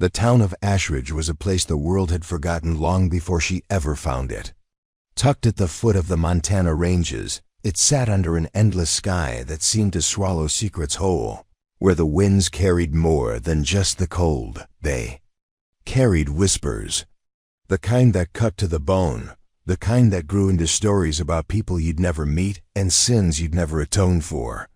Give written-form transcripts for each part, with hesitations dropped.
The town of Ashridge was a place the world had forgotten long before she ever found it. Tucked at the foot of the Montana ranges, it sat under an endless sky that seemed to swallow secrets whole, where the winds carried more than just the cold. They carried whispers, the kind that cut to the bone, the kind that grew into stories about people you'd never meet and sins you'd never atone for.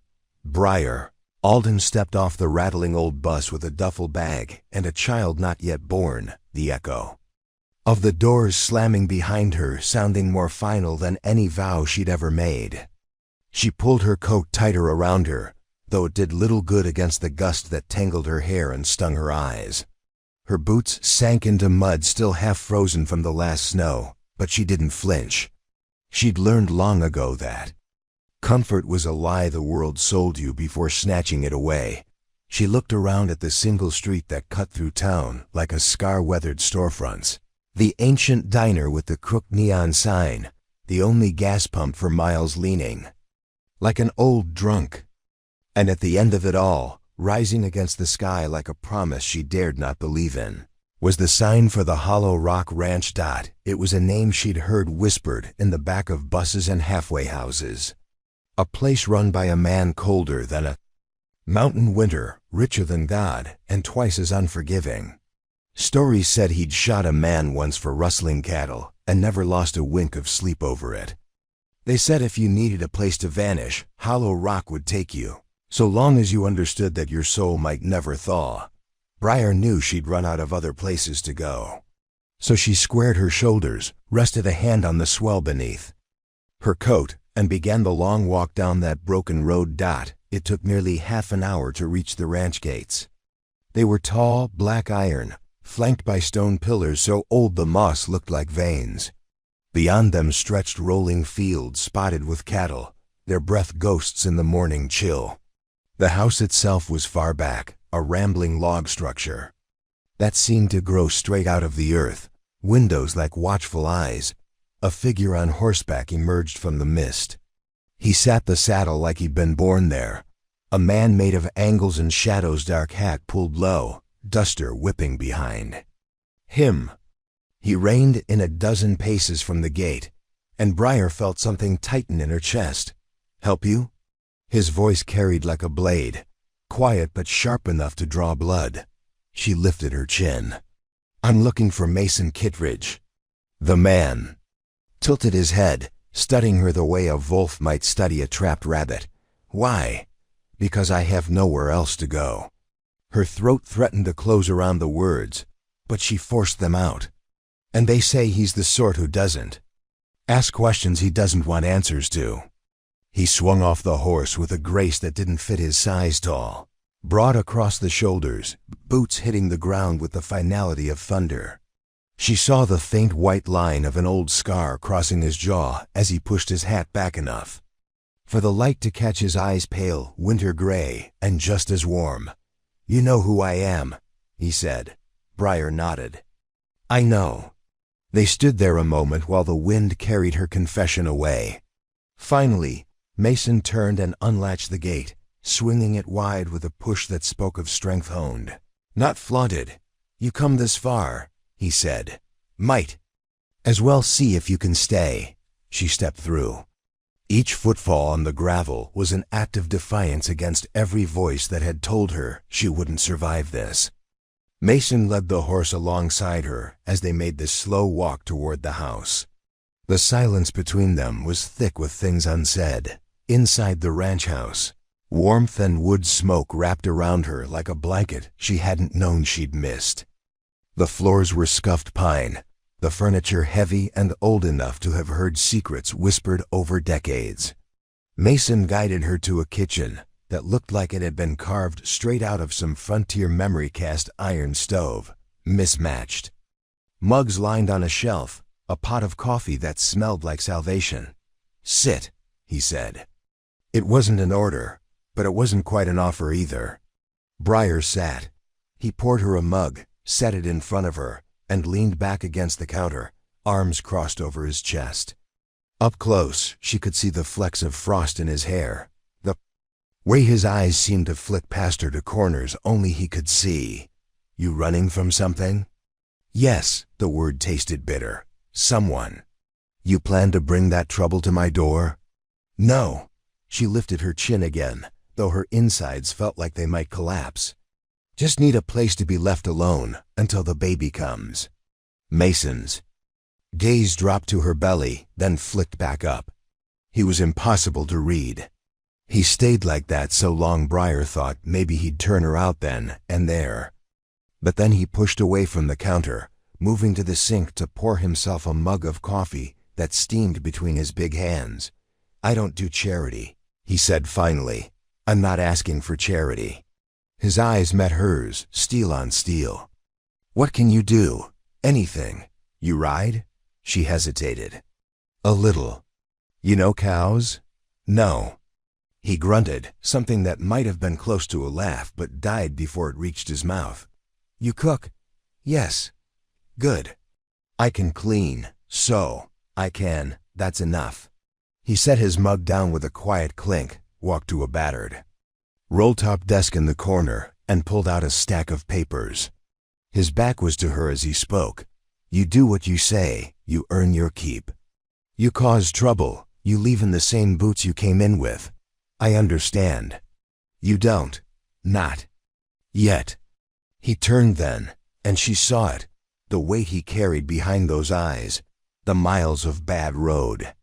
Briar. Alden stepped off the rattling old bus with a duffel bag and a child not yet born, the echo of the doors slamming behind her sounding more final than any vow she'd ever made. She pulled her coat tighter around her, though it did little good against the gust that tangled her hair and stung her eyes. Her boots sank into mud still half frozen from the last snow, but she didn't flinch. She'd learned long ago that comfort was a lie the world sold you before snatching it away. She looked around at the single street that cut through town like a scar-weathered storefronts. The ancient diner with the crooked neon sign, the only gas pump for miles leaning like an old drunk. And at the end of it all, rising against the sky like a promise she dared not believe in, was the sign for the Hollow Rock Ranch. It was a name she'd heard whispered in the back of buses and halfway houses. A place run by a man colder than a mountain winter, richer than God, and twice as unforgiving. Stories said he'd shot a man once for rustling cattle and never lost a wink of sleep over it. They said if you needed a place to vanish, Hollow Rock would take you, so long as you understood that your soul might never thaw. Briar knew she'd run out of other places to go. So she squared her shoulders, rested a hand on the swell beneath her coat, and began the long walk down that broken road. It took nearly half an hour to reach the ranch gates. They were tall, black iron, flanked by stone pillars so old the moss looked like veins. Beyond them stretched rolling fields spotted with cattle, their breath ghosts in the morning chill. The house itself was far back, a rambling log structure that seemed to grow straight out of the earth, windows like watchful eyes. A figure on horseback emerged from the mist. He sat the saddle like he'd been born there, a man made of angles and shadows, dark hat pulled low, duster whipping behind him. He reined in a dozen paces from the gate, and Briar felt something tighten in her chest. "Help you?" His voice carried like a blade, quiet but sharp enough to draw blood. She lifted her chin. "I'm looking for Mason Kittredge." The man tilted his head, studying her the way a wolf might study a trapped rabbit. "Why?" "Because I have nowhere else to go." Her throat threatened to close around the words, but she forced them out. "And they say he's the sort who doesn't ask questions he doesn't want answers to." He swung off the horse with a grace that didn't fit his size, tall, broad across the shoulders, boots hitting the ground with the finality of thunder. She saw the faint white line of an old scar crossing his jaw as he pushed his hat back enough for the light to catch his eyes, pale, winter gray, and just as warm. "You know who I am," he said. Briar nodded. "I know." They stood there a moment while the wind carried her confession away. Finally, Mason turned and unlatched the gate, swinging it wide with a push that spoke of strength honed, not flaunted. "You come this far," he said. "Might as well see if you can stay." She stepped through. Each footfall on the gravel was an act of defiance against every voice that had told her she wouldn't survive this. Mason led the horse alongside her as they made the slow walk toward the house. The silence between them was thick with things unsaid. Inside the ranch house, warmth and wood smoke wrapped around her like a blanket she hadn't known she'd missed. The floors were scuffed pine, the furniture heavy and old enough to have heard secrets whispered over decades. Mason guided her to a kitchen that looked like it had been carved straight out of some frontier memory cast iron stove, mismatched. Mugs lined on a shelf, a pot of coffee that smelled like salvation. "Sit," he said. It wasn't an order, but it wasn't quite an offer either. Briar sat. He poured her a mug, set it in front of her, and leaned back against the counter, arms crossed over his chest. Up close, she could see the flecks of frost in his hair, the way his eyes seemed to flick past her to corners only he could see. You running from something? Yes, the word tasted bitter. Someone. You plan to bring that trouble to my door? No. She lifted her chin again, though her insides felt like they might collapse. Just need a place to be left alone until the baby comes. Mason's gaze dropped to her belly, then flicked back up. He was impossible to read. He stayed like that so long Briar thought maybe he'd turn her out then and there. But then he pushed away from the counter, moving to the sink to pour himself a mug of coffee that steamed between his big hands. I don't do charity, he said finally. I'm not asking for charity. His eyes met hers, steel on steel. What can you do? Anything. You ride? She hesitated. A little. You know cows? No. He grunted, something that might have been close to a laugh but died before it reached his mouth. You cook? Yes. Good. I can clean, so I can, that's enough. He set his mug down with a quiet clink, walked to a battered roll-top desk in the corner, and pulled out a stack of papers. His back was to her as he spoke. You do what you say, you earn your keep. You cause trouble, you leave in the same boots you came in with. I understand. You don't. Not yet. He turned then, and she saw it, the weight he carried behind those eyes, the miles of bad road,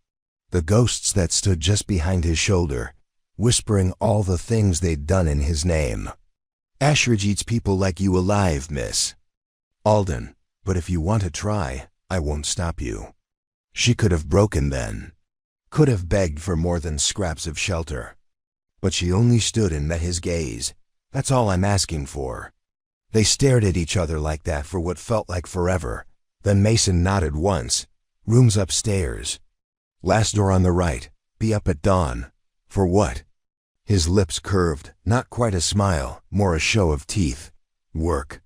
the ghosts that stood just behind his shoulder, whispering all the things they'd done in his name. Ashridge eats people like you alive, miss. Alden, but if you want to try, I won't stop you. She could have broken then, could have begged for more than scraps of shelter. But she only stood and met his gaze. That's all I'm asking for. They stared at each other like that for what felt like forever. Then Mason nodded once. Room's upstairs. Last door on the right. Be up at dawn. For what? His lips curved, not quite a smile, more a show of teeth. Work.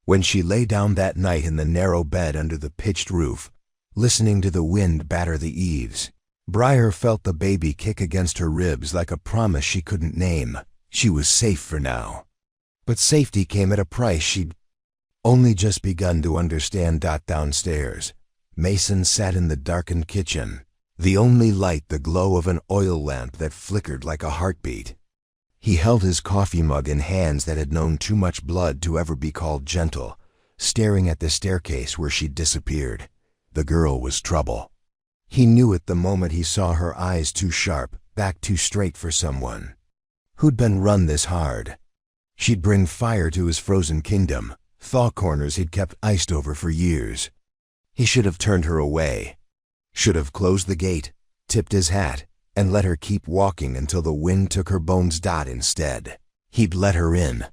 When she lay down that night in the narrow bed under the pitched roof, listening to the wind batter the eaves, Briar felt the baby kick against her ribs like a promise she couldn't name. She was safe for now. But safety came at a price she'd only just begun to understand. Downstairs, Mason sat in the darkened kitchen, the only light the glow of an oil lamp that flickered like a heartbeat. He held his coffee mug in hands that had known too much blood to ever be called gentle, staring at the staircase where she'd disappeared. The girl was trouble. He knew it the moment he saw her eyes too sharp, back too straight for someone who'd been run this hard. She'd bring fire to his frozen kingdom, thaw corners he'd kept iced over for years. He should have turned her away. Should have closed the gate, tipped his hat, and let her keep walking until the wind took her bones. Instead, he'd let her in.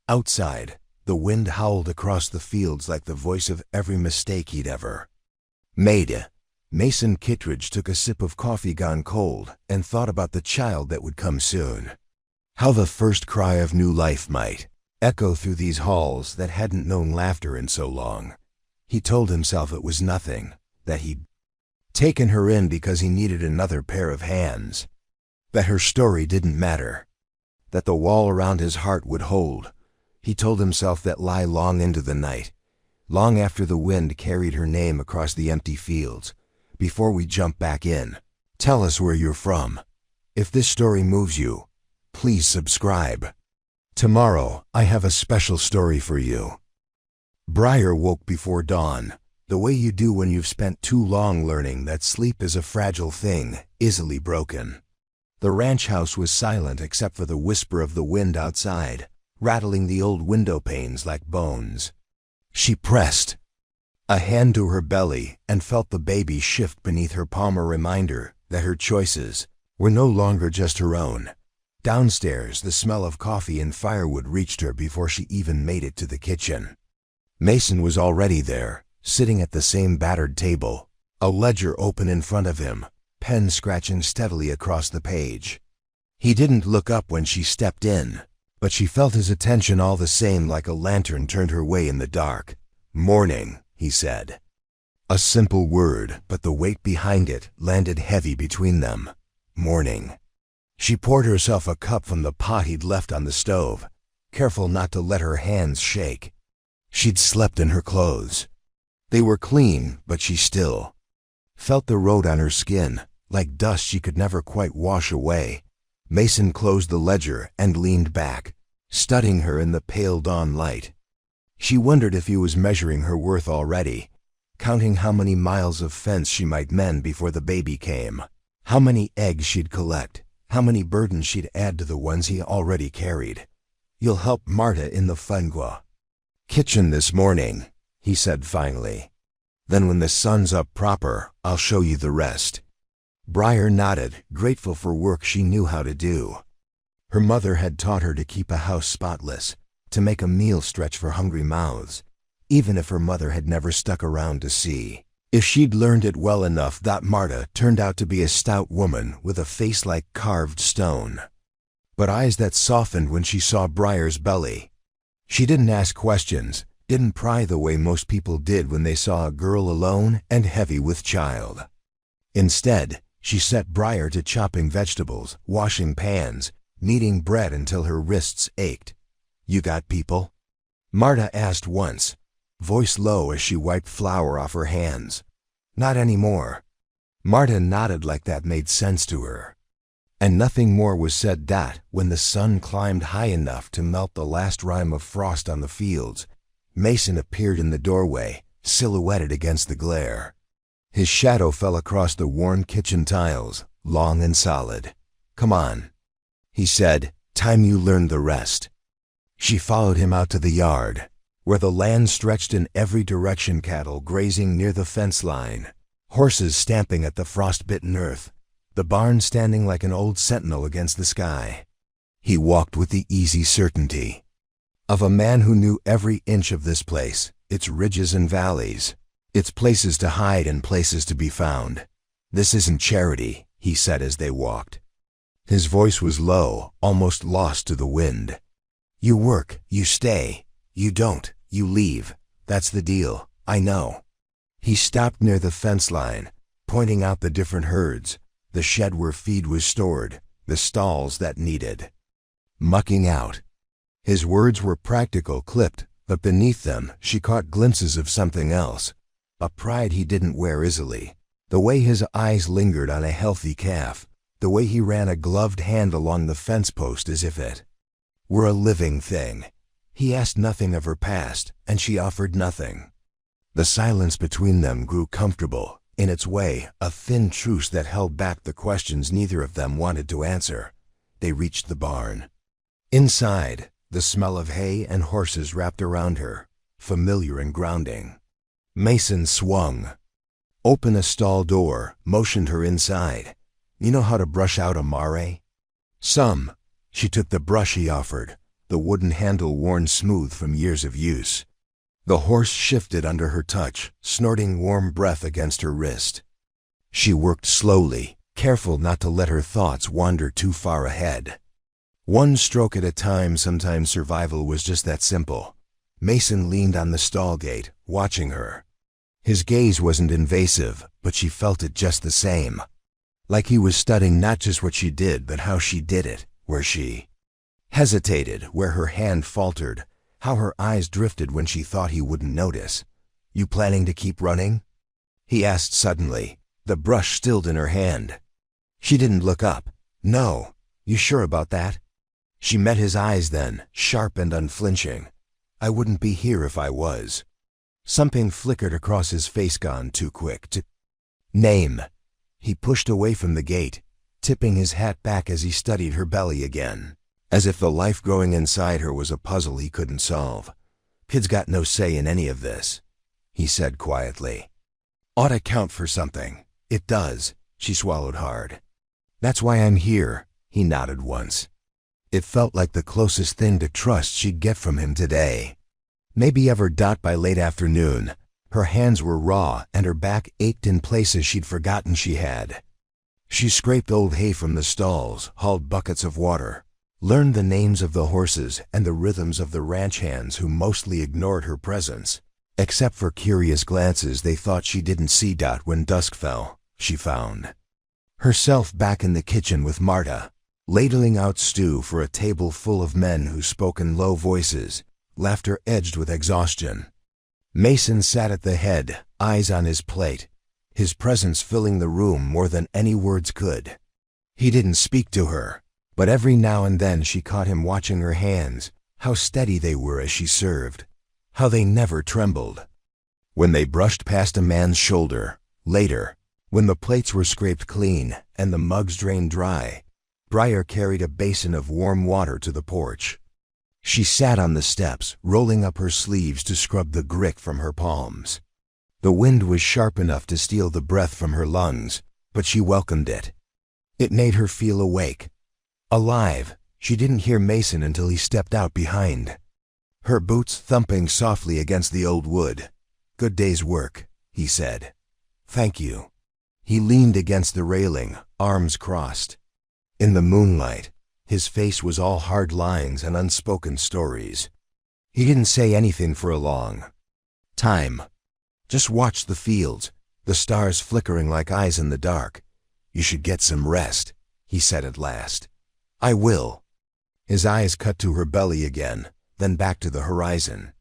Outside, the wind howled across the fields like the voice of every mistake he'd ever made. Mason Kittredge took a sip of coffee gone cold and thought about the child that would come soon. How the first cry of new life might echo through these halls that hadn't known laughter in so long. He told himself it was nothing, that he'd taken her in because he needed another pair of hands, that her story didn't matter, that the wall around his heart would hold. He told himself that lie long into the night, long after the wind carried her name across the empty fields. Before we jump back in, tell us where you're from. If this story moves you, please subscribe. Tomorrow, I have a special story for you. Briar woke before dawn, the way you do when you've spent too long learning that sleep is a fragile thing, easily broken. The ranch house was silent except for the whisper of the wind outside, rattling the old window panes like bones. She pressed a hand to her belly and felt the baby shift beneath her palm, a reminder that her choices were no longer just her own. Downstairs, the smell of coffee and firewood reached her before she even made it to the kitchen. Mason was already there, sitting at the same battered table, a ledger open in front of him, pen scratching steadily across the page. He didn't look up when she stepped in, but she felt his attention all the same, like a lantern turned her way in the dark. Morning, he said. A simple word, but the weight behind it landed heavy between them. Morning. She poured herself a cup from the pot he'd left on the stove. careful not to let her hands shake. She'd slept in her clothes. They were clean, but she still felt the road on her skin, like dust she could never quite wash away. Mason closed the ledger and leaned back, studying her in the pale dawn light. She wondered if he was measuring her worth already, counting how many miles of fence she might mend before the baby came, how many eggs she'd collect, how many burdens she'd add to the ones he already carried. "You'll help Marta in the fungua kitchen this morning," he said finally. "Then when the sun's up proper, I'll show you the rest." Briar nodded, grateful for work she knew how to do. Her mother had taught her to keep a house spotless, to make a meal stretch for hungry mouths, even if her mother had never stuck around to see. If she'd learned it well enough, that Marta turned out to be a stout woman with a face like carved stone, but eyes that softened when she saw Briar's belly. She didn't ask questions, didn't pry the way most people did when they saw a girl alone and heavy with child. Instead, she set Briar to chopping vegetables, washing pans, kneading bread until her wrists ached. "You got people?" Marta asked once, voice low as she wiped flour off her hands. "Not anymore." Marta nodded like that made sense to her. And nothing more was said that, when the sun climbed high enough to melt the last rime of frost on the fields, Mason appeared in the doorway, silhouetted against the glare. His shadow fell across the worn kitchen tiles, long and solid. "Come on," he said, "time you learned the rest." She followed him out to the yard, where the land stretched in every direction, cattle grazing near the fence line, horses stamping at the frost-bitten earth, the barn standing like an old sentinel against the sky. He walked with the easy certainty of a man who knew every inch of this place, its ridges and valleys, its places to hide and places to be found. "This isn't charity," he said as they walked. His voice was low, almost lost to the wind. "You work, you stay. You don't, you leave. That's the deal, I know." He stopped near the fence line, pointing out the different herds, the shed where feed was stored, the stalls that needed mucking out. His words were practical, clipped, but beneath them she caught glimpses of something else, a pride he didn't wear easily, the way his eyes lingered on a healthy calf, the way he ran a gloved hand along the fence post as if it were a living thing. He asked nothing of her past, and she offered nothing. The silence between them grew comfortable, in its way, a thin truce that held back the questions neither of them wanted to answer. They reached the barn. Inside, the smell of hay and horses wrapped around her, familiar and grounding. Mason swung open a stall door, motioned her inside. "You know how to brush out a mare?" "Some." She took the brush he offered, the wooden handle worn smooth from years of use. The horse shifted under her touch, snorting warm breath against her wrist. She worked slowly, careful not to let her thoughts wander too far ahead. One stroke at a time. Sometimes survival was just that simple. Mason leaned on the stall gate, watching her. His gaze wasn't invasive, but she felt it just the same. Like he was studying not just what she did, but how she did it, where she hesitated, where her hand faltered, how her eyes drifted when she thought he wouldn't notice. "You planning to keep running?" he asked suddenly, the brush stilled in her hand. She didn't look up. "No. You sure about that?" She met his eyes then, sharp and unflinching. "I wouldn't be here if I was." Something flickered across his face, gone too quick to name. He pushed away from the gate, tipping his hat back as he studied her belly again, as if the life growing inside her was a puzzle he couldn't solve. "Kid's got no say in any of this," he said quietly. "Ought to count for something." "It does." She swallowed hard. "That's why I'm here," he nodded once. It felt like the closest thing to trust she'd get from him today. Maybe ever. By late afternoon, her hands were raw and her back ached in places she'd forgotten she had. She scraped old hay from the stalls, hauled buckets of water, learned the names of the horses and the rhythms of the ranch hands who mostly ignored her presence. Except for curious glances they thought she didn't see. When dusk fell, she found herself back in the kitchen with Marta. ladling out stew for a table full of men who spoke in low voices, laughter edged with exhaustion. Mason sat at the head, eyes on his plate, his presence filling the room more than any words could. He didn't speak to her, but every now and then she caught him watching her hands, how steady they were as she served, how they never trembled. When they brushed past a man's shoulder, later, when the plates were scraped clean and the mugs drained dry, Briar carried a basin of warm water to the porch. She sat on the steps, rolling up her sleeves to scrub the grit from her palms. The wind was sharp enough to steal the breath from her lungs, but she welcomed it. It made her feel awake, alive. She didn't hear Mason until he stepped out behind, her boots thumping softly against the old wood. "Good day's work," he said. "Thank you." He leaned against the railing, arms crossed. In the moonlight, his face was all hard lines and unspoken stories. He didn't say anything for a long time. Just watched the fields, the stars flickering like eyes in the dark. "You should get some rest," he said at last. "I will." His eyes cut to her belly again, then back to the horizon.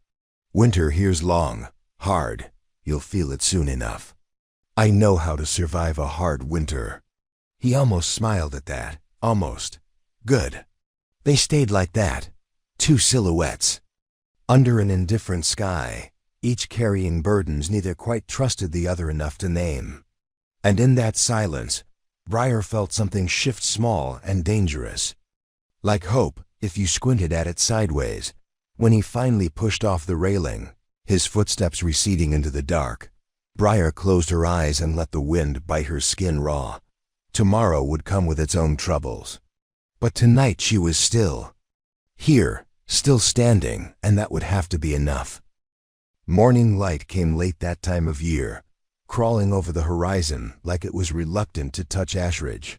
"Winter here's long, hard. You'll feel it soon enough. I know how to survive a hard winter." He almost smiled at that. Almost. Good. They stayed like that, two silhouettes, under an indifferent sky, each carrying burdens neither quite trusted the other enough to name. And in that silence, Briar felt something shift small and dangerous. Like hope, if you squinted at it sideways, when he finally pushed off the railing, his footsteps receding into the dark. Briar closed her eyes and let the wind bite her skin raw. Tomorrow would come with its own troubles. But tonight she was still. Here, still standing, and that would have to be enough. Morning light came late that time of year, crawling over the horizon like it was reluctant to touch Ashridge.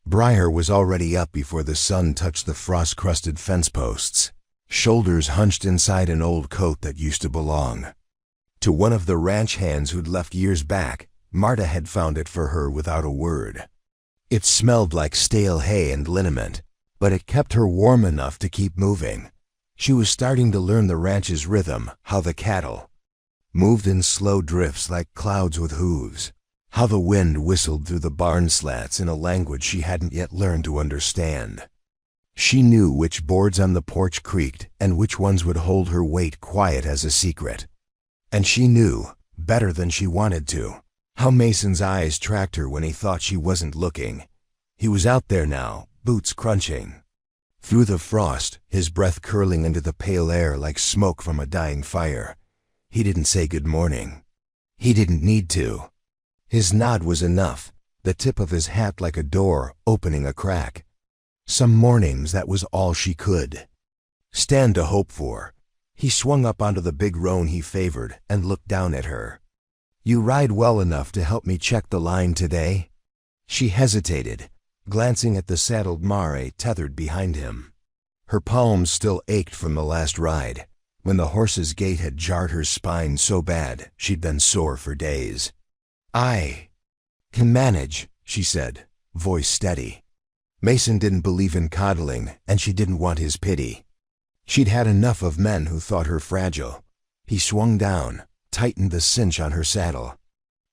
Briar was already up before the sun touched the frost-crusted fence posts, shoulders hunched inside an old coat that used to belong to one of the ranch hands who'd left years back. Marta had found it for her without a word. It smelled like stale hay and liniment, but it kept her warm enough to keep moving. She was starting to learn the ranch's rhythm, how the cattle moved in slow drifts like clouds with hooves, how the wind whistled through the barn slats in a language she hadn't yet learned to understand. She knew which boards on the porch creaked and which ones would hold her weight quiet as a secret. And she knew, better than she wanted to, how Mason's eyes tracked her when he thought she wasn't looking. He was out there now, boots crunching through the frost, his breath curling into the pale air like smoke from a dying fire. He didn't say good morning. He didn't need to. His nod was enough, the tip of his hat like a door opening a crack. Some mornings that was all she could stand to hope for. He swung up onto the big roan he favored and looked down at her. "You ride well enough to help me check the line today?" She hesitated, glancing at the saddled mare tethered behind him. Her palms still ached from the last ride, when the horse's gait had jarred her spine so bad she'd been sore for days. "I can manage," she said, voice steady. Mason didn't believe in coddling, and she didn't want his pity. She'd had enough of men who thought her fragile. He swung down, tightened the cinch on her saddle.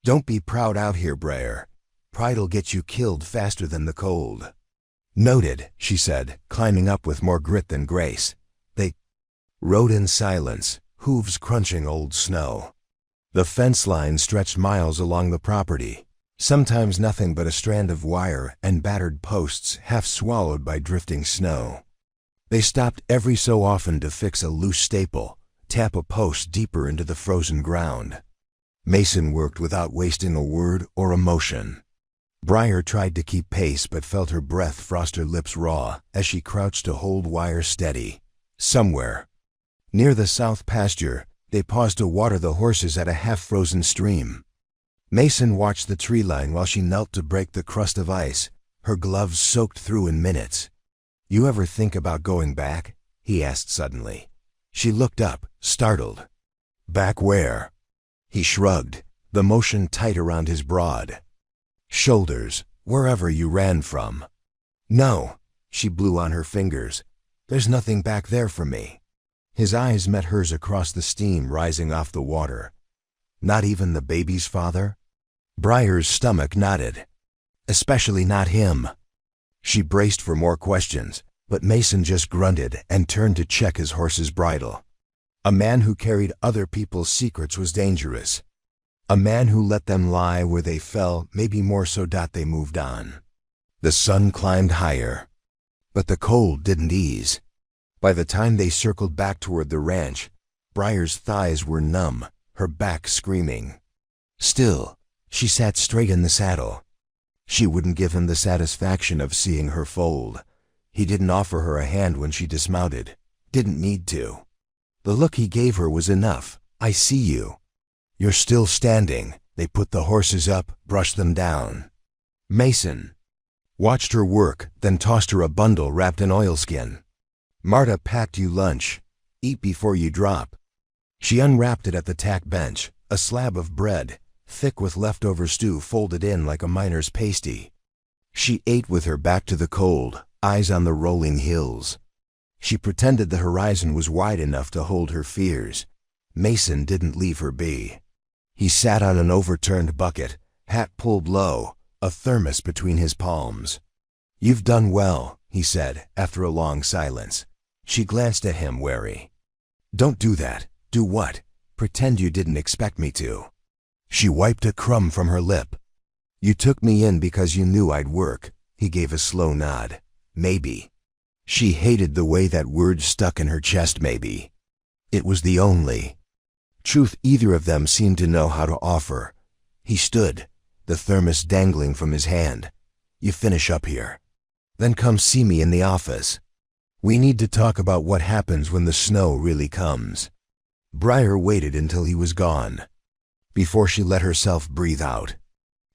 "Don't be proud out here, Briar. Pride'll get you killed faster than the cold." "Noted," she said, climbing up with more grit than grace. They rode in silence, hooves crunching old snow. The fence line stretched miles along the property, sometimes nothing but a strand of wire and battered posts half swallowed by drifting snow. They stopped every so often to fix a loose staple, tap a post deeper into the frozen ground. Mason worked without wasting a word or a motion. Briar tried to keep pace but felt her breath frost her lips raw as she crouched to hold wire steady. Somewhere near the south pasture, they paused to water the horses at a half-frozen stream. Mason watched the tree line while she knelt to break the crust of ice, her gloves soaked through in minutes. "You ever think about going back?" he asked suddenly. She looked up, startled. "Back where?" He shrugged, the motion tight around his broad shoulders. "Wherever you ran from." "No, She blew on her fingers. There's nothing back there for me. His eyes met hers across the steam rising off the water. Not even the baby's father? Briar's stomach knotted. Especially not him. She braced for more questions, but Mason just grunted and turned to check his horse's bridle. A man who carried other people's secrets was dangerous. A man who let them lie where they fell, maybe more so they moved on. The sun climbed higher. But the cold didn't ease. By the time they circled back toward the ranch, Briar's thighs were numb, her back screaming. Still, she sat straight in the saddle. She wouldn't give him the satisfaction of seeing her fold. He didn't offer her a hand when she dismounted. Didn't need to. The look he gave her was enough. I see you. You're still standing. They put the horses up, brushed them down. Mason watched her work, then tossed her a bundle wrapped in oilskin. Marta packed you lunch. Eat before you drop. She unwrapped it at the tack bench, a slab of bread, thick with leftover stew folded in like a miner's pasty. She ate with her back to the cold, eyes on the rolling hills. She pretended the horizon was wide enough to hold her fears. Mason didn't leave her be. He sat on an overturned bucket, hat pulled low, a thermos between his palms. You've done well, he said, after a long silence. She glanced at him wary. Don't do that. Do what? Pretend you didn't expect me to. She wiped a crumb from her lip. You took me in because you knew I'd work. He gave a slow nod. Maybe. She hated the way that word stuck in her chest, maybe. It was the only truth either of them seemed to know how to offer. He stood, the thermos dangling from his hand. You finish up here. Then come see me in the office. We need to talk about what happens when the snow really comes. Briar waited until he was gone, before she let herself breathe out.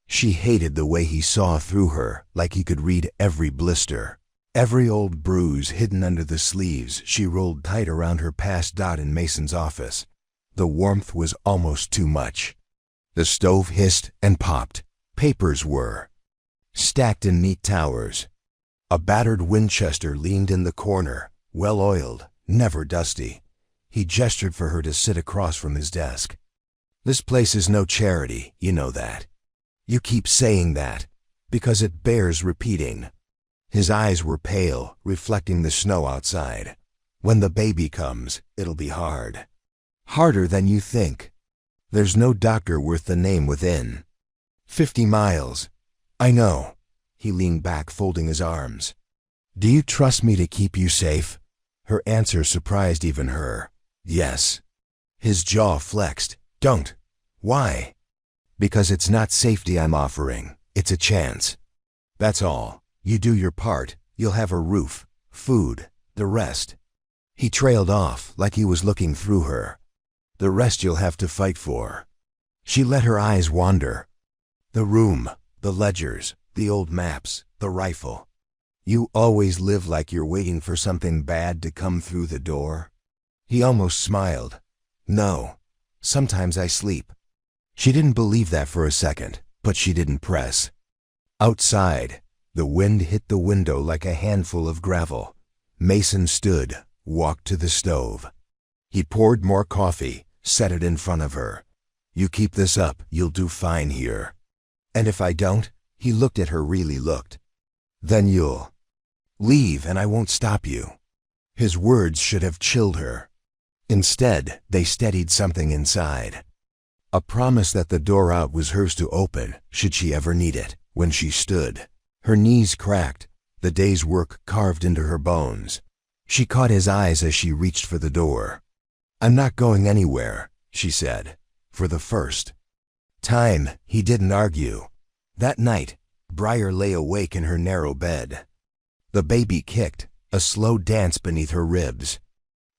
She hated the way he saw through her, like he could read every blister, every old bruise hidden under the sleeves she rolled tight around her past dot in Mason's office. The warmth was almost too much. The stove hissed and popped. Papers were stacked in neat towers. A battered Winchester leaned in the corner, well-oiled, never dusty. He gestured for her to sit across from his desk. This place is no charity, you know that. You keep saying that, because it bears repeating. His eyes were pale, reflecting the snow outside. When the baby comes, it'll be hard. Harder than you think. There's no doctor worth the name within. 50 miles. I know. He leaned back, folding his arms. Do you trust me to keep you safe? Her answer surprised even her. Yes. His jaw flexed. Don't. Why? Because it's not safety I'm offering. It's a chance. That's all. You do your part. You'll have a roof, food, the rest. He trailed off, like he was looking through her. The rest you'll have to fight for. She let her eyes wander. The room, the ledgers, the old maps, the rifle. You always live like you're waiting for something bad to come through the door. He almost smiled. No. Sometimes I sleep. She didn't believe that for a second, but she didn't press. Outside, the wind hit the window like a handful of gravel. Mason stood, walked to the stove. He poured more coffee, set it in front of her. You keep this up, you'll do fine here. And if I don't, he looked at her, really looked. Then you'll leave and I won't stop you. His words should have chilled her. Instead, they steadied something inside. A promise that the door out was hers to open, should she ever need it. When she stood, her knees cracked, the day's work carved into her bones. She caught his eyes as she reached for the door. I'm not going anywhere, she said. For the first time, he didn't argue. That night, Briar lay awake in her narrow bed. The baby kicked, a slow dance beneath her ribs.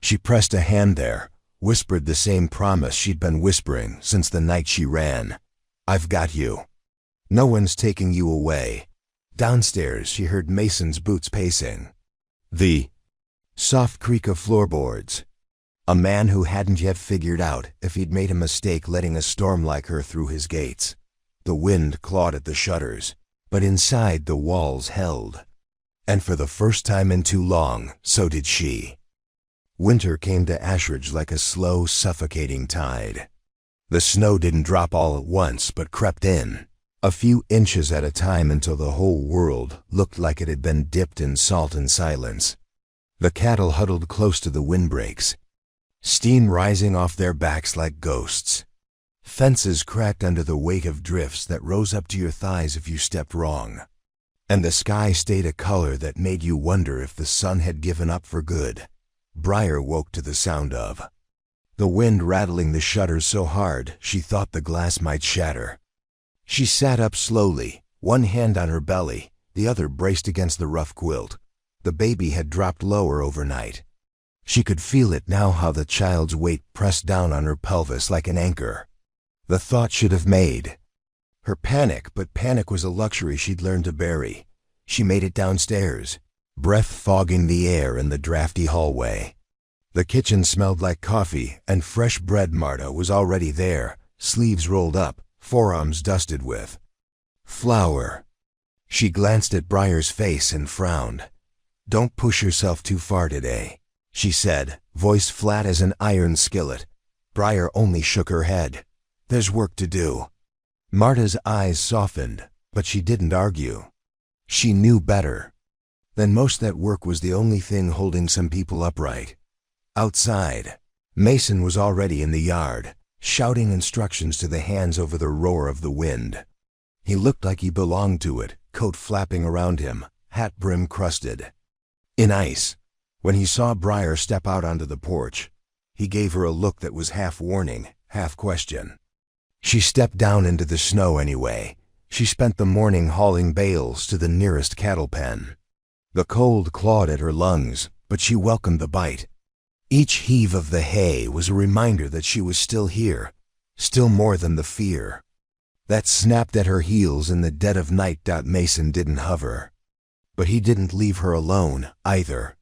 She pressed a hand there, whispered the same promise she'd been whispering since the night she ran. I've got you. No one's taking you away. Downstairs, she heard Mason's boots pacing. The soft creak of floorboards. A man who hadn't yet figured out if he'd made a mistake letting a storm like her through his gates. The wind clawed at the shutters, but inside the walls held. And for the first time in too long, so did she. Winter came to Ashridge like a slow, suffocating tide. The snow didn't drop all at once, but crept in, a few inches at a time until the whole world looked like it had been dipped in salt and silence. The cattle huddled close to the windbreaks, steam rising off their backs like ghosts. Fences cracked under the weight of drifts that rose up to your thighs if you stepped wrong. And the sky stayed a color that made you wonder if the sun had given up for good. Briar woke to the sound of the wind rattling the shutters so hard she thought the glass might shatter. She sat up slowly, one hand on her belly, the other braced against the rough quilt. The baby had dropped lower overnight. She could feel it now, how the child's weight pressed down on her pelvis like an anchor. The thought should have made her panic, but panic was a luxury she'd learned to bury. She made it downstairs, breath fogging the air in the drafty hallway. The kitchen smelled like coffee and fresh bread. Marta was already there, sleeves rolled up, forearms dusted with flour. She glanced at Briar's face and frowned. "Don't push yourself too far today," she said, voice flat as an iron skillet. Briar only shook her head. "There's work to do." Marta's eyes softened, but she didn't argue. She knew better. Then most that work was the only thing holding some people upright. Outside, Mason was already in the yard, shouting instructions to the hands over the roar of the wind. He looked like he belonged to it, coat flapping around him, hat brim crusted in ice. When he saw Briar step out onto the porch, he gave her a look that was half warning, half question. She stepped down into the snow anyway. She spent the morning hauling bales to the nearest cattle pen. The cold clawed at her lungs, but she welcomed the bite. Each heave of the hay was a reminder that she was still here, still more than the fear that snapped at her heels in the dead of night. Mason didn't hover, but he didn't leave her alone either.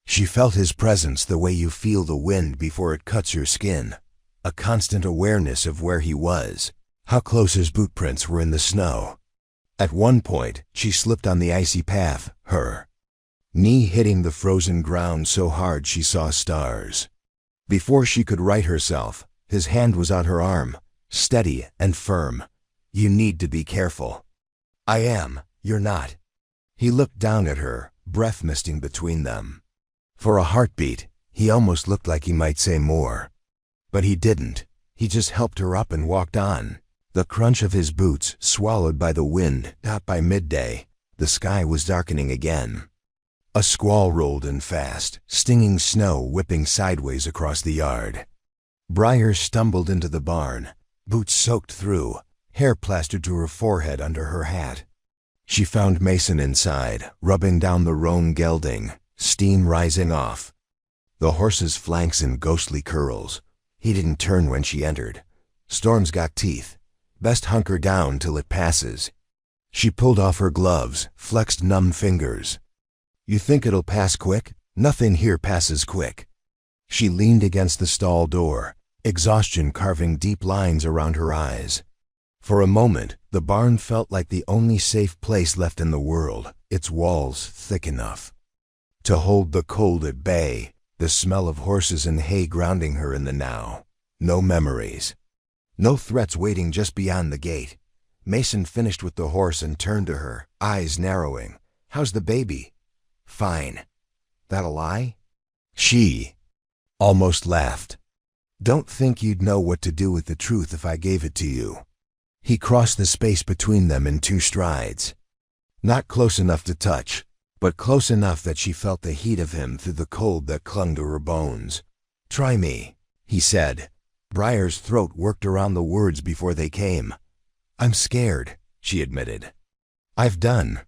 She felt his presence the way you feel the wind before it cuts your skin, a constant awareness of where he was, how close his boot prints were in the snow. At one point, she slipped on the icy path, her knee hitting the frozen ground so hard she saw stars. Before she could right herself, his hand was on her arm, steady and firm. "You need to be careful." "I am, you're not." He looked down at her, breath misting between them. For a heartbeat, he almost looked like he might say more. But he didn't. He just helped her up and walked on, the crunch of his boots swallowed by the wind. By midday, the sky was darkening again. A squall rolled in fast, stinging snow whipping sideways across the yard. Briar stumbled into the barn, boots soaked through, hair plastered to her forehead under her hat. She found Mason inside, rubbing down the roan gelding, steam rising off the horse's flanks in ghostly curls. He didn't turn when she entered. "Storm's got teeth. Best hunker down till it passes." She pulled off her gloves, flexed numb fingers. "You think it'll pass quick? Nothing here passes quick." She leaned against the stall door, exhaustion carving deep lines around her eyes. For a moment, the barn felt like the only safe place left in the world, its walls thick enough to hold the cold at bay, the smell of horses and hay grounding her in the now. No memories. No threats waiting just beyond the gate. Mason finished with the horse and turned to her, eyes narrowing. "How's the baby?" "Fine." "That a lie?" She almost laughed. "Don't think you'd know what to do with the truth if I gave it to you." He crossed the space between them in 2 strides. Not close enough to touch, but close enough that she felt the heat of him through the cold that clung to her bones. "Try me," he said. Briar's throat worked around the words before they came. "I'm scared," she admitted. "I've done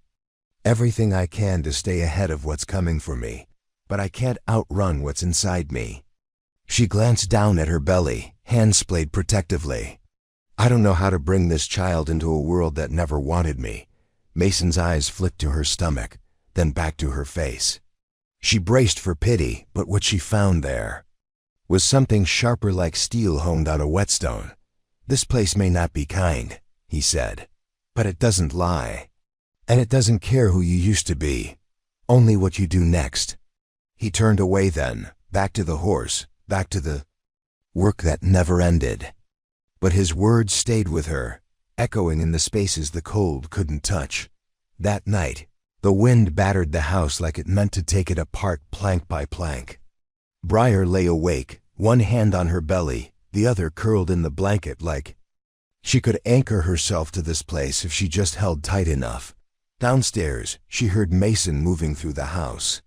everything I can to stay ahead of what's coming for me, but I can't outrun what's inside me." She glanced down at her belly, hands splayed protectively. "I don't know how to bring this child into a world that never wanted me." Mason's eyes flicked to her stomach, then back to her face. She braced for pity, but what she found there was something sharper, like steel honed on a whetstone. "This place may not be kind," he said, "but it doesn't lie. And it doesn't care who you used to be, Only what you do next. He turned away then, back to the horse, back to the work that never ended. But his words stayed with her, echoing in the spaces the cold couldn't touch. That night, the wind battered the house like it meant to take it apart plank by plank. Briar lay awake, one hand on her belly, the other curled in the blanket like she could anchor herself to this place if she just held tight enough. Downstairs, she heard Mason moving through the house.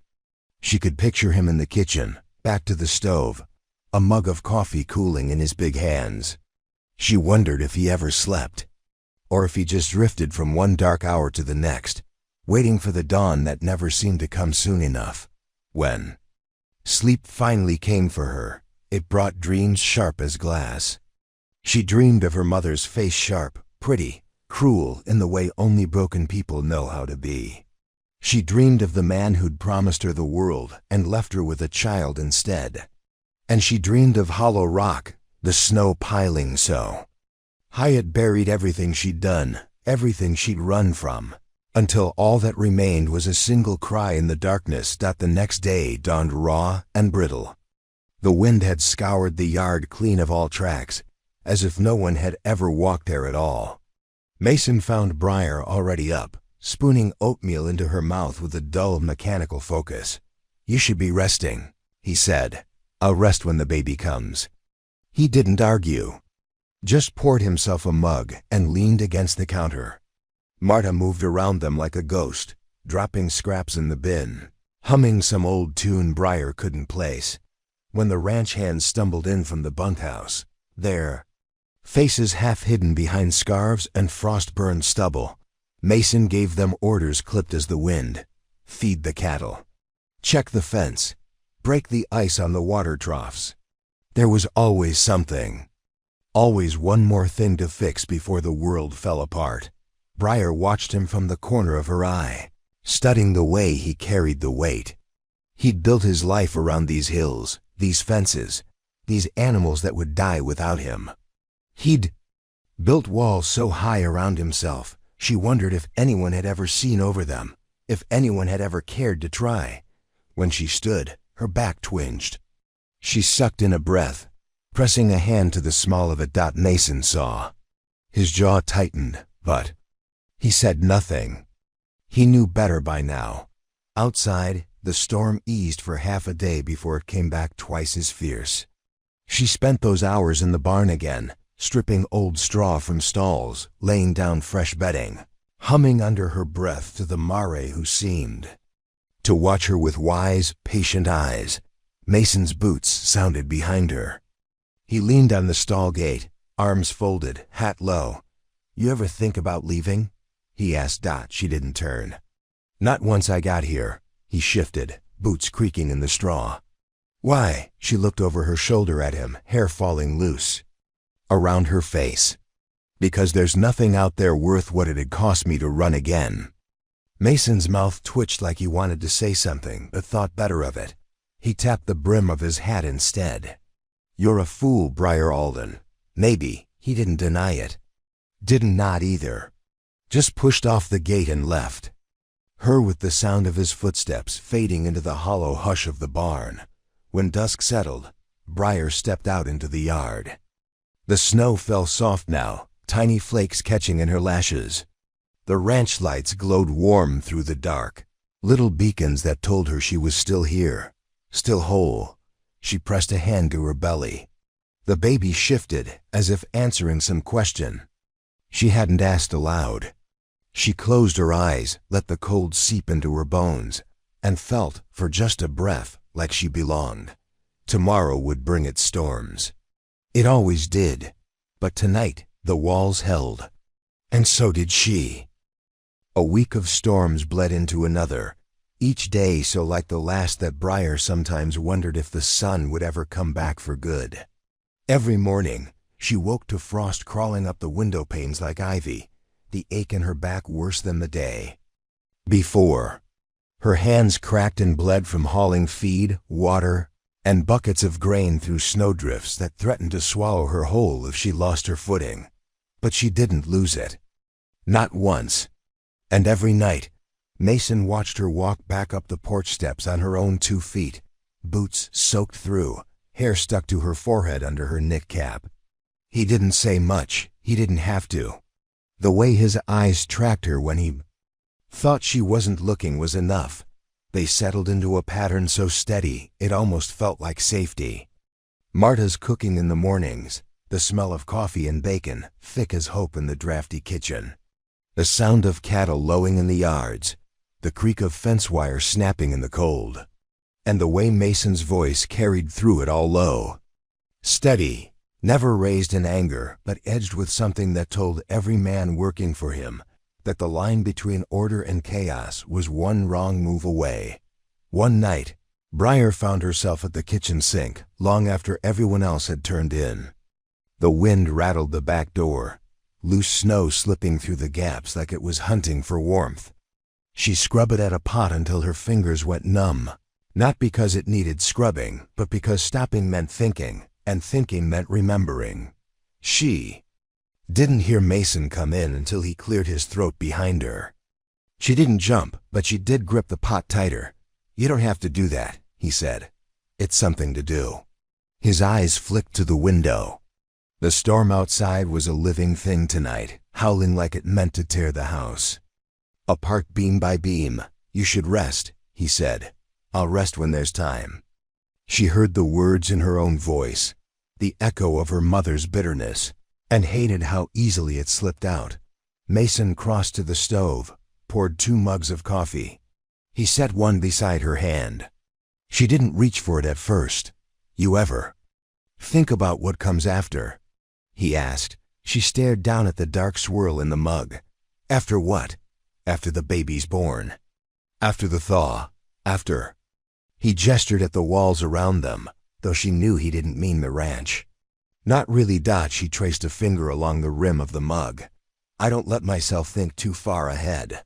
She could picture him in the kitchen, back to the stove, a mug of coffee cooling in his big hands. She wondered if he ever slept, or if he just drifted from one dark hour to the next, waiting for the dawn that never seemed to come soon enough. When sleep finally came for her, it brought dreams sharp as glass. She dreamed of her mother's face, sharp, pretty, cruel in the way only broken people know how to be. She dreamed of the man who'd promised her the world and left her with a child instead. And she dreamed of Hollow Rock, the snow piling so high it buried everything she'd done, everything she'd run from, until all that remained was a single cry in the darkness that the next day dawned raw and brittle. The wind had scoured the yard clean of all tracks, as if no one had ever walked there at all. Mason found Briar already up, spooning oatmeal into her mouth with a dull mechanical focus. "You should be resting," he said. "I'll rest when the baby comes." He didn't argue, just poured himself a mug and leaned against the counter. Marta moved around them like a ghost, dropping scraps in the bin, humming some old tune Briar couldn't place. When the ranch hands stumbled in from the bunkhouse, their faces half hidden behind scarves and frost-burned stubble, Mason gave them orders clipped as the wind. Feed the cattle. Check the fence. Break the ice on the water troughs. There was always something. Always one more thing to fix before the world fell apart. Briar watched him from the corner of her eye, studying the way he carried the weight. He'd built his life around these hills, these fences, these animals that would die without him. He'd built walls so high around himself, she wondered if anyone had ever seen over them, if anyone had ever cared to try. When she stood, her back twinged. She sucked in a breath, pressing a hand to the small of it. Mason saw. His jaw tightened, but he said nothing. He knew better by now. Outside, the storm eased for half a day before it came back twice as fierce. She spent those hours in the barn again, stripping old straw from stalls, laying down fresh bedding, humming under her breath to the mare who seemed to watch her with wise, patient eyes. Mason's boots sounded behind her. He leaned on the stall gate, arms folded, hat low. "You ever think about leaving?" he asked. She didn't turn. "Not once I got here." He shifted, boots creaking in the straw. "Why?" She looked over her shoulder at him, hair falling loose around her face. "Because there's nothing out there worth what it'd cost me to run again." Mason's mouth twitched like he wanted to say something, but thought better of it. He tapped the brim of his hat instead. "You're a fool, Briar Alden." Maybe. He didn't deny it. Didn't nod either. Just pushed off the gate and left. Her with the sound of his footsteps fading into the hollow hush of the barn. When dusk settled, Briar stepped out into the yard. The snow fell soft now, tiny flakes catching in her lashes. The ranch lights glowed warm through the dark, little beacons that told her she was still here, still whole. She pressed a hand to her belly. The baby shifted, as if answering some question she hadn't asked aloud. She closed her eyes, let the cold seep into her bones, and felt, for just a breath, like she belonged. Tomorrow would bring its storms. It always did. But tonight, the walls held. And so did she. A week of storms bled into another, each day so like the last that Briar sometimes wondered if the sun would ever come back for good. Every morning, she woke to frost crawling up the window panes like ivy, the ache in her back worse than the day before. Her hands cracked and bled from hauling feed, water, and buckets of grain through snowdrifts that threatened to swallow her whole if she lost her footing. But she didn't lose it. Not once. And every night, Mason watched her walk back up the porch steps on her own 2 feet, boots soaked through, hair stuck to her forehead under her knit cap. He didn't say much, he didn't have to. The way his eyes tracked her when he thought she wasn't looking was enough. They settled into a pattern so steady, it almost felt like safety. Marta's cooking in the mornings, the smell of coffee and bacon, thick as hope in the drafty kitchen. The sound of cattle lowing in the yards, the creak of fence wire snapping in the cold. And the way Mason's voice carried through it all low. Steady, never raised in anger, but edged with something that told every man working for him that the line between order and chaos was one wrong move away. One night, Briar found herself at the kitchen sink long after everyone else had turned in. The wind rattled the back door, loose snow slipping through the gaps like it was hunting for warmth. She scrubbed at a pot until her fingers went numb, not because it needed scrubbing, but because stopping meant thinking, and thinking meant remembering. She didn't hear Mason come in until he cleared his throat behind her. She didn't jump, but she did grip the pot tighter. "You don't have to do that," he said. "It's something to do." His eyes flicked to the window. The storm outside was a living thing tonight, howling like it meant to tear the house. Apart beam by beam. "You should rest," he said. "I'll rest when there's time." She heard the words in her own voice, the echo of her mother's bitterness, and hated how easily it slipped out. Mason crossed to the stove, poured 2 mugs of coffee. He set one beside her hand. She didn't reach for it at first. "You ever think about what comes after?" he asked. She stared down at the dark swirl in the mug. "After what?" "After the baby's born. After the thaw. After—" He gestured at the walls around them, though she knew he didn't mean the ranch. "Not really." She traced a finger along the rim of the mug. "I don't let myself think too far ahead.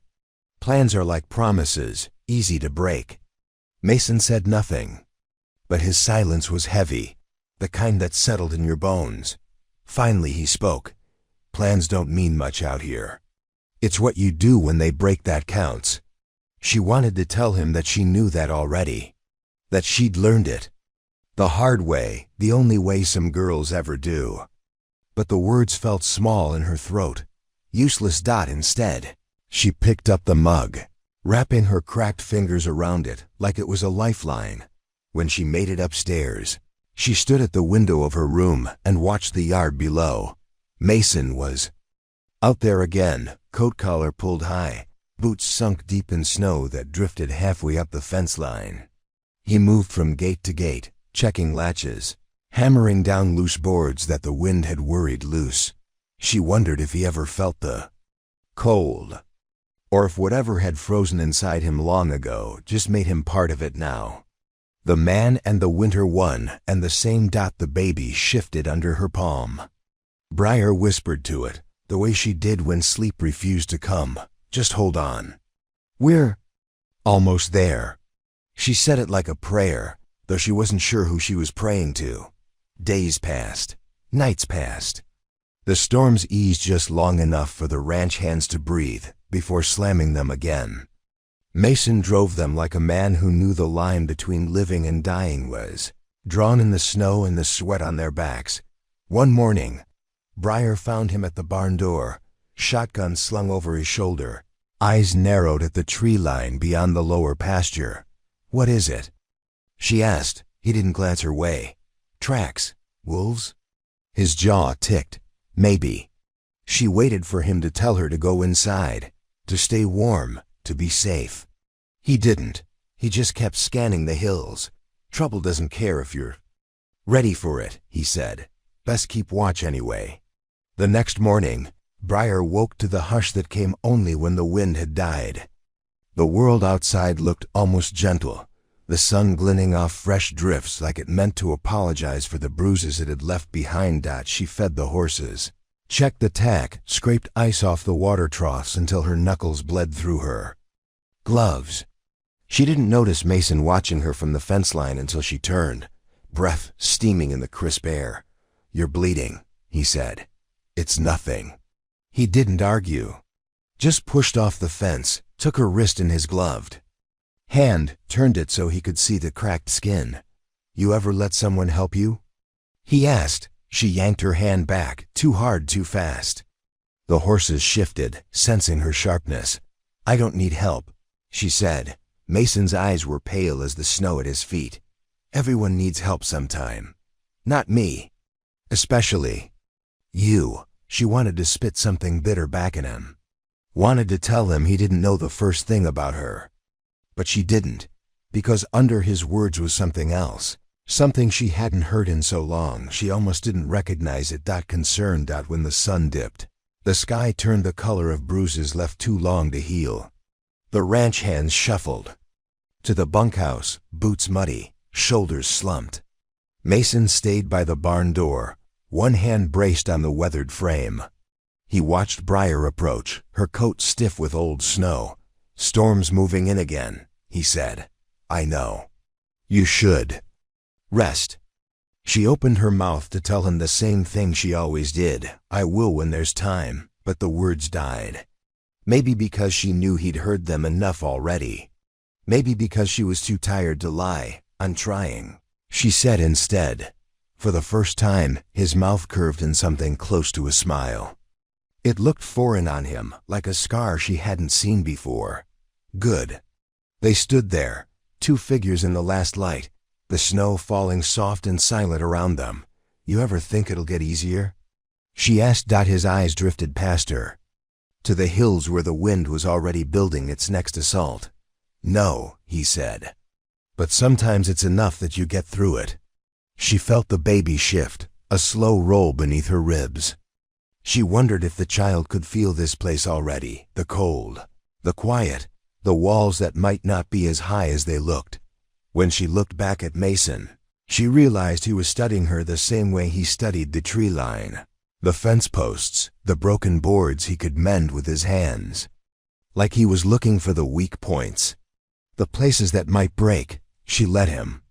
Plans are like promises, easy to break." Mason said nothing, but his silence was heavy, the kind that settled in your bones. Finally he spoke. "Plans don't mean much out here. It's what you do when they break that counts." She wanted to tell him that she knew that already, that she'd learned it. The hard way, the only way some girls ever do. But the words felt small in her throat. Useless. Instead, she picked up the mug, wrapping her cracked fingers around it like it was a lifeline. When she made it upstairs, she stood at the window of her room and watched the yard below. Mason was out there again, coat collar pulled high, boots sunk deep in snow that drifted halfway up the fence line. He moved from gate to gate, checking latches, hammering down loose boards that the wind had worried loose. She wondered if he ever felt the cold, or if whatever had frozen inside him long ago just made him part of it now. The man and the winter one and the same. The baby shifted under her palm. Briar whispered to it, the way she did when sleep refused to come. "Just hold on. We're almost there." She said it like a prayer, though she wasn't sure who she was praying to. Days passed. Nights passed. The storms eased just long enough for the ranch hands to breathe before slamming them again. Mason drove them like a man who knew the line between living and dying was drawn in the snow and the sweat on their backs. One morning, Briar found him at the barn door, shotgun slung over his shoulder, eyes narrowed at the tree line beyond the lower pasture. "What is it?" she asked. He didn't glance her way. "Tracks. Wolves?" His jaw ticked. "Maybe." She waited for him to tell her to go inside, to stay warm, to be safe. He didn't. He just kept scanning the hills. "Trouble doesn't care if you're ready for it," he said. "Best keep watch anyway." The next morning, Briar woke to the hush that came only when the wind had died. The world outside looked almost gentle, the sun glinting off fresh drifts like it meant to apologize for the bruises it had left behind. She fed the horses, checked the tack, scraped ice off the water troughs until her knuckles bled through her gloves. She didn't notice Mason watching her from the fence line until she turned, breath steaming in the crisp air. "You're bleeding," he said. "It's nothing." He didn't argue. Just pushed off the fence, took her wrist in his gloved hand, turned it so he could see the cracked skin. "You ever let someone help you?" he asked. She yanked her hand back, too hard, too fast. The horses shifted, sensing her sharpness. "I don't need help," she said. Mason's eyes were pale as the snow at his feet. "Everyone needs help sometime. Not me. Especially you." She wanted to spit something bitter back at him. Wanted to tell him he didn't know the first thing about her. But she didn't, because under his words was something else. Something she hadn't heard in so long, she almost didn't recognize it. Concerned. When the sun dipped, the sky turned the color of bruises left too long to heal. The ranch hands shuffled to the bunkhouse, boots muddy, shoulders slumped. Mason stayed by the barn door, one hand braced on the weathered frame. He watched Briar approach, her coat stiff with old snow. "Storm's moving in again," he said. "I know. You should rest." She opened her mouth to tell him the same thing she always did. "I will when there's time," but the words died. Maybe because she knew he'd heard them enough already. Maybe because she was too tired to lie. "I'm trying," she said instead. For the first time, his mouth curved in something close to a smile. It looked foreign on him, like a scar she hadn't seen before. Good. They stood there, two figures in the last light, the snow falling soft and silent around them. "You ever think it'll get easier?" she asked. His eyes drifted past her, to the hills where the wind was already building its next assault. "No," he said. "But sometimes it's enough that you get through it." She felt the baby shift, a slow roll beneath her ribs. She wondered if the child could feel this place already, the cold, the quiet, the walls that might not be as high as they looked. When she looked back at Mason, she realized he was studying her the same way he studied the tree line, the fence posts, the broken boards he could mend with his hands. Like he was looking for the weak points, the places that might break. She let him.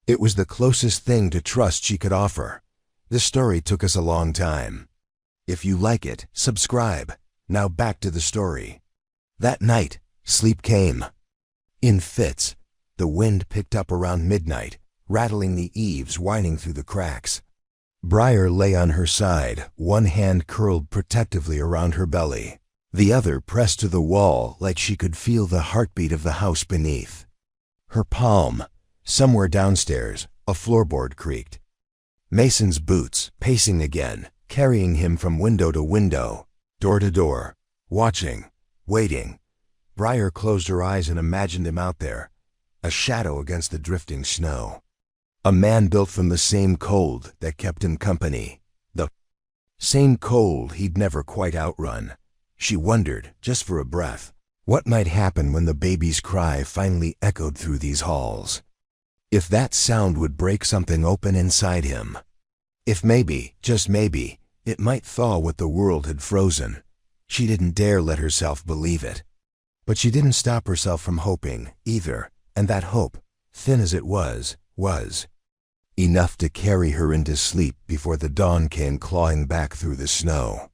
It was the closest thing to trust she could offer. This story took us a long time. If you like it, subscribe. Now back to the story. That night, sleep came. In fits. The wind picked up around midnight, rattling the eaves, whining through the cracks. Briar lay on her side, one hand curled protectively around her belly, the other pressed to the wall like she could feel the heartbeat of the house beneath. Her palm, somewhere downstairs, a floorboard creaked. Mason's boots, pacing again, carrying him from window to window, door to door, watching, waiting. Briar closed her eyes and imagined him out there, a shadow against the drifting snow. A man built from the same cold that kept him company, the same cold he'd never quite outrun. She wondered, just for a breath, what might happen when the baby's cry finally echoed through these halls. If that sound would break something open inside him. If maybe, just maybe, it might thaw what the world had frozen. She didn't dare let herself believe it. But she didn't stop herself from hoping, either, and that hope, thin as it was enough to carry her into sleep before the dawn came clawing back through the snow.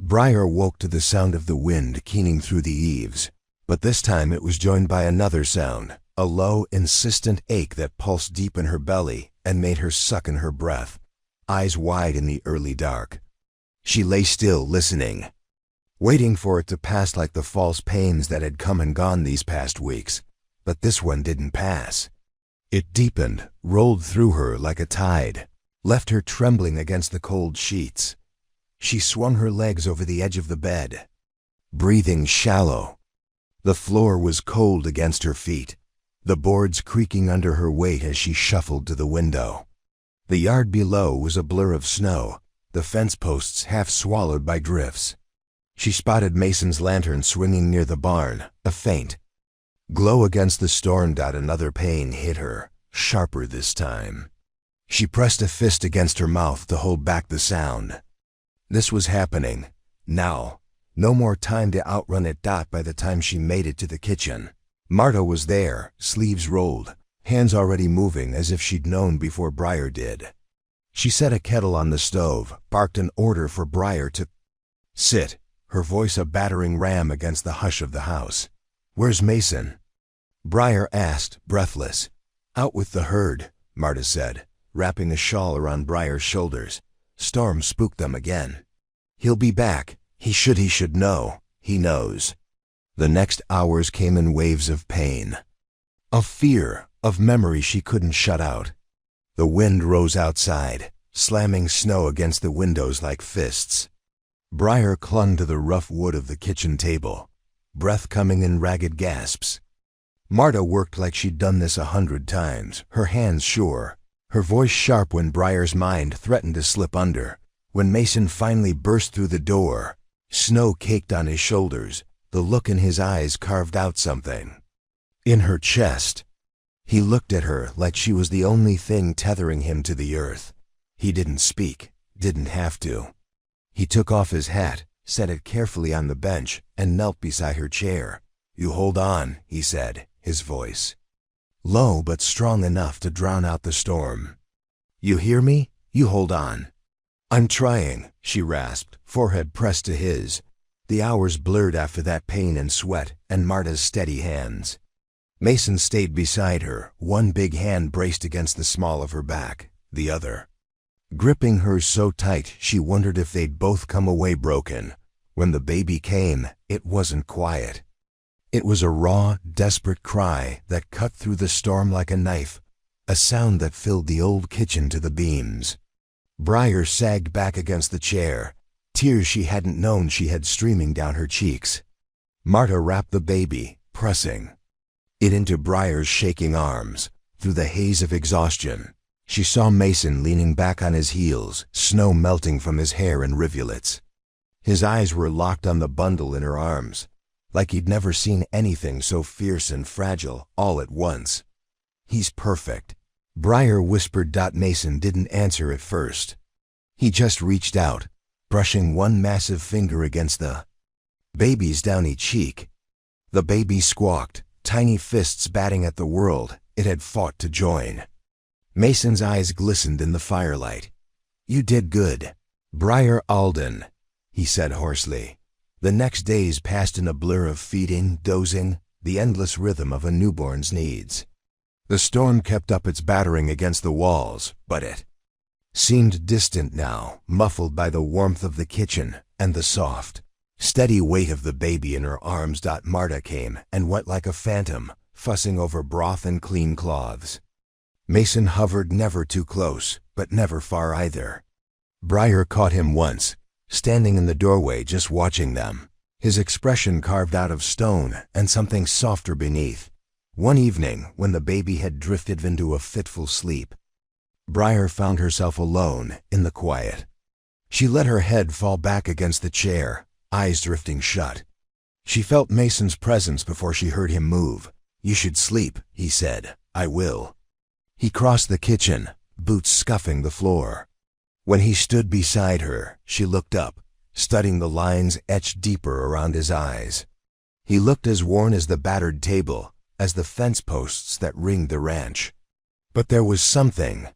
Briar woke to the sound of the wind keening through the eaves, but this time it was joined by another sound, a low, insistent ache that pulsed deep in her belly and made her suck in her breath, eyes wide in the early dark. She lay still, listening, waiting for it to pass like the false pains that had come and gone these past weeks. But this one didn't pass. It deepened, rolled through her like a tide, left her trembling against the cold sheets. She swung her legs over the edge of the bed, breathing shallow. The floor was cold against her feet, the boards creaking under her weight as she shuffled to the window. The yard below was a blur of snow, the fence posts half swallowed by drifts. She spotted Mason's lantern swinging near the barn, a faint glow against the storm. Another pain hit her, sharper this time. She pressed a fist against her mouth to hold back the sound. This was happening, now. No more time to outrun it. By the time she made it to the kitchen, Marta was there, sleeves rolled, hands already moving as if she'd known before Briar did. She set a kettle on the stove, barked an order for Briar to sit, her voice a battering ram against the hush of the house. "Where's Mason?" Briar asked, breathless. "Out with the herd," Marta said, wrapping a shawl around Briar's shoulders. "Storm spooked them again. He'll be back. He should know. He knows." The next hours came in waves of pain, of fear, of memory she couldn't shut out. The wind rose outside, slamming snow against the windows like fists. Briar clung to the rough wood of the kitchen table, breath coming in ragged gasps. Marta worked like she'd done this 100 times, her hands sure, her voice sharp when Briar's mind threatened to slip under. When Mason finally burst through the door, snow caked on his shoulders, the look in his eyes carved out something. In her chest, he looked at her like she was the only thing tethering him to the earth. He didn't speak, didn't have to. He took off his hat, set it carefully on the bench, and knelt beside her chair. "You hold on," he said, his voice low but strong enough to drown out the storm. "You hear me? You hold on." "I'm trying," she rasped, forehead pressed to his. The hours blurred after that pain and sweat and Marta's steady hands. Mason stayed beside her, one big hand braced against the small of her back, the other gripping hers so tight she wondered if they'd both come away broken. When the baby came, it wasn't quiet. It was a raw, desperate cry that cut through the storm like a knife, a sound that filled the old kitchen to the beams. Briar sagged back against the chair, tears she hadn't known she had streaming down her cheeks. Marta wrapped the baby, pressing it into Briar's shaking arms. Through the haze of exhaustion, she saw Mason leaning back on his heels, snow melting from his hair in rivulets. His eyes were locked on the bundle in her arms, like he'd never seen anything so fierce and fragile all at once. "He's perfect," Briar whispered. Mason didn't answer at first. He just reached out, brushing one massive finger against the baby's downy cheek. The baby squawked, tiny fists batting at the world it had fought to join. Mason's eyes glistened in the firelight. "You did good, Briar Alden," he said hoarsely. The next days passed in a blur of feeding, dozing, the endless rhythm of a newborn's needs. The storm kept up its battering against the walls, but it seemed distant now, muffled by the warmth of the kitchen and the soft, steady weight of the baby in her arms. Marta came and went like a phantom, fussing over broth and clean cloths. Mason hovered, never too close, but never far either. Briar caught him once, standing in the doorway just watching them, his expression carved out of stone and something softer beneath. One evening, when the baby had drifted into a fitful sleep, Briar found herself alone in the quiet. She let her head fall back against the chair, eyes drifting shut. She felt Mason's presence before she heard him move. "You should sleep," he said. "I will." He crossed the kitchen, boots scuffing the floor. When he stood beside her, she looked up, studying the lines etched deeper around his eyes. He looked as worn as the battered table, as the fence posts that ringed the ranch. But there was something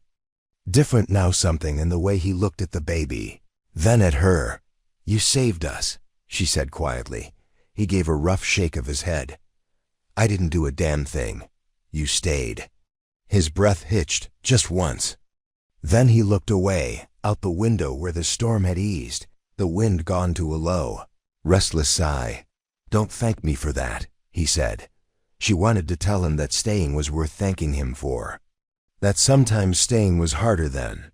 different now, something in the way he looked at the baby, then at her. "You saved us," she said quietly. He gave a rough shake of his head. "I didn't do a damn thing. You stayed." His breath hitched, just once. Then he looked away, out the window where the storm had eased, the wind gone to a low, restless sigh. "Don't thank me for that," he said. She wanted to tell him that staying was worth thanking him for, that sometimes staying was harder than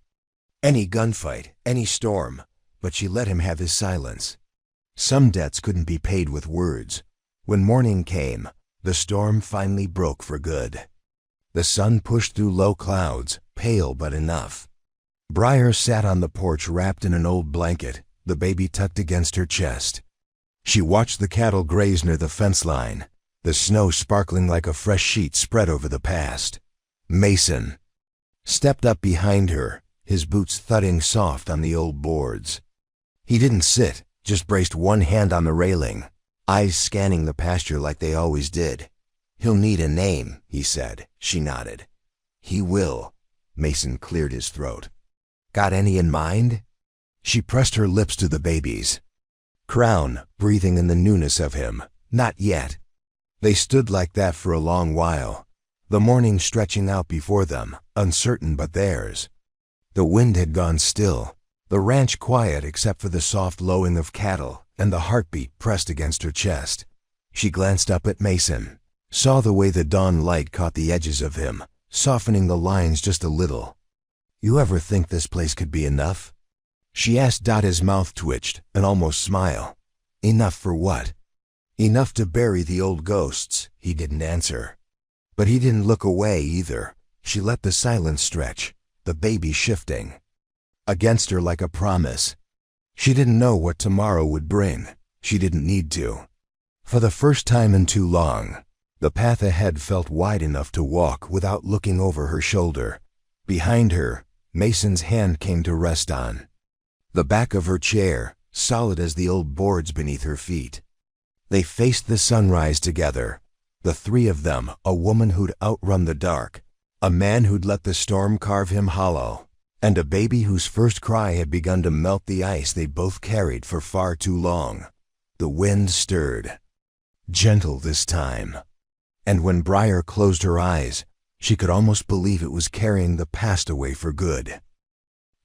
any gunfight, any storm, but she let him have his silence. Some debts couldn't be paid with words. When morning came, the storm finally broke for good. The sun pushed through low clouds, pale but enough. Briar sat on the porch wrapped in an old blanket, the baby tucked against her chest. She watched the cattle graze near the fence line, the snow sparkling like a fresh sheet spread over the past. Mason stepped up behind her, his boots thudding soft on the old boards. He didn't sit, just braced one hand on the railing, eyes scanning the pasture like they always did. "He'll need a name," he said. She nodded. "He will." Mason cleared his throat. "Got any in mind?" She pressed her lips to the baby's. Crown, breathing in the newness of him. Not yet. They stood like that for a long while, the morning stretching out before them, uncertain but theirs. The wind had gone still, the ranch quiet except for the soft lowing of cattle and the heartbeat pressed against her chest. She glanced up at Mason, saw the way the dawn light caught the edges of him, softening the lines just a little. "You ever think this place could be enough?" she asked. His mouth twitched, an almost smile. Enough for what? Enough to bury the old ghosts, he didn't answer. But he didn't look away either. She let the silence stretch, the baby shifting against her like a promise. She didn't know what tomorrow would bring. She didn't need to. For the first time in too long, the path ahead felt wide enough to walk without looking over her shoulder. Behind her, Mason's hand came to rest on the back of her chair, solid as the old boards beneath her feet. They faced the sunrise together, the three of them, a woman who'd outrun the dark, a man who'd let the storm carve him hollow, and a baby whose first cry had begun to melt the ice they both carried for far too long. The wind stirred, gentle this time, and when Briar closed her eyes, she could almost believe it was carrying the past away for good.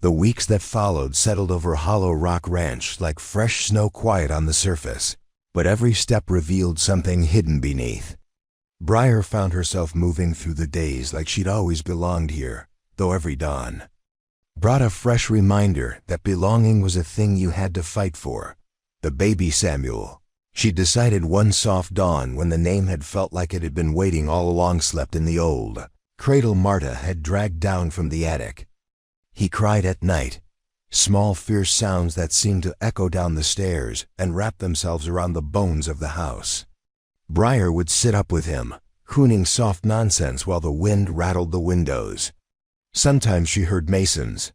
The weeks that followed settled over Hollow Rock Ranch like fresh snow, quiet on the surface, but every step revealed something hidden beneath. Briar found herself moving through the days like she'd always belonged here, though every dawn brought a fresh reminder that belonging was a thing you had to fight for. The baby Samuel, she decided one soft dawn when the name had felt like it had been waiting all along, slept in the old cradle Marta had dragged down from the attic. He cried at night, small fierce sounds that seemed to echo down the stairs and wrap themselves around the bones of the house. Briar would sit up with him, crooning soft nonsense while the wind rattled the windows. Sometimes she heard Mason's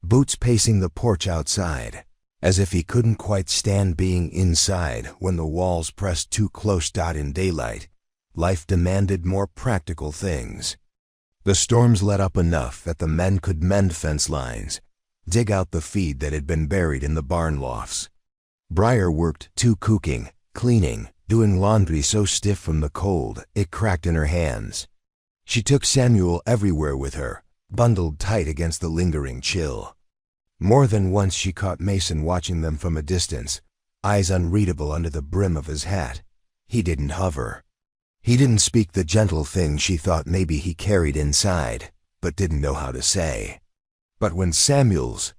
boots pacing the porch outside, as if he couldn't quite stand being inside when the walls pressed too close. In daylight, life demanded more practical things. The storms let up enough that the men could mend fence lines, dig out the feed that had been buried in the barn lofts. Briar worked too, cooking, cleaning, doing laundry so stiff from the cold it cracked in her hands. She took Samuel everywhere with her, bundled tight against the lingering chill. More than once she caught Mason watching them from a distance, eyes unreadable under the brim of his hat. He didn't hover. He didn't speak the gentle thing she thought maybe he carried inside, but didn't know how to say. But when Samuel's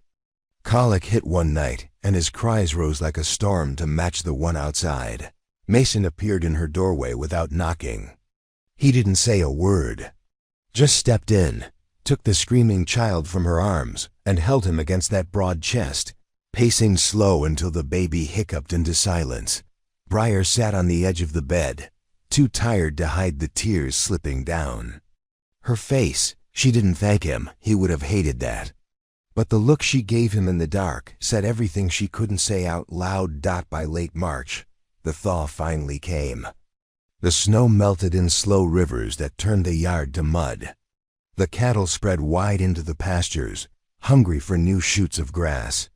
colic hit one night and his cries rose like a storm to match the one outside, Mason appeared in her doorway without knocking. He didn't say a word, just stepped in, took the screaming child from her arms, and held him against that broad chest, pacing slow until the baby hiccuped into silence. Briar sat on the edge of the bed, too tired to hide the tears slipping down her face. She didn't thank him, he would have hated that. But the look she gave him in the dark said everything she couldn't say out loud. By late March, the thaw finally came. The snow melted in slow rivers that turned the yard to mud. The cattle spread wide into the pastures, hungry for new shoots of grass.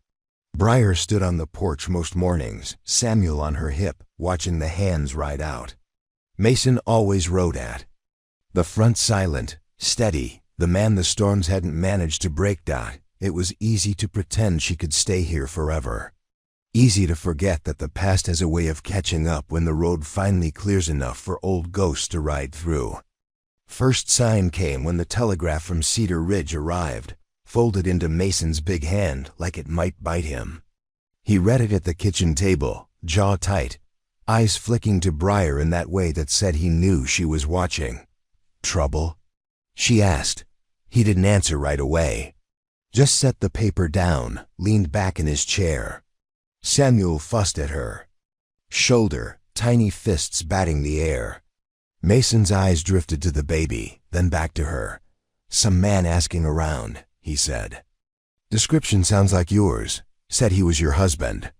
Briar stood on the porch most mornings, Samuel on her hip, watching the hands ride out. Mason always rode at the front, silent, steady, the man the storms hadn't managed to break. It was easy to pretend she could stay here forever. Easy to forget that the past has a way of catching up when the road finally clears enough for old ghosts to ride through. First sign came when the telegraph from Cedar Ridge arrived, folded into Mason's big hand like it might bite him. He read it at the kitchen table, jaw tight, eyes flicking to Briar in that way that said he knew she was watching. "Trouble?" she asked. He didn't answer right away. Just set the paper down, leaned back in his chair. Samuel fussed at her shoulder, tiny fists batting the air. Mason's eyes drifted to the baby, then back to her. "Some man asking around," he said. "Description sounds like yours. Said he was your husband."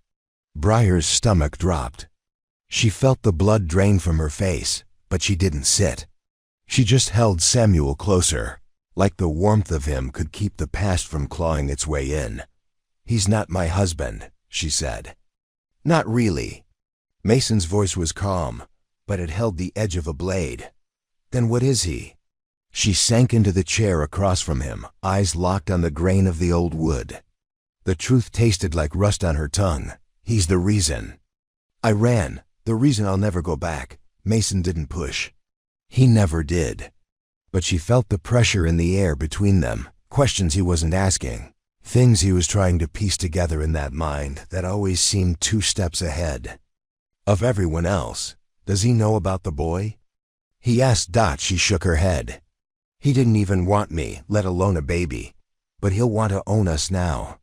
Briar's stomach dropped. She felt the blood drain from her face, but she didn't sit. She just held Samuel closer, like the warmth of him could keep the past from clawing its way in. "He's not my husband," she said. Not really. Mason's voice was calm, but it held the edge of a blade. Then what is he? She sank into the chair across from him, eyes locked on the grain of the old wood. The truth tasted like rust on her tongue. He's the reason. I ran, the reason I'll never go back. Mason didn't push. He never did. But she felt the pressure in the air between them, questions he wasn't asking, things he was trying to piece together in that mind that always seemed 2 steps ahead of everyone else. Does he know about the boy? He asked. She shook her head. He didn't even want me, let alone a baby. But he'll want to own us now.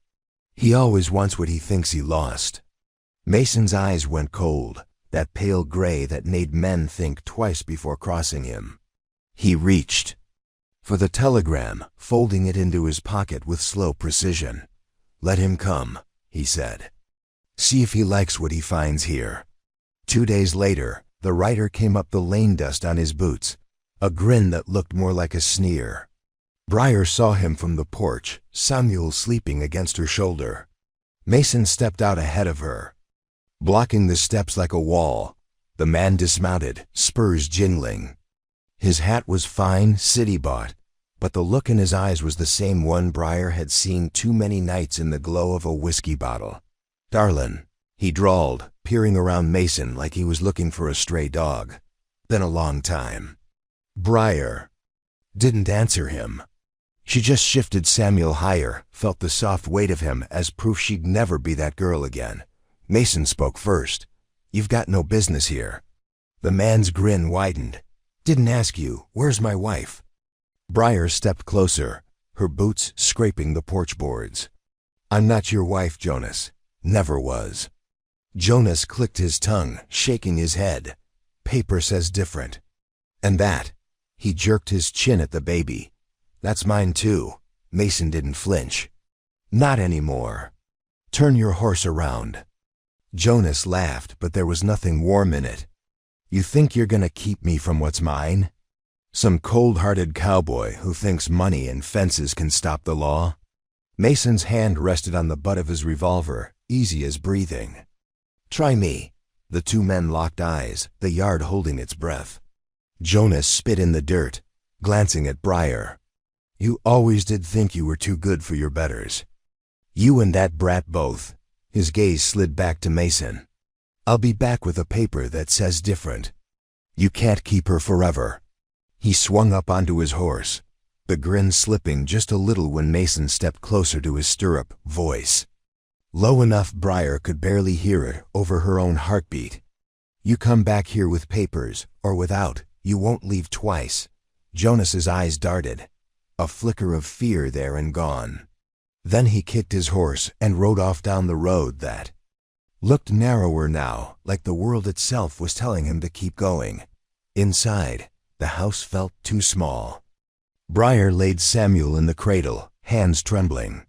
He always wants what he thinks he lost. Mason's eyes went cold, that pale gray that made men think twice before crossing him. He reached for the telegram, folding it into his pocket with slow precision. Let him come, he said. See if he likes what he finds here. 2 days later, the writer came up the lane, dust on his boots, a grin that looked more like a sneer. Briar saw him from the porch, Samuel sleeping against her shoulder. Mason stepped out ahead of her, blocking the steps like a wall. The man dismounted, spurs jingling. His hat was fine, city-bought, but the look in his eyes was the same one Briar had seen too many nights in the glow of a whiskey bottle. Darlin', he drawled, peering around Mason like he was looking for a stray dog. Been a long time. Briar didn't answer him. She just shifted Samuel higher, felt the soft weight of him as proof she'd never be that girl again. Mason spoke first. You've got no business here. The man's grin widened. Didn't ask you, where's my wife? Briar stepped closer, her boots scraping the porch boards. I'm not your wife, Jonas. Never was. Jonas clicked his tongue, shaking his head. Paper says different. And that? He jerked his chin at the baby. That's mine too. Mason didn't flinch. Not anymore. Turn your horse around. Jonas laughed, but there was nothing warm in it. You think you're gonna keep me from what's mine? Some cold-hearted cowboy who thinks money and fences can stop the law? Mason's hand rested on the butt of his revolver, easy as breathing. Try me. The 2 men locked eyes, the yard holding its breath. Jonas spit in the dirt, glancing at Briar. You always did think you were too good for your betters. You and that brat both. His gaze slid back to Mason. I'll be back with a paper that says different. You can't keep her forever. He swung up onto his horse, the grin slipping just a little when Mason stepped closer to his stirrup, voice low enough Briar could barely hear it over her own heartbeat. You come back here with papers, or without, you won't leave twice. Jonas's eyes darted, a flicker of fear there and gone. Then he kicked his horse and rode off down the road that looked narrower now, like the world itself was telling him to keep going. Inside, the house felt too small. Briar laid Samuel in the cradle, hands trembling.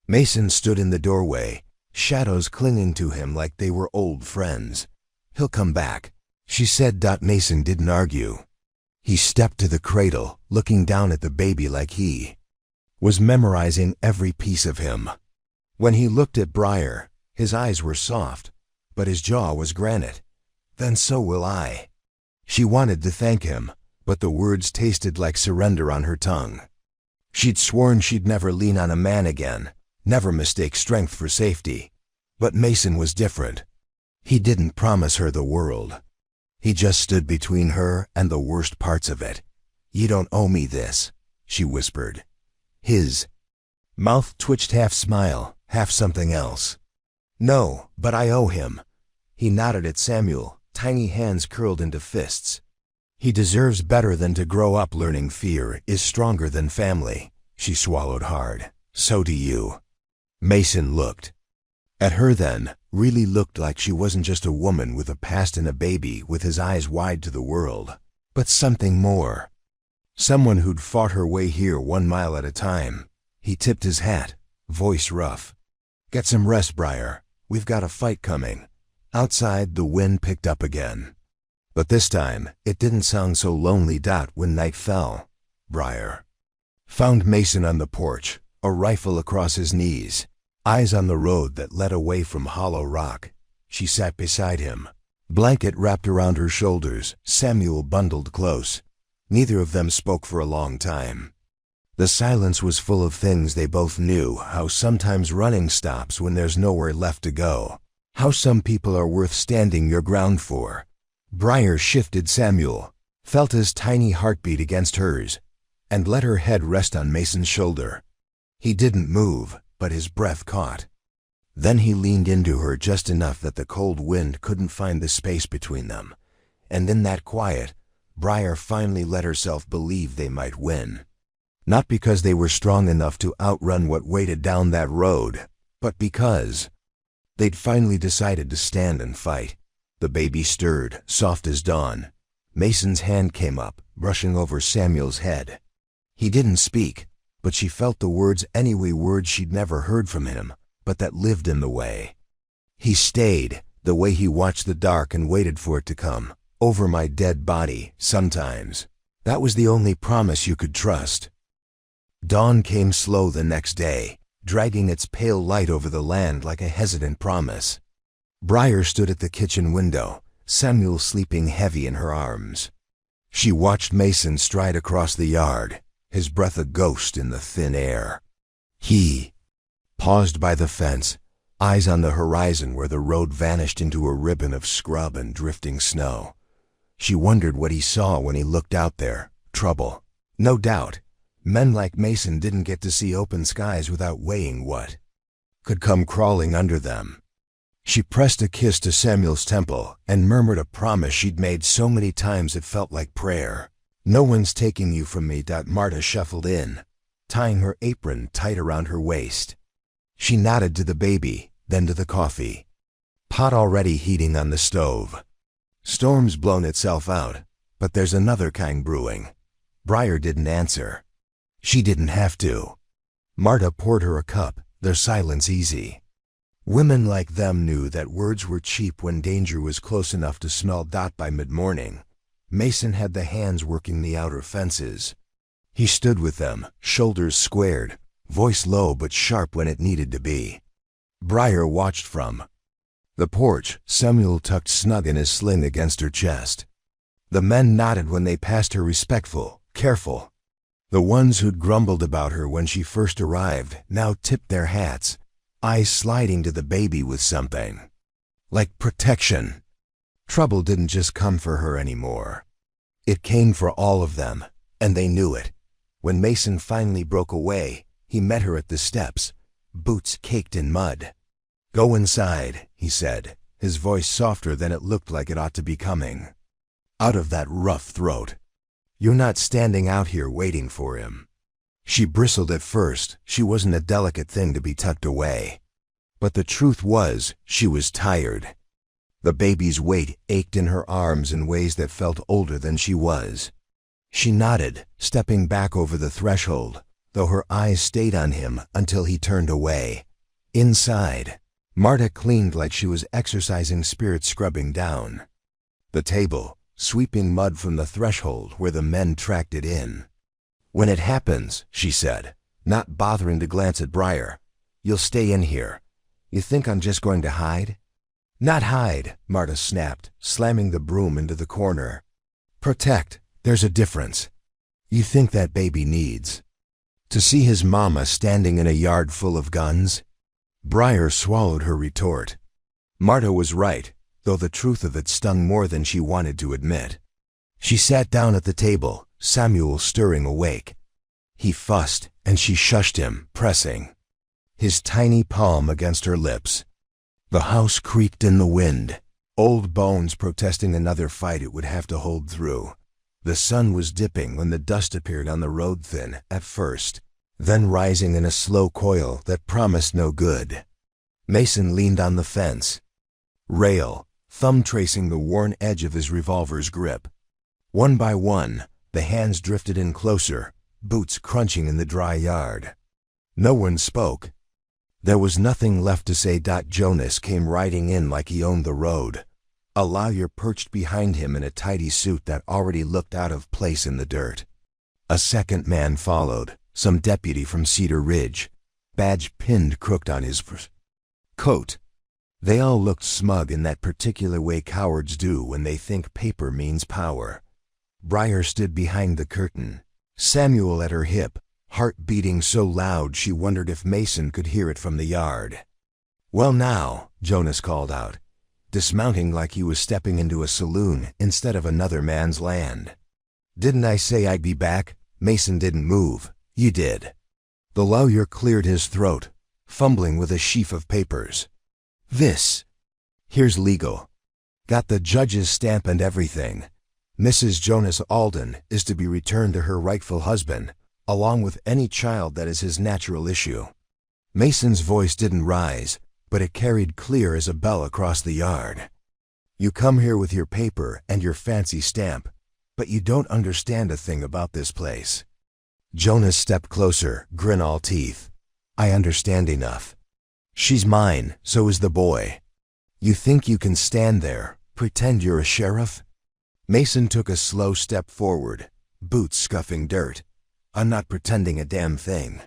Mason stood in the doorway, shadows clinging to him like they were old friends. He'll come back, she said. Mason didn't argue. He stepped to the cradle, looking down at the baby like he was memorizing every piece of him. When he looked at Briar, his eyes were soft, but his jaw was granite. Then so will I. She wanted to thank him, but the words tasted like surrender on her tongue. She'd sworn she'd never lean on a man again, never mistake strength for safety. But Mason was different. He didn't promise her the world. He just stood between her and the worst parts of it. You don't owe me this, she whispered. His mouth twitched, half smile, half something else. No, but I owe him. He nodded at Samuel, tiny hands curled into fists. He deserves better than to grow up learning fear is stronger than family. She swallowed hard. So do you. Mason looked at her then, really looked like she wasn't just a woman with a past and a baby with his eyes wide to the world, but something more. Someone who'd fought her way here 1 mile at a time. He tipped his hat, voice rough. Get some rest, Briar. We've got a fight coming. Outside, the wind picked up again. But this time, it didn't sound so lonely. When night fell, Briar found Mason on the porch, a rifle across his knees, eyes on the road that led away from Hollow Rock. She sat beside him. Blanket wrapped around her shoulders, Samuel bundled close. Neither of them spoke for a long time. The silence was full of things they both knew, how sometimes running stops when there's nowhere left to go. How some people are worth standing your ground for. Briar shifted Samuel, felt his tiny heartbeat against hers, and let her head rest on Mason's shoulder. He didn't move, but his breath caught. Then he leaned into her just enough that the cold wind couldn't find the space between them. And in that quiet, Briar finally let herself believe they might win. Not because they were strong enough to outrun what waited down that road, but because they'd finally decided to stand and fight. The baby stirred, soft as dawn. Mason's hand came up, brushing over Samuel's head. He didn't speak, but she felt the words anyway, words she'd never heard from him, but that lived in the way. He stayed, the way he watched the dark and waited for it to come. Over my dead body, sometimes. That was the only promise you could trust. Dawn came slow the next day, dragging its pale light over the land like a hesitant promise. Briar stood at the kitchen window, Samuel sleeping heavy in her arms. She watched Mason stride across the yard, his breath a ghost in the thin air. He paused by the fence, eyes on the horizon where the road vanished into a ribbon of scrub and drifting snow. She wondered what he saw when he looked out there. Trouble. No doubt. Men like Mason didn't get to see open skies without weighing what could come crawling under them. She pressed a kiss to Samuel's temple and murmured a promise she'd made so many times it felt like prayer. No one's taking you from me. Marta shuffled in, tying her apron tight around her waist. She nodded to the baby, then to the coffee pot already heating on the stove. Storm's blown itself out, but there's another kind brewing. Briar didn't answer. She didn't have to. Marta poured her a cup, their silence easy. Women like them knew that words were cheap when danger was close enough to smell. By mid-morning, Mason had the hands working the outer fences. He stood with them, shoulders squared, voice low but sharp when it needed to be. Briar watched from the porch, Samuel tucked snug in his sling against her chest. The men nodded when they passed her, respectful, careful. The ones who'd grumbled about her when she first arrived now tipped their hats, eyes sliding to the baby with something like protection. Trouble didn't just come for her anymore. It came for all of them, and they knew it. When Mason finally broke away, he met her at the steps, boots caked in mud. "Go inside," he said, his voice softer than it looked like it ought to be coming out of that rough throat. "You're not standing out here waiting for him." She bristled at first. She wasn't a delicate thing to be tucked away. But the truth was, she was tired. The baby's weight ached in her arms in ways that felt older than she was. She nodded, stepping back over the threshold, though her eyes stayed on him until he turned away. Inside, Marta cleaned like she was exercising spirit, scrubbing down the table, sweeping mud from the threshold where the men tracked it in. "When it happens," she said, not bothering to glance at Briar, "you'll stay in here. You think I'm just going to hide?" "Not hide," Marta snapped, slamming the broom into the corner. "Protect. There's a difference. You think that baby needs to see his mama standing in a yard full of guns?" Briar swallowed her retort. Marta was right, though the truth of it stung more than she wanted to admit. She sat down at the table, Samuel stirring awake. He fussed, and she shushed him, pressing his tiny palm against her lips. The house creaked in the wind, old bones protesting another fight it would have to hold through. The sun was dipping when the dust appeared on the road, thin at first, then rising in a slow coil that promised no good. Mason leaned on the fence rail, thumb tracing the worn edge of his revolver's grip. One by one, the hands drifted in closer, boots crunching in the dry yard. No one spoke. There was nothing left to say. Jonas came riding in like he owned the road, a lawyer perched behind him in a tidy suit that already looked out of place in the dirt. A second man followed, some deputy from Cedar Ridge, badge pinned crooked on his coat. They all looked smug in that particular way cowards do when they think paper means power. Briar stood behind the curtain, Samuel at her hip, heart beating so loud she wondered if Mason could hear it from the yard. "Well now," Jonas called out, dismounting like he was stepping into a saloon instead of another man's land. "Didn't I say I'd be back?" Mason didn't move. "You did." The lawyer cleared his throat, fumbling with a sheaf of papers. Here's legal. Got the judge's stamp and everything. Mrs. Jonas Alden is to be returned to her rightful husband, along with any child that is his natural issue." Mason's voice didn't rise, but it carried clear as a bell across the yard. "You come here with your paper and your fancy stamp, but you don't understand a thing about this place." Jonas stepped closer, grin all teeth. "I understand enough. She's mine, so is the boy. You think you can stand there, pretend you're a sheriff?" Mason took a slow step forward, boots scuffing dirt. "I'm not pretending a damn thing."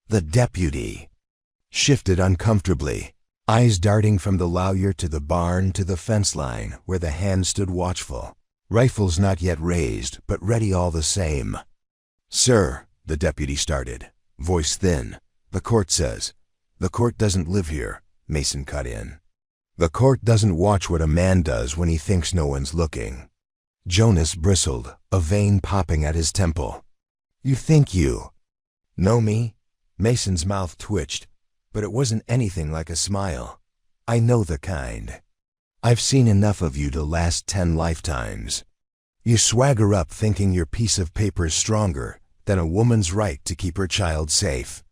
The deputy shifted uncomfortably, eyes darting from the lawyer to the barn to the fence line where the hands stood watchful, rifles not yet raised but ready all the same. "Sir," the deputy started, voice thin, "the court says—" "The court doesn't live here," Mason cut in. "The court doesn't watch what a man does when he thinks no one's looking." Jonas bristled, a vein popping at his temple. "You think you know me?" Mason's mouth twitched, but it wasn't anything like a smile. "I know the kind. I've seen enough of you to last 10 lifetimes. You swagger up thinking your piece of paper's stronger than a woman's right to keep her child safe."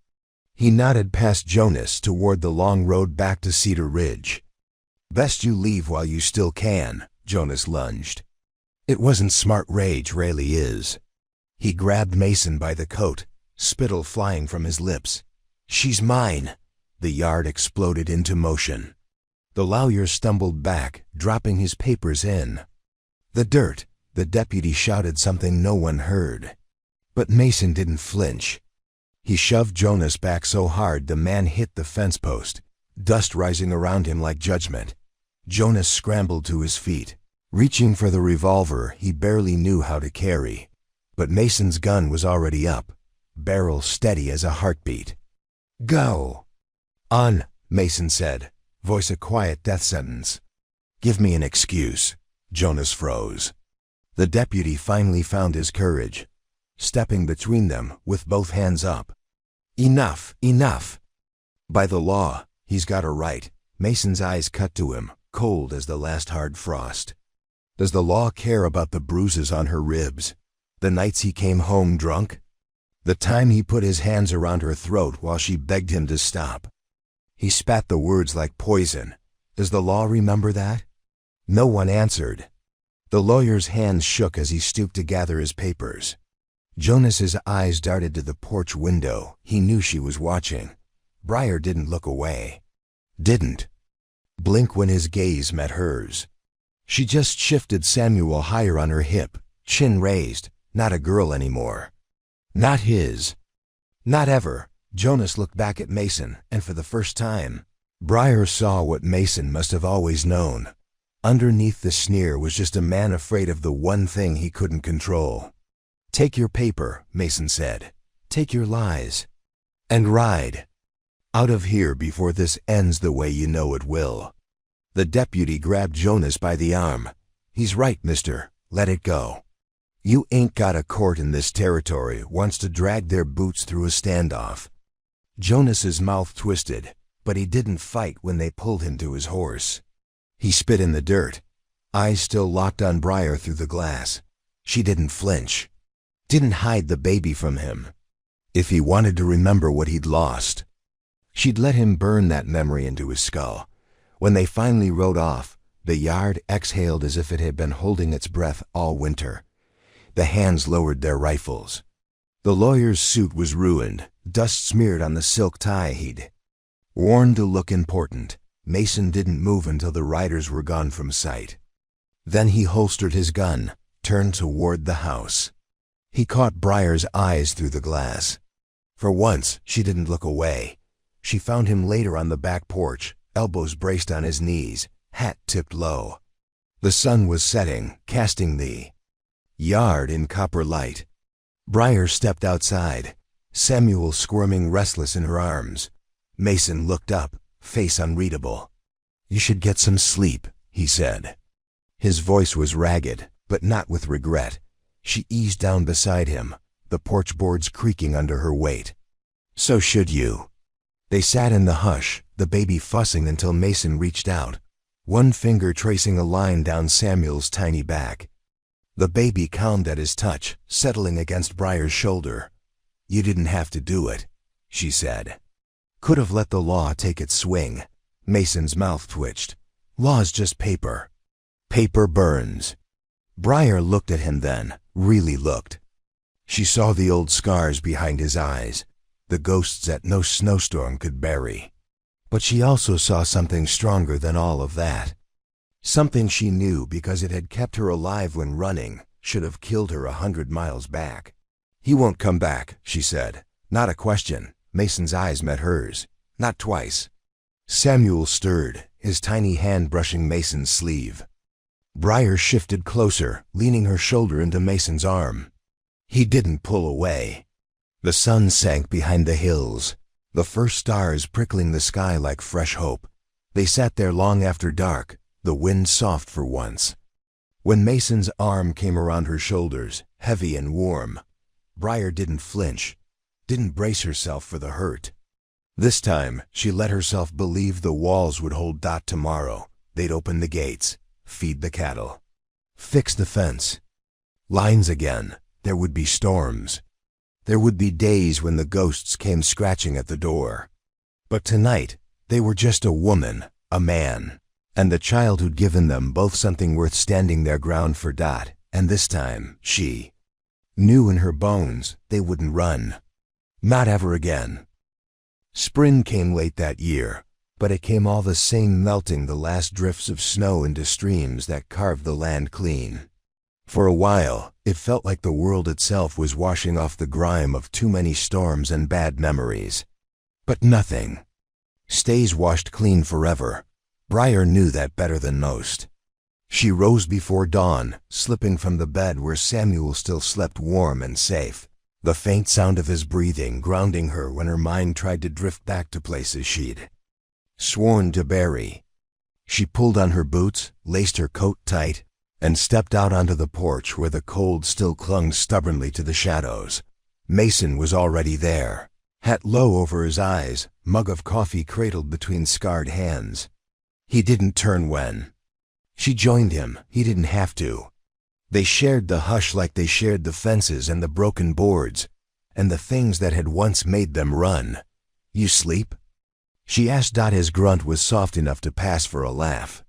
He nodded past Jonas toward the long road back to Cedar Ridge. "Best you leave while you still can," Jonas lunged. It wasn't smart rage, rarely is. He grabbed Mason by the coat, spittle flying from his lips. "She's mine!" The yard exploded into motion. The lawyer stumbled back, dropping his papers in. "The dirt!" The deputy shouted something no one heard. But Mason didn't flinch. He shoved Jonas back so hard the man hit the fence post, dust rising around him like judgment. Jonas scrambled to his feet, reaching for the revolver he barely knew how to carry. But Mason's gun was already up, barrel steady as a heartbeat. "Go!" "On," Mason said, voice a quiet death sentence. "Give me an excuse." Jonas froze. The deputy finally found his courage, stepping between them with both hands up. "Enough, enough. By the law, he's got a right." Mason's eyes cut to him, cold as the last hard frost. "Does the law care about the bruises on her ribs? The nights he came home drunk? The time he put his hands around her throat while she begged him to stop?" He spat the words like poison. "Does the law remember that?" No one answered. The lawyer's hands shook as he stooped to gather his papers. Jonas's eyes darted to the porch window. He knew she was watching. Briar didn't look away. Didn't blink when his gaze met hers. She just shifted Samuel higher on her hip, chin raised. Not a girl anymore. Not his. Not ever. Jonas looked back at Mason, and for the first time, Briar saw what Mason must have always known. Underneath the sneer was just a man afraid of the one thing he couldn't control. "Take your paper," Mason said. "Take your lies. And ride out of here before this ends the way you know it will." The deputy grabbed Jonas by the arm. "He's right, mister. Let it go. You ain't got a court in this territory wants to drag their boots through a standoff." Jonas's mouth twisted, but he didn't fight when they pulled him to his horse. He spit in the dirt, eyes still locked on Briar through the glass. She didn't flinch. Didn't hide the baby from him. If he wanted to remember what he'd lost, she'd let him burn that memory into his skull. When they finally rode off, the yard exhaled as if it had been holding its breath all winter. The hands lowered their rifles. The lawyer's suit was ruined, dust smeared on the silk tie he'd worn to look important. Mason didn't move until the riders were gone from sight. Then he holstered his gun, turned toward the house. He caught Briar's eyes through the glass. For once, she didn't look away. She found him later on the back porch, elbows braced on his knees, hat tipped low. The sun was setting, casting the yard in copper light. Briar stepped outside, Samuel squirming restless in her arms. Mason looked up, face unreadable. "You should get some sleep," he said. His voice was ragged, but not with regret. She eased down beside him, the porch boards creaking under her weight. "So should you." They sat in the hush, the baby fussing until Mason reached out, one finger tracing a line down Samuel's tiny back. The baby calmed at his touch, settling against Briar's shoulder. "You didn't have to do it," she said. "Could have let the law take its swing." Mason's mouth twitched. "Law's just paper. Paper burns." Briar looked at him then, really looked. She saw the old scars behind his eyes, the ghosts that no snowstorm could bury. But she also saw something stronger than all of that. Something she knew because it had kept her alive when running should have killed her 100 miles back. "He won't come back," she said. Not a question. Mason's eyes met hers. Not twice. Samuel stirred, his tiny hand brushing Mason's sleeve. Briar shifted closer, leaning her shoulder into Mason's arm. He didn't pull away. The sun sank behind the hills, the first stars prickling the sky like fresh hope. They sat there long after dark, the wind soft for once. When Mason's arm came around her shoulders, heavy and warm, Briar didn't flinch, didn't brace herself for the hurt. This time, she let herself believe the walls would hold Dot tomorrow. They'd open the gates, feed the cattle, fix the fence. Lines again. There would be storms. There would be days when the ghosts came scratching at the door. But tonight, they were just a woman, a man, and the child who'd given them both something worth standing their ground for. Dot, and this time, she knew in her bones they wouldn't run. Not ever again. Spring came late that year, but it came all the same, melting the last drifts of snow into streams that carved the land clean. For a while, it felt like the world itself was washing off the grime of too many storms and bad memories. But nothing stays washed clean forever. Briar knew that better than most. She rose before dawn, slipping from the bed where Samuel still slept warm and safe, the faint sound of his breathing grounding her when her mind tried to drift back to places she'd sworn to bury. She pulled on her boots, laced her coat tight, and stepped out onto the porch where the cold still clung stubbornly to the shadows. Mason was already there, hat low over his eyes, mug of coffee cradled between scarred hands. He didn't turn when she joined him. He didn't have to. They shared the hush like they shared the fences and the broken boards, and the things that had once made them run. "You sleep?" she asked. Dot. His grunt was soft enough to pass for a laugh.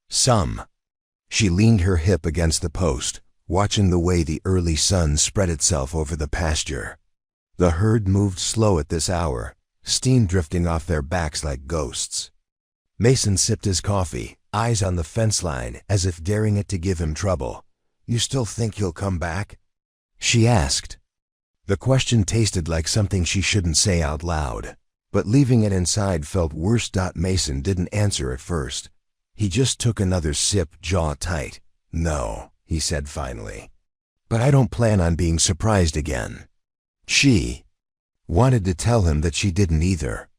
"Some." She leaned her hip against the post, watching the way the early sun spread itself over the pasture. The herd moved slow at this hour, steam drifting off their backs like ghosts. Mason sipped his coffee, eyes on the fence line as if daring it to give him trouble. "You still think he'll come back?" she asked. The question tasted like something she shouldn't say out loud, but leaving it inside felt worse. Mason didn't answer at first. He just took another sip, jaw tight. "No," he said finally. "But I don't plan on being surprised again." She wanted to tell him that she didn't either.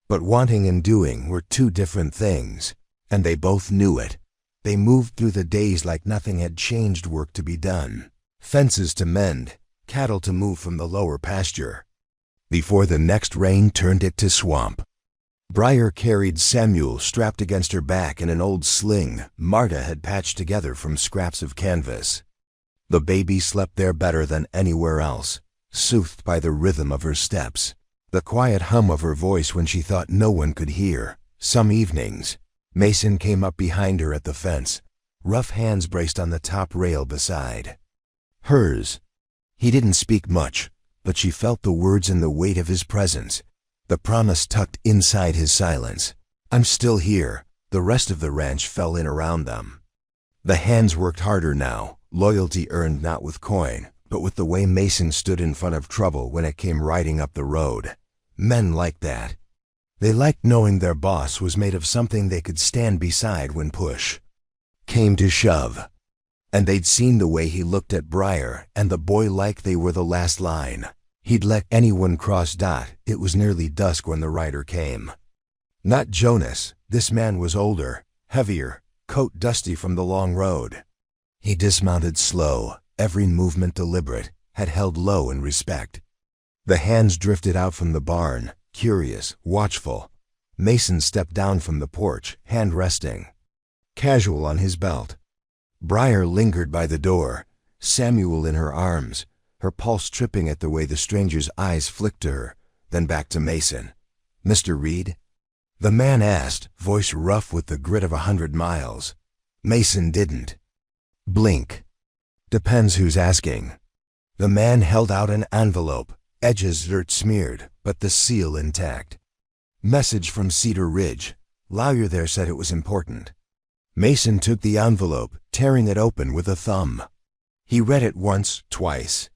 But wanting and doing were two different things, and they both knew it. They moved through the days like nothing had changed. Work to be done, fences to mend, cattle to move from the lower pasture, before the next rain turned it to swamp. Briar carried Samuel strapped against her back in an old sling Marta had patched together from scraps of canvas. The baby slept there better than anywhere else, soothed by the rhythm of her steps, the quiet hum of her voice when she thought no one could hear. Some evenings, Mason came up behind her at the fence, rough hands braced on the top rail beside hers. He didn't speak much, but she felt the words and the weight of his presence, the promise tucked inside his silence. "I'm still here." The rest of the ranch fell in around them. The hands worked harder now, loyalty earned not with coin, but with the way Mason stood in front of trouble when it came riding up the road. Men like that. They liked knowing their boss was made of something they could stand beside when push came to shove. And they'd seen the way he looked at Briar and the boy like they were the last line. He'd let anyone cross. It was nearly dusk when the rider came. Not Jonas. This man was older, heavier, coat dusty from the long road. He dismounted slow, every movement deliberate, had held low in respect. The hands drifted out from the barn, curious, watchful. Mason stepped down from the porch, hand resting, casual on his belt. Briar lingered by the door, Samuel in her arms, her pulse tripping at the way the stranger's eyes flicked to her, then back to Mason. "Mr. Reed?" The man asked, voice rough with the grit of 100 miles. Mason didn't blink. "Depends who's asking." The man held out an envelope, edges dirt-smeared, but the seal intact. "Message from Cedar Ridge. Lawyer there said it was important." Mason took the envelope, tearing it open with a thumb. He read it once, twice.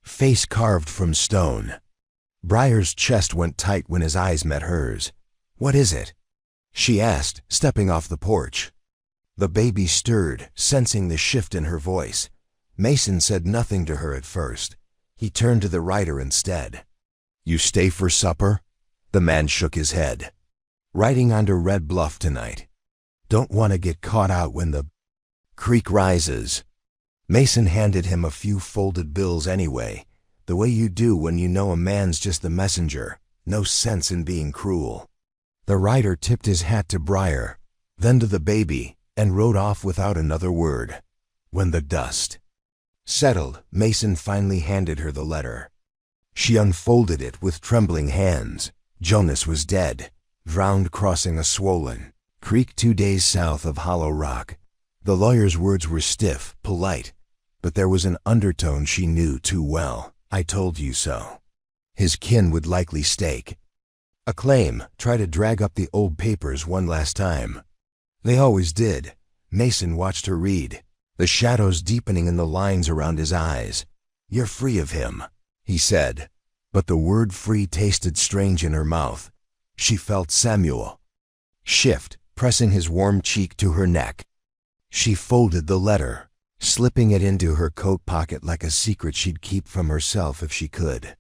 Face carved from stone. Briar's chest went tight when his eyes met hers. "What is it?" she asked, stepping off the porch. The baby stirred, sensing the shift in her voice. Mason said nothing to her at first. He turned to the rider instead. "You stay for supper?" The man shook his head. "Riding onto Red Bluff tonight. Don't want to get caught out when the creek rises." Mason handed him a few folded bills anyway, the way you do when you know a man's just the messenger. No sense in being cruel. The rider tipped his hat to Briar, then to the baby, and rode off without another word. When the dust settled, Mason finally handed her the letter. She unfolded it with trembling hands. Jonas was dead, drowned crossing a swollen creek 2 days south of Hollow Rock. The lawyer's words were stiff, polite, but there was an undertone she knew too well. "I told you so." His kin would likely stake a claim, try to drag up the old papers one last time. They always did. Mason watched her read, the shadows deepening in the lines around his eyes. "You're free of him," he said, but the word free tasted strange in her mouth. She felt Samuel shift, pressing his warm cheek to her neck. She folded the letter, slipping it into her coat pocket like a secret she'd keep from herself if she could.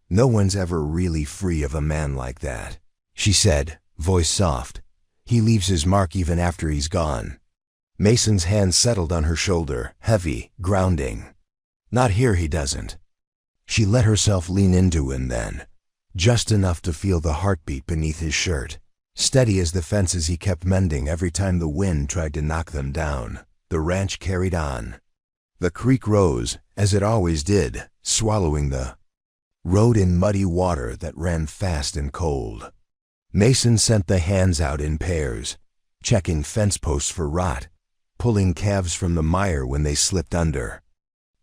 "No one's ever really free of a man like that," she said, voice soft. "He leaves his mark even after he's gone." Mason's hand settled on her shoulder, heavy, grounding. "Not here he doesn't." She let herself lean into him then, just enough to feel the heartbeat beneath his shirt, steady as the fences he kept mending every time the wind tried to knock them down. The ranch carried on. The creek rose, as it always did, swallowing the road in muddy water that ran fast and cold. Mason sent the hands out in pairs, checking fence posts for rot, pulling calves from the mire when they slipped under.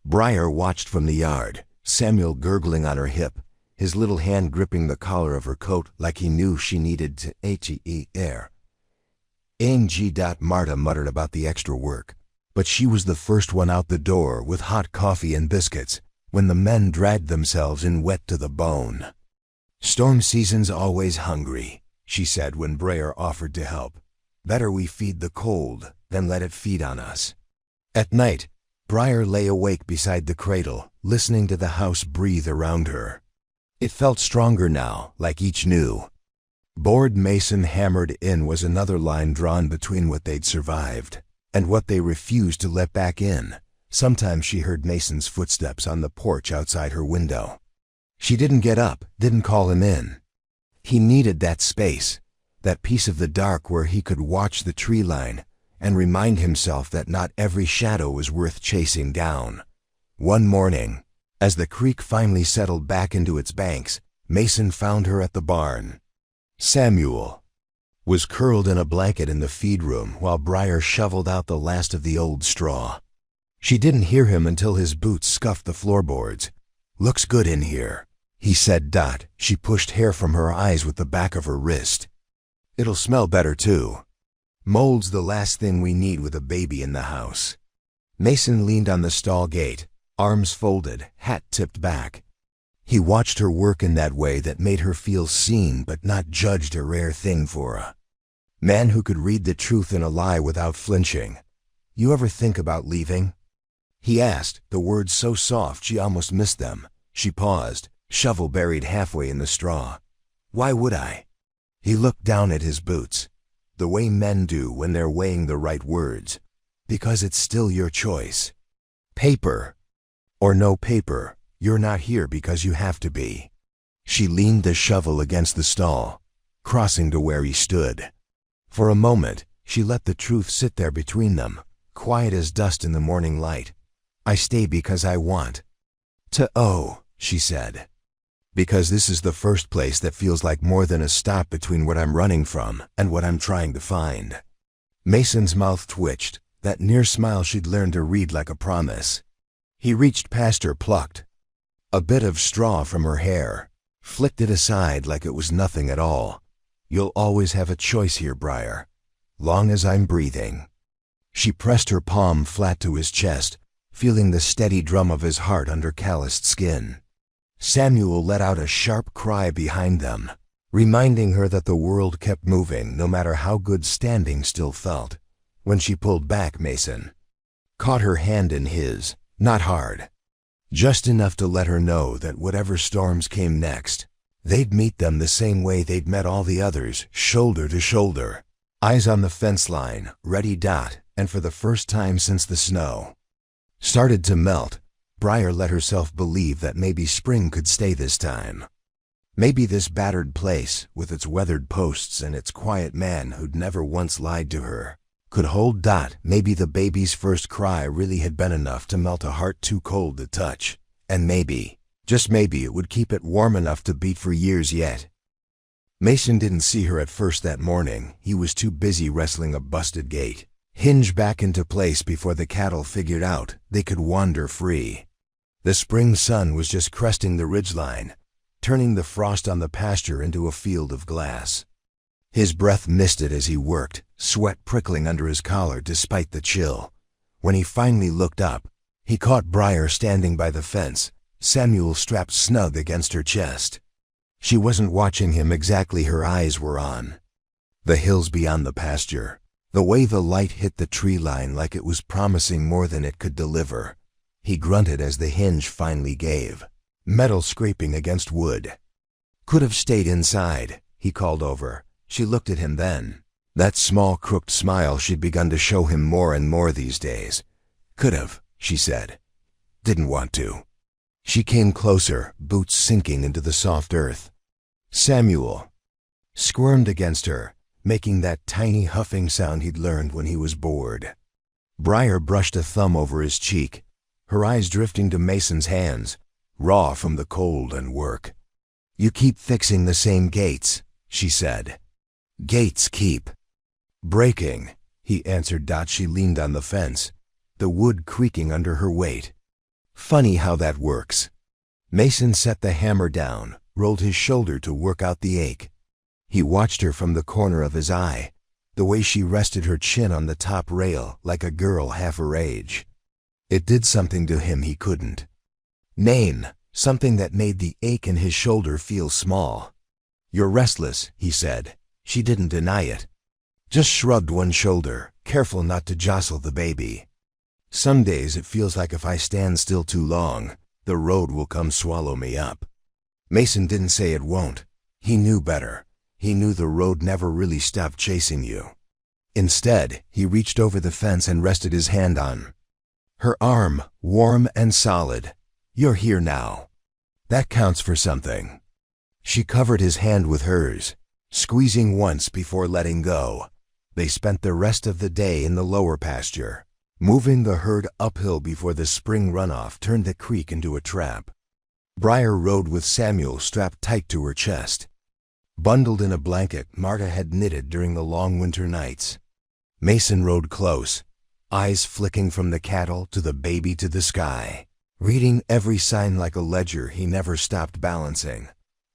Briar watched from the yard, Samuel gurgling on her hip, his little hand gripping the collar of her coat like he knew she needed to air. Marta muttered about the extra work, but she was the first one out the door with hot coffee and biscuits when the men dragged themselves in wet to the bone. "Storm season's always hungry," she said when Briar offered to help. "Better we feed the cold than let it feed on us." At night, Briar lay awake beside the cradle, listening to the house breathe around her. It felt stronger now, like each knew. Board Mason hammered in was another line drawn between what they'd survived and what they refused to let back in. Sometimes she heard Mason's footsteps on the porch outside her window. She didn't get up, didn't call him in. He needed that space, that piece of the dark where he could watch the tree line and remind himself that not every shadow was worth chasing down. One morning, as the creek finally settled back into its banks, Mason found her at the barn. Samuel was curled in a blanket in the feed room while Briar shoveled out the last of the old straw. She didn't hear him until his boots scuffed the floorboards. "Looks good in here," he said. She pushed hair from her eyes with the back of her wrist. "It'll smell better too. Mold's the last thing we need with a baby in the house." Mason leaned on the stall gate, arms folded, hat tipped back. He watched her work in that way that made her feel seen but not judged, a rare thing for a man who could read the truth in a lie without flinching. "You ever think about leaving?" he asked, the words so soft she almost missed them. She paused, shovel buried halfway in the straw. "Why would I?" He looked down at his boots, the way men do when they're weighing the right words. "Because it's still your choice. Paper or no paper, you're not here because you have to be." She leaned the shovel against the stall, crossing to where he stood. For a moment, she let the truth sit there between them, quiet as dust in the morning light. "I stay because I want to." "Oh," she said. "Because this is the first place that feels like more than a stop between what I'm running from and what I'm trying to find." Mason's mouth twitched, that near smile she'd learned to read like a promise. He reached past her, plucked a bit of straw from her hair, flicked it aside like it was nothing at all. "You'll always have a choice here, Briar, long as I'm breathing." She pressed her palm flat to his chest, feeling the steady drum of his heart under calloused skin. Samuel let out a sharp cry behind them, reminding her that the world kept moving no matter how good standing still felt. When she pulled back, Mason caught her hand in his, not hard, just enough to let her know that whatever storms came next, they'd meet them the same way they'd met all the others, shoulder to shoulder. Eyes on the fence line, ready. And for the first time since the snow started to melt, Briar let herself believe that maybe spring could stay this time. Maybe this battered place, with its weathered posts and its quiet man who'd never once lied to her, could hold. Maybe the baby's first cry really had been enough to melt a heart too cold to touch. And maybe, just maybe, it would keep it warm enough to beat for years yet. Mason didn't see her at first that morning. He was too busy wrestling a busted gate hinge back into place before the cattle figured out they could wander free. The spring sun was just cresting the ridgeline, turning the frost on the pasture into a field of glass. His breath misted as he worked, sweat prickling under his collar despite the chill. When he finally looked up, he caught Briar standing by the fence, Samuel strapped snug against her chest. She wasn't watching him exactly. Her eyes were on the hills beyond the pasture, the way the light hit the tree line like it was promising more than it could deliver. He grunted as the hinge finally gave, metal scraping against wood. "Could have stayed inside," he called over. She looked at him then, that small crooked smile she'd begun to show him more and more these days. "Could have," she said. "Didn't want to." She came closer, boots sinking into the soft earth. Samuel squirmed against her, making that tiny huffing sound he'd learned when he was bored. Briar brushed a thumb over his cheek, her eyes drifting to Mason's hands, raw from the cold and work. "You keep fixing the same gates," she said. "Gates keep breaking," he answered. She leaned on the fence, the wood creaking under her weight. "Funny how that works." Mason set the hammer down, rolled his shoulder to work out the ache. He watched her from the corner of his eye, the way she rested her chin on the top rail like a girl half her age. It did something to him he couldn't name, something that made the ache in his shoulder feel small. "You're restless," he said. She didn't deny it, just shrugged one shoulder, careful not to jostle the baby. "Some days it feels like if I stand still too long, the road will come swallow me up." Mason didn't say it won't. He knew better. He knew the road never really stopped chasing you. Instead, he reached over the fence and rested his hand on her arm, warm and solid. "You're here now. That counts for something." She covered his hand with hers, squeezing once before letting go. They spent the rest of the day in the lower pasture, moving the herd uphill before the spring runoff turned the creek into a trap. Briar rode with Samuel strapped tight to her chest, bundled in a blanket Marta had knitted during the long winter nights. Mason rode close, eyes flicking from the cattle to the baby to the sky, reading every sign like a ledger he never stopped balancing.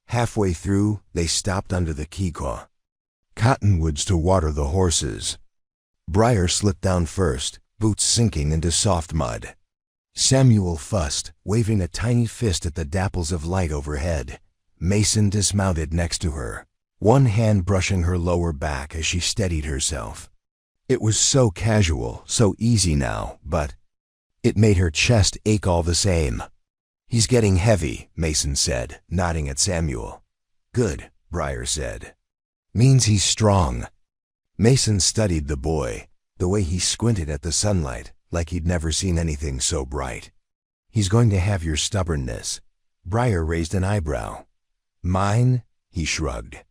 Halfway through, they stopped under the kikwa, cottonwoods to water the horses. Briar slipped down first, boots sinking into soft mud. Samuel fussed, waving a tiny fist at the dapples of light overhead. Mason dismounted next to her, one hand brushing her lower back as she steadied herself. It was so casual, so easy now, but it made her chest ache all the same. "He's getting heavy," Mason said, nodding at Samuel. "Good," Briar said. "Means he's strong." Mason studied the boy, the way he squinted at the sunlight, like he'd never seen anything so bright. "He's going to have your stubbornness." Briar raised an eyebrow. "Mine?" he shrugged.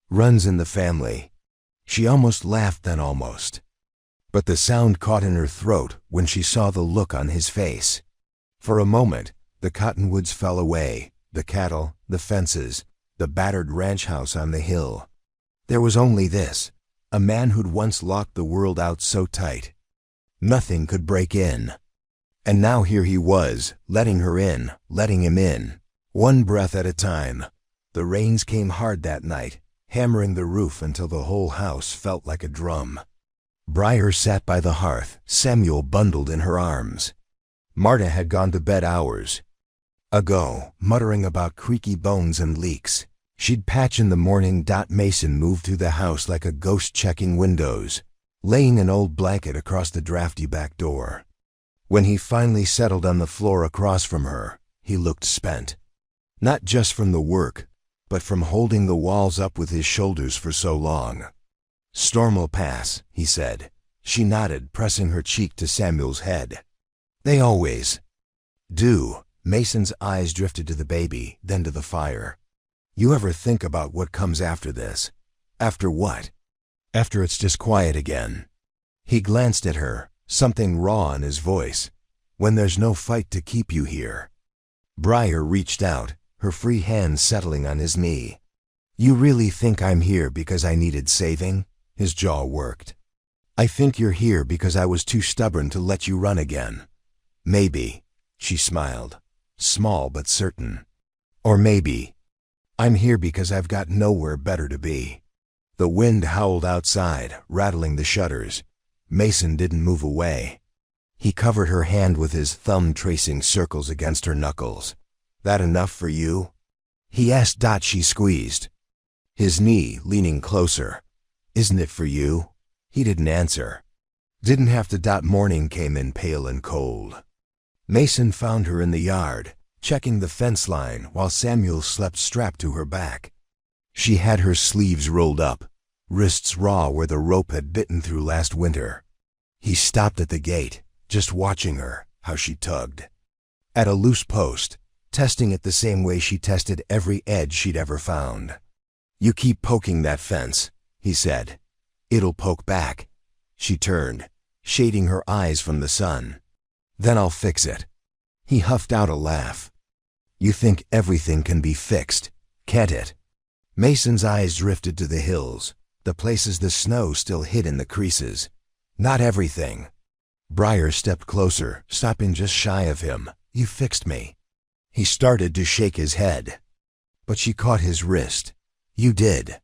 "Runs in the family." She almost laughed then almost. But the sound caught in her throat when she saw the look on his face. For a moment, the cottonwoods fell away, the cattle, the fences, the battered ranch house on the hill. There was only this, a man who'd once locked the world out so tight. Nothing could break in. And now here he was, letting her in, letting him in, one breath at a time. The rains came hard that night, hammering the roof until the whole house felt like a drum. Briar sat by the hearth, Samuel bundled in her arms. Marta had gone to bed hours ago, muttering about creaky bones and leaks. She'd patch in the morning. Mason moved through the house like a ghost checking windows, laying an old blanket across the drafty back door. When he finally settled on the floor across from her, he looked spent. Not just from the work, but from holding the walls up with his shoulders for so long. "Storm'll pass," he said. She nodded, pressing her cheek to Samuel's head. "They always do." Mason's eyes drifted to the baby, then to the fire. "You ever think about what comes after this?" "After what?" "After it's just quiet again." He glanced at her, something raw in his voice. "When there's no fight to keep you here." Briar reached out, her free hand settling on his knee. "You really think I'm here because I needed saving?" His jaw worked. "I think you're here because I was too stubborn to let you run again." "Maybe," she smiled, small but certain. "Or maybe I'm here because I've got nowhere better to be." The wind howled outside, rattling the shutters. Mason didn't move away. He covered her hand with his thumb, tracing circles against her knuckles. "That enough for you?" he asked. She squeezed his knee, leaning closer. "Isn't it for you?" He didn't answer. Didn't have to. Morning came in pale and cold. Mason found her in the yard, checking the fence line while Samuel slept strapped to her back. She had her sleeves rolled up, wrists raw where the rope had bitten through last winter. He stopped at the gate, just watching her, how she tugged at a loose post, testing it the same way she tested every edge she'd ever found. "You keep poking that fence," he said. "It'll poke back." She turned, shading her eyes from the sun. "Then I'll fix it." He huffed out a laugh. "You think everything can be fixed, can't it?" Mason's eyes drifted to the hills, the places the snow still hid in the creases. "Not everything." Briar stepped closer, stopping just shy of him. "You fixed me." He started to shake his head, but she caught his wrist. "You did.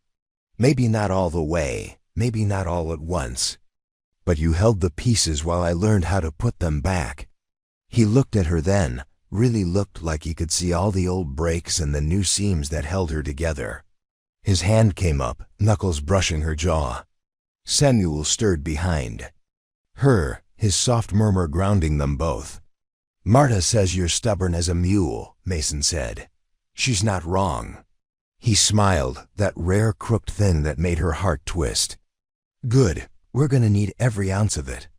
Maybe not all the way, maybe not all at once. But you held the pieces while I learned how to put them back." He looked at her then, really looked like he could see all the old breaks and the new seams that held her together. His hand came up, knuckles brushing her jaw. Samuel stirred behind her, his soft murmur grounding them both. "Marta says you're stubborn as a mule," Mason said. "She's not wrong." He smiled, that rare crooked thing that made her heart twist. "Good, we're gonna need every ounce of it."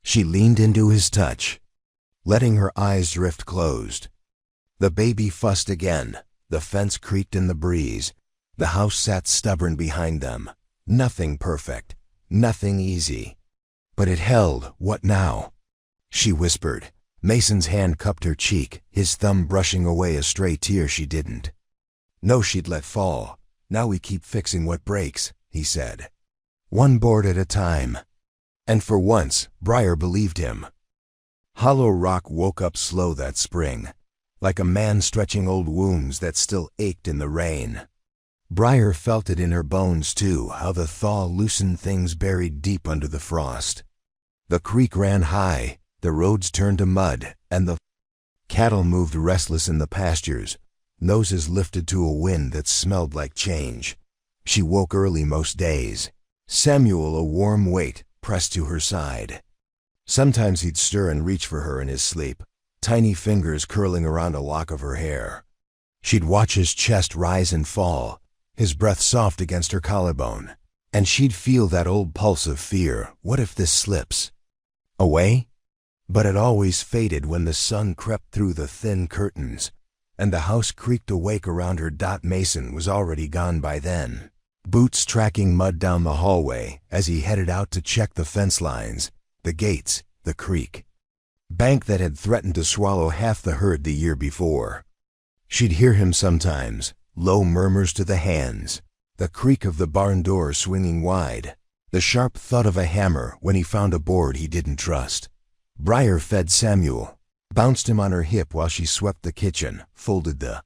She leaned into his touch, letting her eyes drift closed. The baby fussed again, the fence creaked in the breeze, the house sat stubborn behind them. Nothing perfect, nothing easy. But it held. "What now?" she whispered. Mason's hand cupped her cheek, his thumb brushing away a stray tear she didn't know she'd let fall. "Now we keep fixing what breaks," he said. "One board at a time." And for once, Briar believed him. Hollow Rock woke up slow that spring, like a man stretching old wounds that still ached in the rain. Briar felt it in her bones too, how the thaw loosened things buried deep under the frost. The creek ran high, The roads turned to mud, and the cattle moved restless in the pastures, noses lifted to a wind that smelled like change. She woke early most days. Samuel, a warm weight, pressed to her side. Sometimes he'd stir and reach for her in his sleep, tiny fingers curling around a lock of her hair. She'd watch his chest rise and fall, his breath soft against her collarbone, and she'd feel that old pulse of fear. What if this slips away? But it always faded when the sun crept through the thin curtains, and the house creaked awake around her. Mason was already gone by then, boots tracking mud down the hallway as he headed out to check the fence lines, the gates, the creek bank that had threatened to swallow half the herd the year before. She'd hear him sometimes, low murmurs to the hands, the creak of the barn door swinging wide, the sharp thud of a hammer when he found a board he didn't trust. Briar fed Samuel, bounced him on her hip while she swept the kitchen, folded the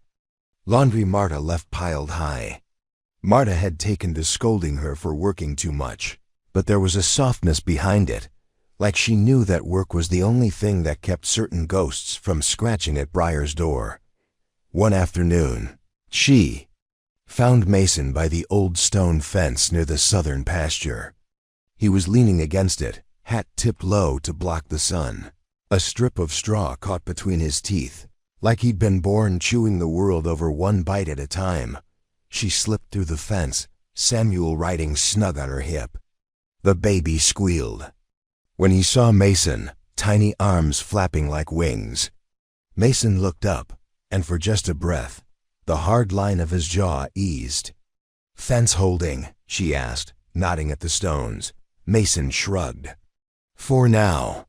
laundry Marta left piled high. Marta had taken to scolding her for working too much, but there was a softness behind it, like she knew that work was the only thing that kept certain ghosts from scratching at Briar's door. One afternoon, she found Mason by the old stone fence near the southern pasture. He was leaning against it, hat tipped low to block the sun, a strip of straw caught between his teeth, like he'd been born chewing the world over one bite at a time. She slipped through the fence, Samuel riding snug on her hip. The baby squealed when he saw Mason, tiny arms flapping like wings. Mason looked up, and for just a breath, the hard line of his jaw eased. "Fence holding?" she asked, nodding at the stones. Mason shrugged. "For now.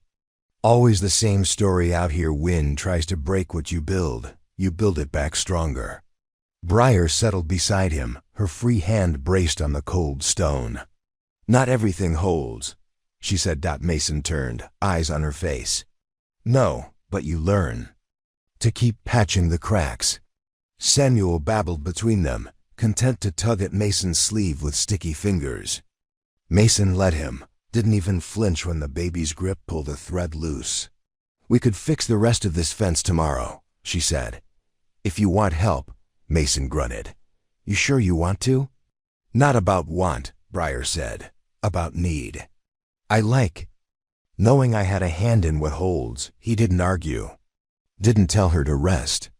Always the same story out here. Wind tries to break what you build it back stronger." Briar settled beside him, her free hand braced on the cold stone. "Not everything holds," she said. Mason turned, eyes on her face. "No, but you learn to keep patching the cracks." Samuel babbled between them, content to tug at Mason's sleeve with sticky fingers. Mason let him, didn't even flinch when the baby's grip pulled a thread loose. "We could fix the rest of this fence tomorrow," she said. "If you want help," Mason grunted. "You sure you want to?" "Not about want," Briar said. "About need. I like knowing I had a hand in what holds." He didn't argue, didn't tell her to rest.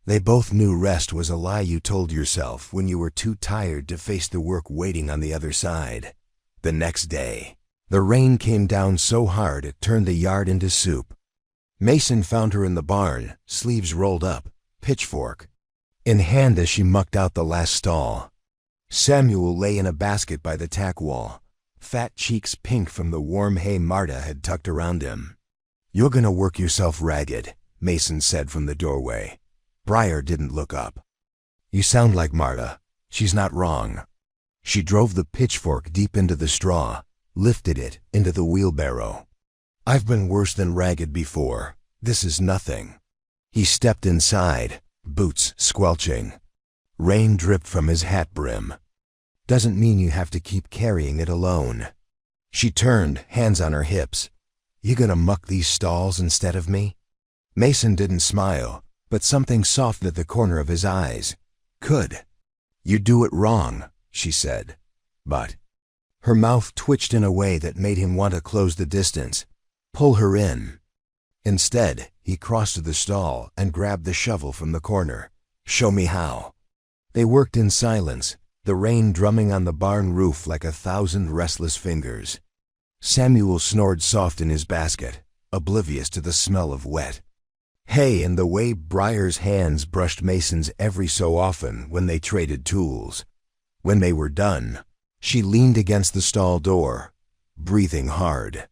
They both knew rest was a lie you told yourself when you were too tired to face the work waiting on the other side. The next day, the rain came down so hard it turned the yard into soup. Mason found her in the barn, sleeves rolled up, pitchfork in hand as she mucked out the last stall. Samuel lay in a basket by the tack wall, fat cheeks pink from the warm hay Marta had tucked around him. "You're gonna work yourself ragged," Mason said from the doorway. Briar didn't look up. "You sound like Marta. She's not wrong." She drove the pitchfork deep into the straw, lifted it into the wheelbarrow. "I've been worse than ragged before. This is nothing." He stepped inside, boots squelching. Rain dripped from his hat brim. "Doesn't mean you have to keep carrying it alone." She turned, hands on her hips. "You gonna muck these stalls instead of me?" Mason didn't smile, but something softened at the corner of his eyes. "Could. You do it wrong," she said. "But." Her mouth twitched in a way that made him want to close the distance, pull her in. Instead, he crossed to the stall and grabbed the shovel from the corner. "Show me how." They worked in silence, the rain drumming on the barn roof like 1,000 restless fingers. Samuel snored soft in his basket, oblivious to the smell of wet hay and the way Briar's hands brushed Mason's every so often when they traded tools. When they were done, she leaned against the stall door, breathing hard.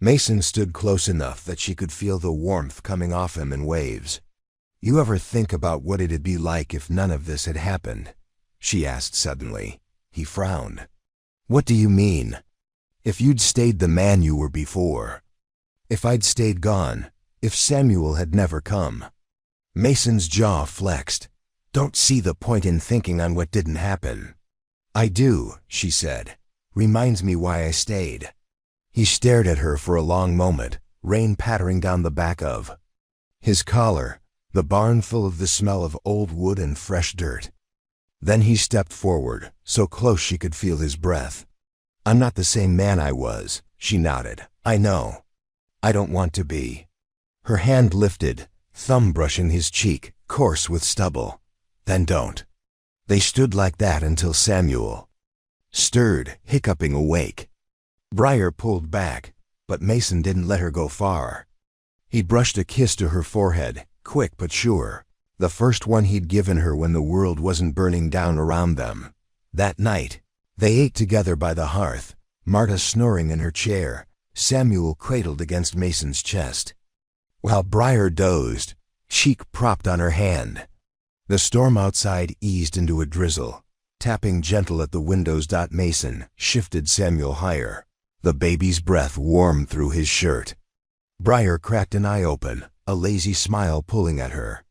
Mason stood close enough that she could feel the warmth coming off him in waves. "You ever think about what it'd be like if none of this had happened?" she asked suddenly. He frowned. "What do you mean?" "If you'd stayed the man you were before. If I'd stayed gone. If Samuel had never come." Mason's jaw flexed. "Don't see the point in thinking on what didn't happen." "I do," she said. "Reminds me why I stayed." He stared at her for a long moment, rain pattering down the back of his collar, the barn full of the smell of old wood and fresh dirt. Then he stepped forward, so close she could feel his breath. "I'm not the same man I was," she nodded. "I know. I don't want to be." Her hand lifted, thumb brushing his cheek, coarse with stubble. "Then don't." They stood like that until Samuel stirred, hiccuping awake. Briar pulled back, but Mason didn't let her go far. He brushed a kiss to her forehead, quick but sure, the first one he'd given her when the world wasn't burning down around them. That night, they ate together by the hearth, Marta snoring in her chair, Samuel cradled against Mason's chest. While Briar dozed, cheek propped on her hand. The storm outside eased into a drizzle, tapping gentle at the windows. Mason shifted Samuel higher, the baby's breath warm through his shirt. Briar cracked an eye open, a lazy smile pulling at her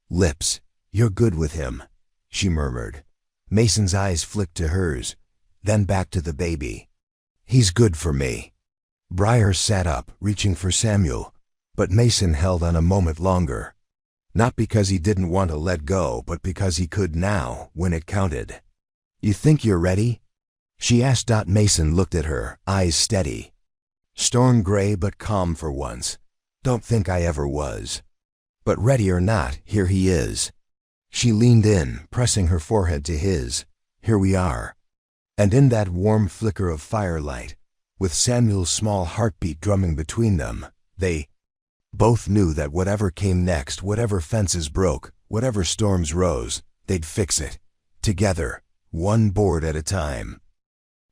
lips. "You're good with him," she murmured. Mason's eyes flicked to hers, then back to the baby. "He's good for me." Briar sat up, reaching for Samuel, but Mason held on a moment longer. Not because he didn't want to let go, but because he could now, when it counted. "You think you're ready?" she asked. Mason looked at her, eyes steady. "Storm gray but calm for once. Don't think I ever was. But ready or not, here he is." She leaned in, pressing her forehead to his. "Here we are." And in that warm flicker of firelight, with Samuel's small heartbeat drumming between them, they both knew that whatever came next, whatever fences broke, whatever storms rose, they'd fix it, together, one board at a time.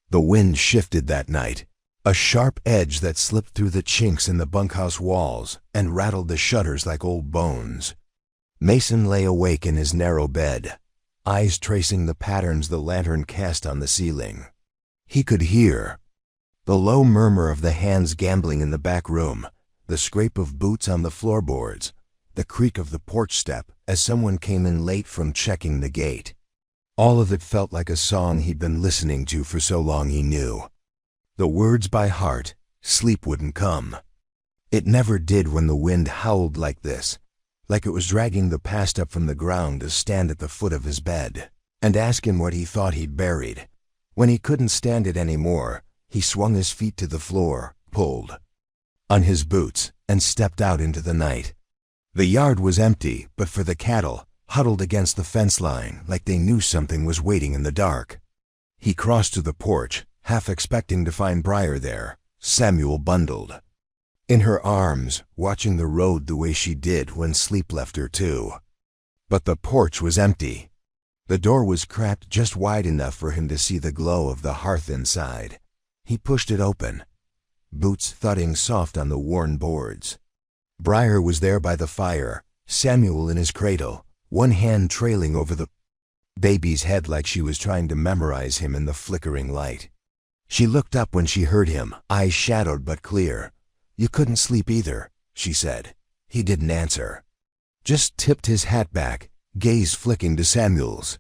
The wind shifted that night, a sharp edge that slipped through the chinks in the bunkhouse walls and rattled the shutters like old bones. Mason lay awake in his narrow bed, eyes tracing the patterns the lantern cast on the ceiling. He could hear the low murmur of the hands gambling in the back room, the scrape of boots on the floorboards, the creak of the porch step as someone came in late from checking the gate. All of it felt like a song he'd been listening to for so long he knew the words by heart. Sleep wouldn't come. It never did when the wind howled like this, like it was dragging the past up from the ground to stand at the foot of his bed and ask him what he thought he'd buried. When he couldn't stand it anymore, he swung his feet to the floor, pulled on his boots, and stepped out into the night. The yard was empty, but for the cattle, huddled against the fence line like they knew something was waiting in the dark. He crossed to the porch, half expecting to find Briar there, Samuel bundled in her arms, watching the road the way she did when sleep left her too. But the porch was empty. The door was cracked just wide enough for him to see the glow of the hearth inside. He pushed it open, boots thudding soft on the worn boards. Briar was there by the fire, Samuel in his cradle, one hand trailing over the baby's head like she was trying to memorize him in the flickering light. She looked up when she heard him, eyes shadowed but clear. "You couldn't sleep either," she said. He didn't answer, just tipped his hat back, gaze flicking to Samuel's.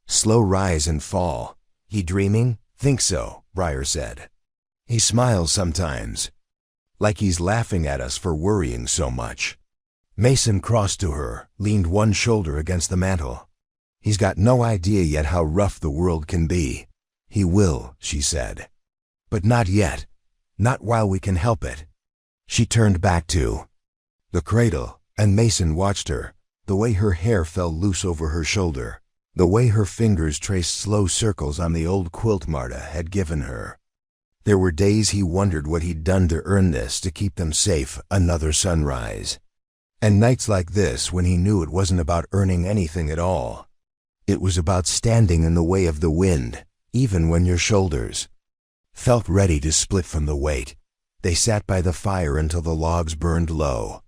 "Slow rise and fall. He dreaming?" "Think so," Briar said. "He smiles sometimes, like he's laughing at us for worrying so much." Mason crossed to her, leaned one shoulder against the mantel. "He's got no idea yet how rough the world can be." "He will," she said. "But not yet. Not while we can help it." She turned back to the cradle, and Mason watched her, the way her hair fell loose over her shoulder, the way her fingers traced slow circles on the old quilt Marta had given her. There were days he wondered what he'd done to earn this, to keep them safe, another sunrise. And nights like this when he knew it wasn't about earning anything at all. It was about standing in the way of the wind, even when your shoulders felt ready to split from the weight. They sat by the fire until the logs burned low.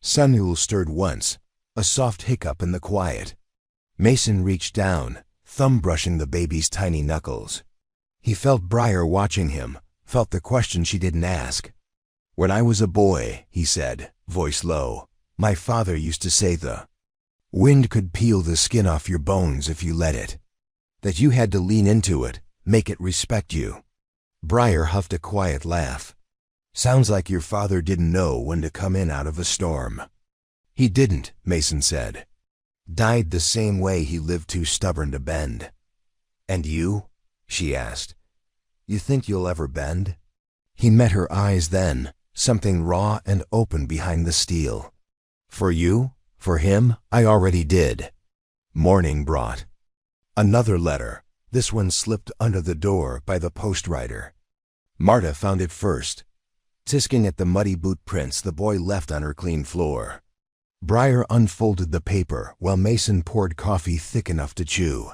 Samuel stirred once, a soft hiccup in the quiet. Mason reached down, thumb brushing the baby's tiny knuckles. He felt Briar watching him, felt the question she didn't ask. "When I was a boy," he said, voice low, "my father used to say the wind could peel the skin off your bones if you let it. That you had to lean into it, make it respect you." Briar huffed a quiet laugh. Sounds like your father didn't know when to come in out of a storm. He didn't, Mason said. Died the same way he lived too stubborn to bend. And you? She asked. You think you'll ever bend? He met her eyes then, something raw and open behind the steel. For you? For him? I already did. Morning brought another letter. This one slipped under the door by the postwriter. Marta found it first, tisking at the muddy boot prints the boy left on her clean floor. Briar unfolded the paper while Mason poured coffee thick enough to chew.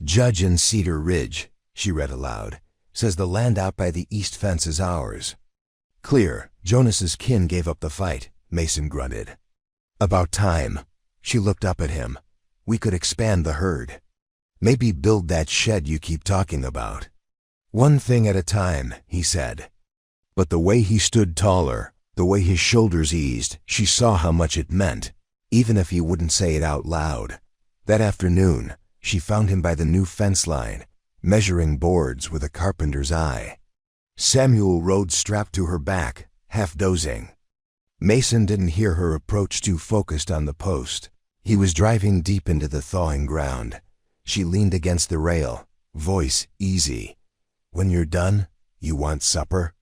Judge in Cedar Ridge, she read aloud, says the land out by the east fence is ours. Clear, Jonas's kin gave up the fight, Mason grunted. About time. She looked up at him. We could expand the herd. Maybe build that shed you keep talking about. One thing at a time, he said. But the way he stood taller, the way his shoulders eased, she saw how much it meant, even if he wouldn't say it out loud. That afternoon, she found him by the new fence line, measuring boards with a carpenter's eye. Samuel rode strapped to her back, half dozing. Mason didn't hear her approach, too focused on the post. He was driving deep into the thawing ground. She leaned against the rail, voice easy. When you're done, you want supper?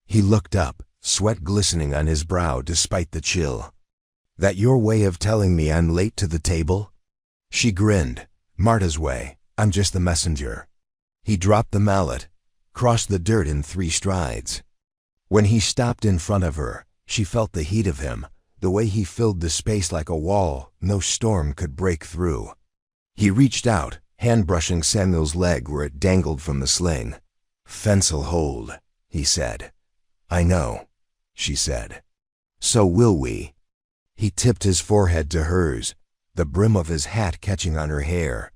He looked up, sweat glistening on his brow despite the chill. That your way of telling me I'm late to the table? She grinned. Marta's way. I'm just the messenger. He dropped the mallet, crossed the dirt in 3 strides. When he stopped in front of her, she felt the heat of him, the way he filled the space like a wall no storm could break through. He reached out, hand brushing Samuel's leg where it dangled from the sling. Fence'll hold, he said. I know, she said. So will we. He tipped his forehead to hers, the brim of his hat catching on her hair.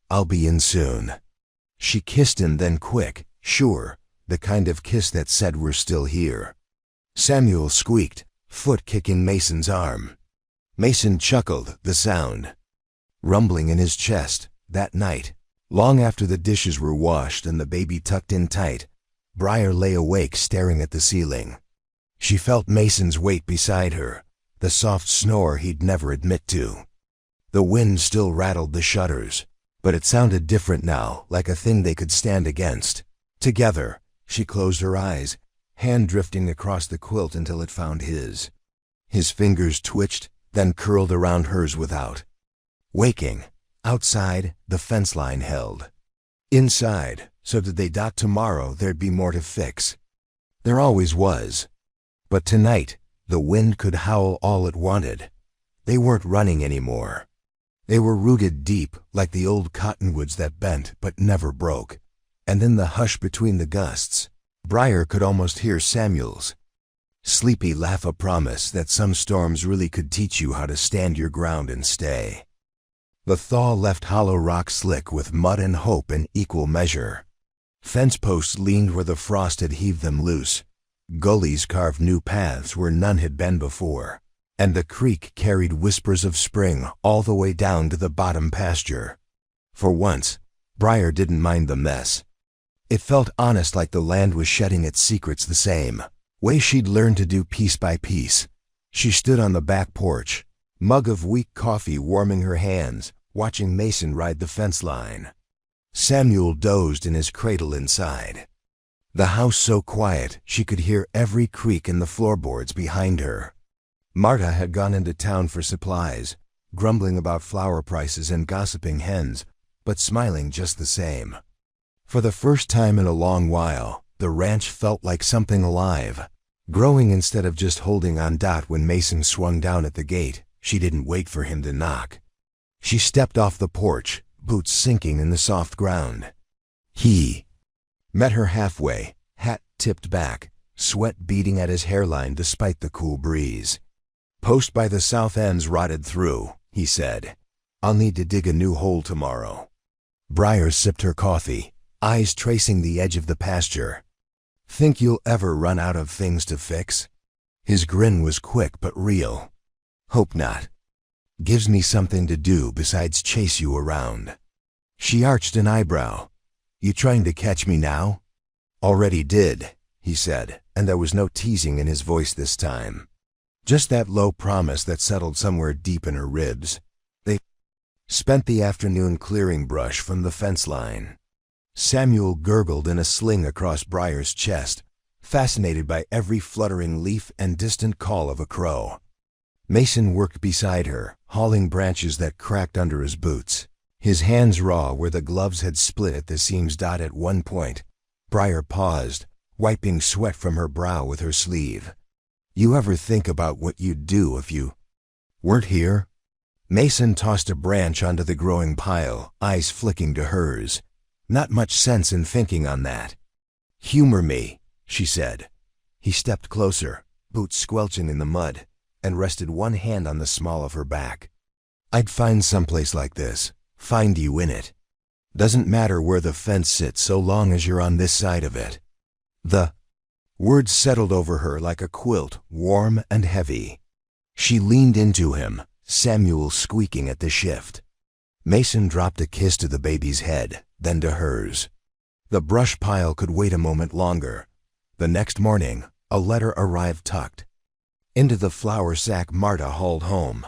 I'll be in soon. She kissed him then quick, sure, the kind of kiss that said we're still here. Samuel squeaked, foot kicking Mason's arm. Mason chuckled, the sound rumbling in his chest. That night, long after the dishes were washed and the baby tucked in tight, Briar lay awake staring at the ceiling. She felt Mason's weight beside her, the soft snore he'd never admit to. The wind still rattled the shutters, but it sounded different now, like a thing they could stand against. Together, she closed her eyes, hand drifting across the quilt until it found his. His fingers twitched, then curled around hers without. Waking, outside, the fence line held. Inside, so that they docked tomorrow, there'd be more to fix. There always was. But tonight, the wind could howl all it wanted. They weren't running anymore. They were rooted deep, like the old cottonwoods that bent but never broke. And in the hush between the gusts, Briar could almost hear Samuel's sleepy laugh, a promise that some storms really could teach you how to stand your ground and stay. The thaw left hollow rock slick with mud and hope in equal measure. Fence posts leaned where the frost had heaved them loose. Gullies carved new paths where none had been before. And the creek carried whispers of spring all the way down to the bottom pasture. For once, Briar didn't mind the mess. It felt honest, like the land was shedding its secrets the same way she'd learned to do piece by piece. She stood on the back porch, mug of weak coffee warming her hands, watching Mason ride the fence line. Samuel dozed in his cradle inside. The house so quiet she could hear every creak in the floorboards behind her. Marta had gone into town for supplies, grumbling about flour prices and gossiping hens, but smiling just the same. For the first time in a long while, the ranch felt like something alive, growing instead of just holding on. When Mason swung down at the gate, she didn't wait for him to knock. She stepped off the porch, boots sinking in the soft ground. He met her halfway, hat tipped back, sweat beading at his hairline despite the cool breeze. Post by the south end's rotted through, he said. I'll need to dig a new hole tomorrow. Briar sipped her coffee, eyes tracing the edge of the pasture. Think you'll ever run out of things to fix? His grin was quick but real. Hope not. Gives me something to do besides chase you around. She arched an eyebrow. You trying to catch me now? Already did, he said, and there was no teasing in his voice this time. Just that low promise that settled somewhere deep in her ribs. They spent the afternoon clearing brush from the fence line. Samuel gurgled in a sling across Briar's chest, fascinated by every fluttering leaf and distant call of a crow. Mason worked beside her, hauling branches that cracked under his boots. His hands raw where the gloves had split at the seams. At one point, Briar paused, wiping sweat from her brow with her sleeve. "You ever think about what you'd do if you weren't here?" Mason tossed a branch onto the growing pile, eyes flicking to hers. "Not much sense in thinking on that." "Humor me," she said. He stepped closer, boots squelching in the mud, and rested one hand on the small of her back. "I'd find someplace like this, find you in it. Doesn't matter where the fence sits so long as you're on this side of it." The words settled over her like a quilt, warm and heavy. She leaned into him, Samuel squeaking at the shift. Mason dropped a kiss to the baby's head, then to hers. The brush pile could wait a moment longer. The next morning, a letter arrived tucked into the flour sack Marta hauled home.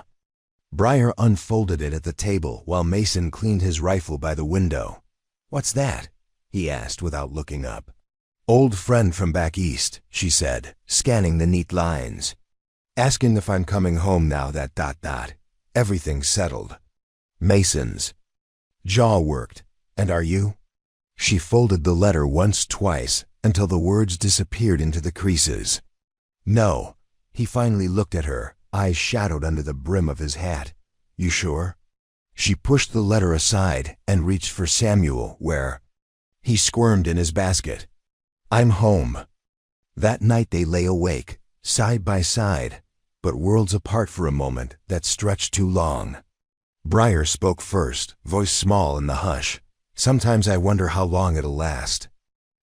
Briar unfolded it at the table while Mason cleaned his rifle by the window. "What's that?" he asked without looking up. "Old friend from back east," she said, scanning the neat lines. "Asking if I'm coming home now that ... Everything's settled." Mason's jaw worked. "And are you?" She folded the letter once, twice, until the words disappeared into the creases. "No." He finally looked at her, eyes shadowed under the brim of his hat. "You sure?" She pushed the letter aside and reached for Samuel where he squirmed in his basket. "I'm home." That night they lay awake, side by side, but worlds apart for a moment that stretched too long. Briar spoke first, voice small in the hush. "Sometimes I wonder how long it'll last."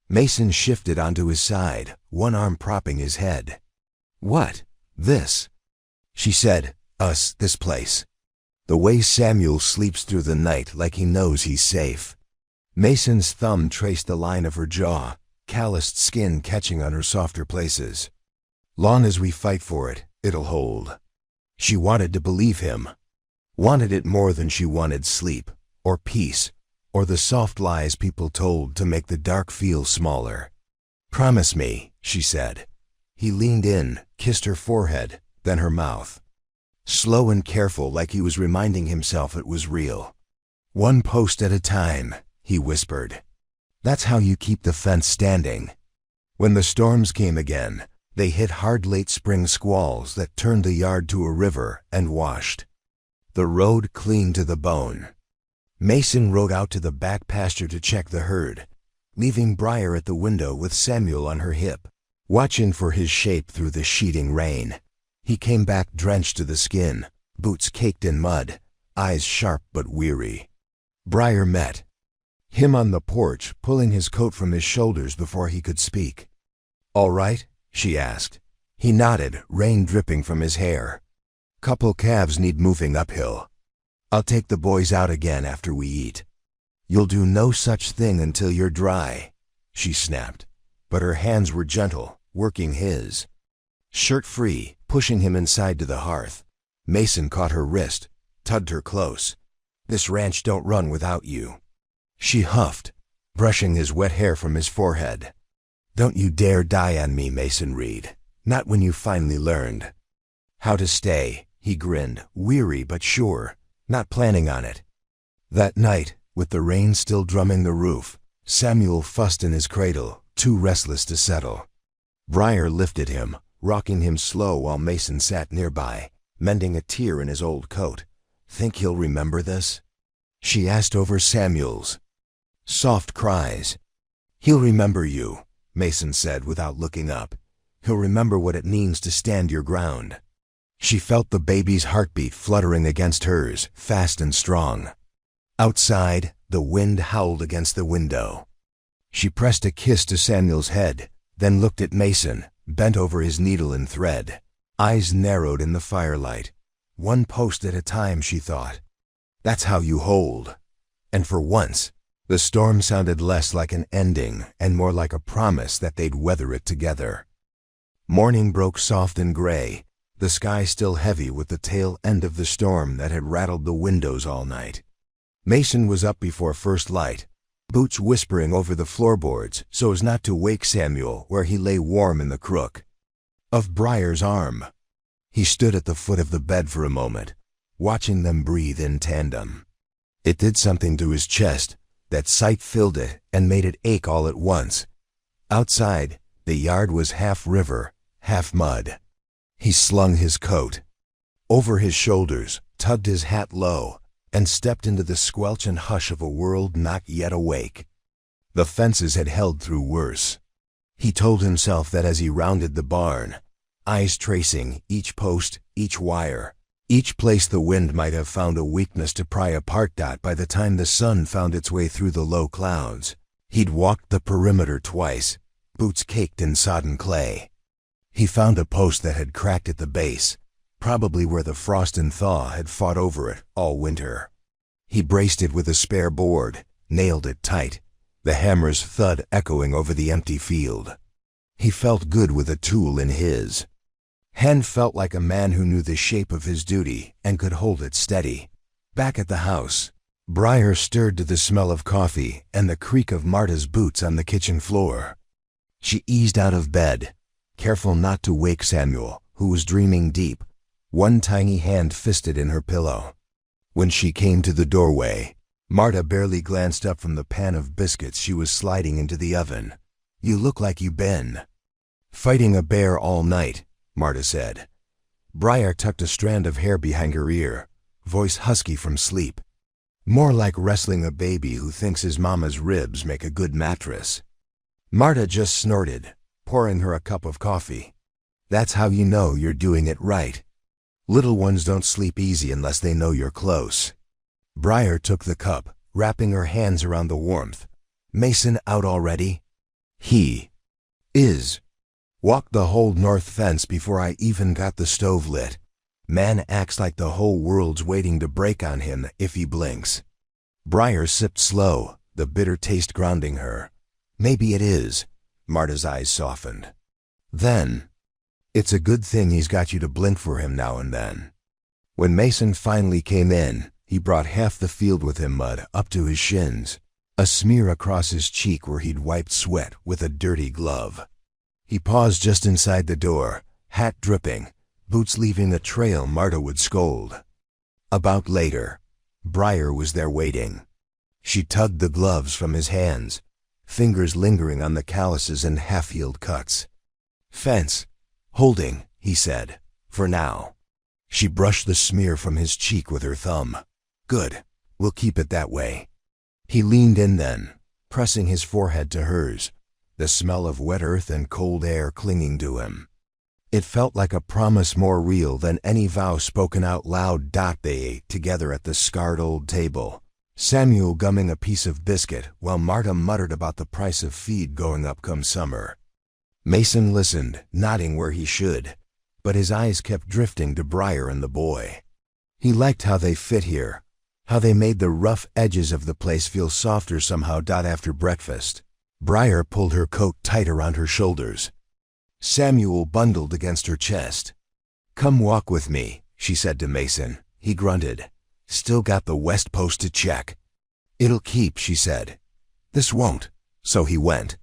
Mason shifted onto his side, one arm propping his head. "What? This?" She said, "Us, this place. The way Samuel sleeps through the night like he knows he's safe." Mason's thumb traced the line of her jaw, calloused skin catching on her softer places. "Long as we fight for it, it'll hold." She wanted to believe him. Wanted it more than she wanted sleep, or peace, or the soft lies people told to make the dark feel smaller. "Promise me," she said. He leaned in, kissed her forehead, then her mouth. Slow and careful, like he was reminding himself it was real. "One post at a time," he whispered. "That's how you keep the fence standing." When the storms came again, they hit hard late spring squalls that turned the yard to a river and washed the road clean to the bone. Mason rode out to the back pasture to check the herd, leaving Briar at the window with Samuel on her hip, watching for his shape through the sheeting rain. He came back drenched to the skin, boots caked in mud, eyes sharp but weary. Briar met him on the porch, pulling his coat from his shoulders before he could speak. "All right?" she asked. He nodded, rain dripping from his hair. "Couple calves need moving uphill. I'll take the boys out again after we eat." "You'll do no such thing until you're dry," she snapped, but her hands were gentle, working his. Shirt free, pushing him inside to the hearth. Mason caught her wrist, tugged her close. "This ranch don't run without you." She huffed, brushing his wet hair from his forehead. "Don't you dare die on me, Mason Reed. Not when you finally learned how to stay." He grinned, weary but sure, not planning on it. That night, with the rain still drumming the roof, Samuel fussed in his cradle, too restless to settle. Briar lifted him, rocking him slow while Mason sat nearby, mending a tear in his old coat. "Think he'll remember this?" she asked over Samuel's soft cries. "He'll remember you," Mason said without looking up. "He'll remember what it means to stand your ground." She felt the baby's heartbeat fluttering against hers, fast and strong. Outside, the wind howled against the window. She pressed a kiss to Samuel's head, then looked at Mason, bent over his needle and thread. Eyes narrowed in the firelight. "One post at a time," she thought. "That's how you hold." And for once, The storm sounded less like an ending and more like a promise that they'd weather it together. Morning broke soft and gray, the sky still heavy with the tail end of the storm that had rattled the windows all night. Mason was up before first light, Boots whispering over the floorboards so as not to wake Samuel where he lay warm in the crook of Briar's arm. He stood at the foot of the bed for a moment, watching them breathe in tandem. It did something to his chest. That sight filled it and made it ache all at once. Outside, the yard was half river, half mud. He slung his coat over his shoulders, tugged his hat low, and stepped into the squelch and hush of a world not yet awake. The fences had held through worse. He told himself that as he rounded the barn, eyes tracing each post, each wire, each place the wind might have found a weakness to pry apart. By the time the sun found its way through the low clouds, he'd walked the perimeter twice, boots caked in sodden clay. He found a post that had cracked at the base, probably where the frost and thaw had fought over it all winter. He braced it with a spare board, nailed it tight, the hammer's thud echoing over the empty field. He felt good with a tool in his hand, felt like a man who knew the shape of his duty and could hold it steady. Back at the house, Briar stirred to the smell of coffee and the creak of Marta's boots on the kitchen floor. She eased out of bed, careful not to wake Samuel, who was dreaming deep, one tiny hand fisted in her pillow. When she came to the doorway, Marta barely glanced up from the pan of biscuits she was sliding into the oven. "You look like you've been fighting a bear all night," Marta said. Briar tucked a strand of hair behind her ear, voice husky from sleep. "More like wrestling a baby who thinks his mama's ribs make a good mattress." Marta just snorted, pouring her a cup of coffee. "That's how you know you're doing it right. Little ones don't sleep easy unless they know you're close." Briar took the cup, wrapping her hands around the warmth. "Mason out already?" "He is. Walked the whole north fence before I even got the stove lit. Man acts like the whole world's waiting to break on him if he blinks." Briar sipped slow, the bitter taste grounding her. "Maybe it is." Marta's eyes softened. "Then it's a good thing he's got you to blink for him now and then." When Mason finally came in, he brought half the field with him, mud up to his shins, a smear across his cheek where he'd wiped sweat with a dirty glove. He paused just inside the door, hat dripping, boots leaving a trail Marta would scold about later. Briar was there waiting. She tugged the gloves from his hands, fingers lingering on the calluses and half-healed cuts. "Fence. Holding," he said, "for now." She brushed the smear from his cheek with her thumb. "Good. We'll keep it that way." He leaned in then, pressing his forehead to hers, the smell of wet earth and cold air clinging to him. It felt like a promise more real than any vow spoken out loud. They ate together at the scarred old table, Samuel gumming a piece of biscuit while Marta muttered about the price of feed going up come summer. Mason listened, nodding where he should, but his eyes kept drifting to Briar and the boy. He liked how they fit here, how they made the rough edges of the place feel softer somehow. After breakfast, Briar pulled her coat tight around her shoulders. Samuel bundled against her chest. "Come walk with me," she said to Mason. He grunted. "Still got the west post to check." "It'll keep," she said. "This won't." So he went.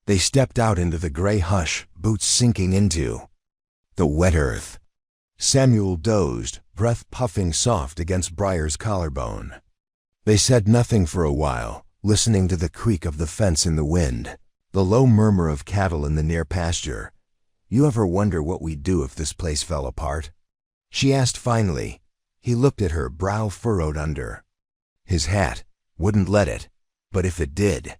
They stepped out into the gray hush, boots sinking into the wet earth. Samuel dozed, breath puffing soft against Briar's collarbone. They said nothing for a while, listening to the creak of the fence in the wind, the low murmur of cattle in the near pasture. "You ever wonder what we'd do if this place fell apart?" she asked finally. He looked at her, brow furrowed under his hat. "Wouldn't let it. But if it did."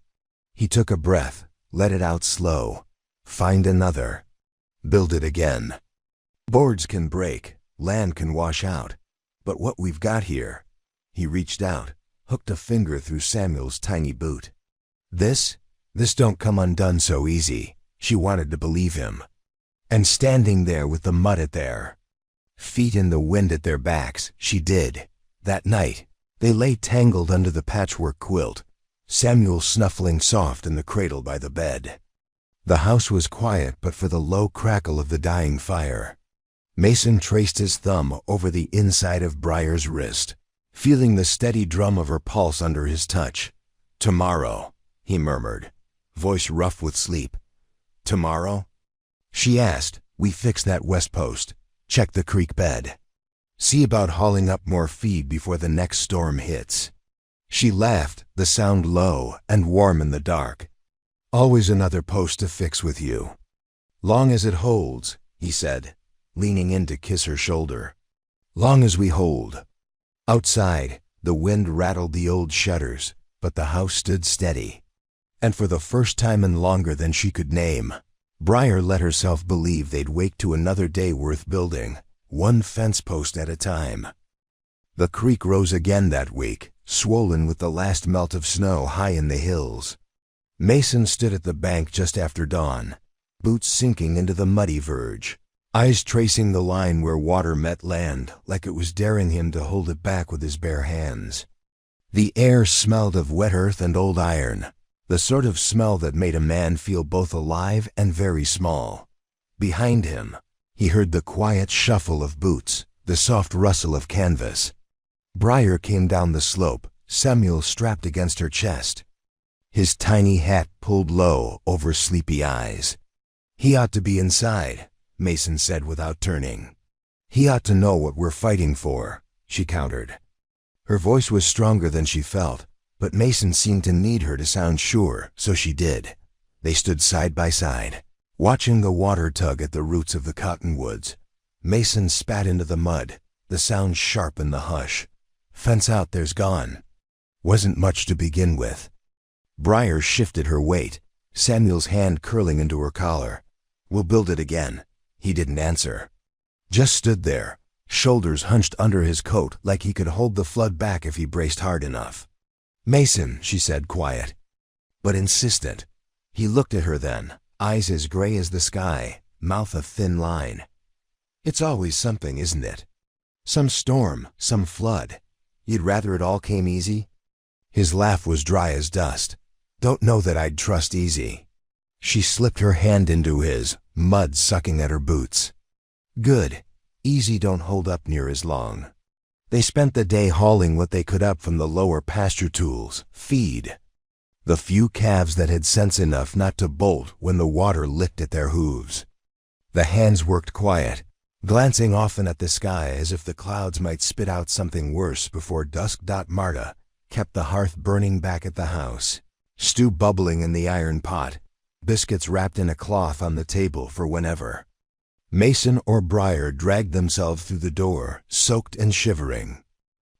He took a breath, let it out slow. "Find another. Build it again. Boards can break, land can wash out. But what we've got here." He reached out, hooked a finger through Samuel's tiny boot. This don't come undone so easy." She wanted to believe him. And standing there with the mud at their feet and the wind at their backs, she did. That night, they lay tangled under the patchwork quilt, Samuel snuffling soft in the cradle by the bed. The house was quiet but for the low crackle of the dying fire. Mason traced his thumb over the inside of Briar's wrist, feeling the steady drum of her pulse under his touch. "Tomorrow," he murmured, voice rough with sleep. "Tomorrow?" She asked. "We fix that west post. Check the creek bed. See about hauling up more feed before the next storm hits." She laughed, the sound low and warm in the dark. "Always another post to fix with you. Long as it holds," he said, leaning in to kiss her shoulder. "Long as we hold." Outside, the wind rattled the old shutters, but the house stood steady. And for the first time in longer than she could name, Briar let herself believe they'd wake to another day worth building, one fence post at a time. The creek rose again that week, swollen with the last melt of snow high in the hills. Mason stood at the bank just after dawn, boots sinking into the muddy verge, eyes tracing the line where water met land like it was daring him to hold it back with his bare hands. The air smelled of wet earth and old iron, the sort of smell that made a man feel both alive and very small. Behind him, he heard the quiet shuffle of boots, the soft rustle of canvas. Briar came down the slope, Samuel strapped against her chest, his tiny hat pulled low over sleepy eyes. "He ought to be inside," Mason said without turning. "He ought to know what we're fighting for," she countered. Her voice was stronger than she felt, but Mason seemed to need her to sound sure, so she did. They stood side by side, watching the water tug at the roots of the cottonwoods. Mason spat into the mud, the sound sharp in the hush. "Fence out, there's gone." Wasn't much to begin with. Briar shifted her weight, Samuel's hand curling into her collar. "We'll build it again." He didn't answer. Just stood there, shoulders hunched under his coat like he could hold the flood back if he braced hard enough. "Mason," she said, quiet, but insistent. He looked at her then, eyes as gray as the sky, mouth a thin line. "It's always something, isn't it? Some storm, some flood. You'd rather it all came easy?" His laugh was dry as dust. "Don't know that I'd trust easy." She slipped her hand into his, mud sucking at her boots. "Good. Easy don't hold up near as long." They spent the day hauling what they could up from the lower pasture tools, feed. The few calves that had sense enough not to bolt when the water licked at their hooves. The hands worked quiet, glancing often at the sky as if the clouds might spit out something worse before dusk. Marta kept the hearth burning back at the house, stew bubbling in the iron pot, biscuits wrapped in a cloth on the table for whenever. Mason or Briar dragged themselves through the door, soaked and shivering.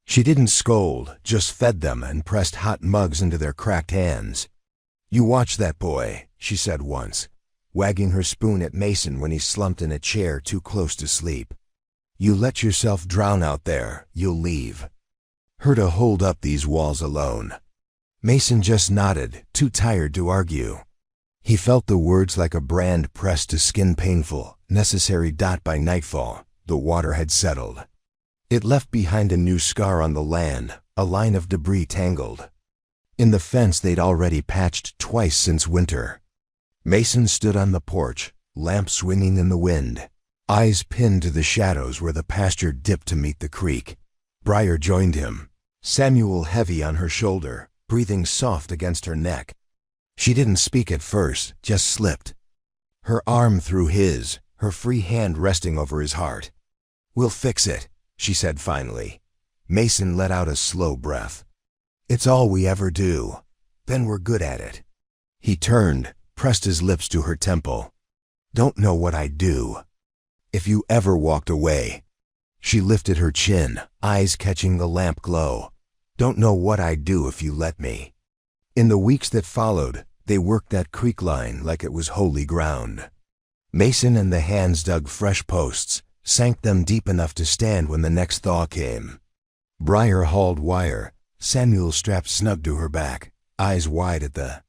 She didn't scold, just fed them and pressed hot mugs into their cracked hands. "You watch that boy," she said once, wagging her spoon at Mason when he slumped in a chair too close to sleep. "You let yourself drown out there, you'll leave. Her to hold up these walls alone." Mason just nodded, too tired to argue. He felt the words like a brand pressed to skin, painful, necessary. By nightfall, the water had settled. It left behind a new scar on the land, a line of debris tangled. In the fence they'd already patched twice since winter. Mason stood on the porch, lamp swinging in the wind, eyes pinned to the shadows where the pasture dipped to meet the creek. Briar joined him, Samuel heavy on her shoulder, breathing soft against her neck. She didn't speak at first, just slipped. Her arm through his, her free hand resting over his heart. "We'll fix it," she said finally. Mason let out a slow breath. "It's all we ever do. Then we're good at it." He turned, pressed his lips to her temple. "Don't know what I'd do if you ever walked away." She lifted her chin, eyes catching the lamp glow. "Don't know what I'd do if you let me." In the weeks that followed, they worked that creek line like it was holy ground. Mason and the hands dug fresh posts, sank them deep enough to stand when the next thaw came. Briar hauled wire, Samuel strapped snug to her back, eyes wide at the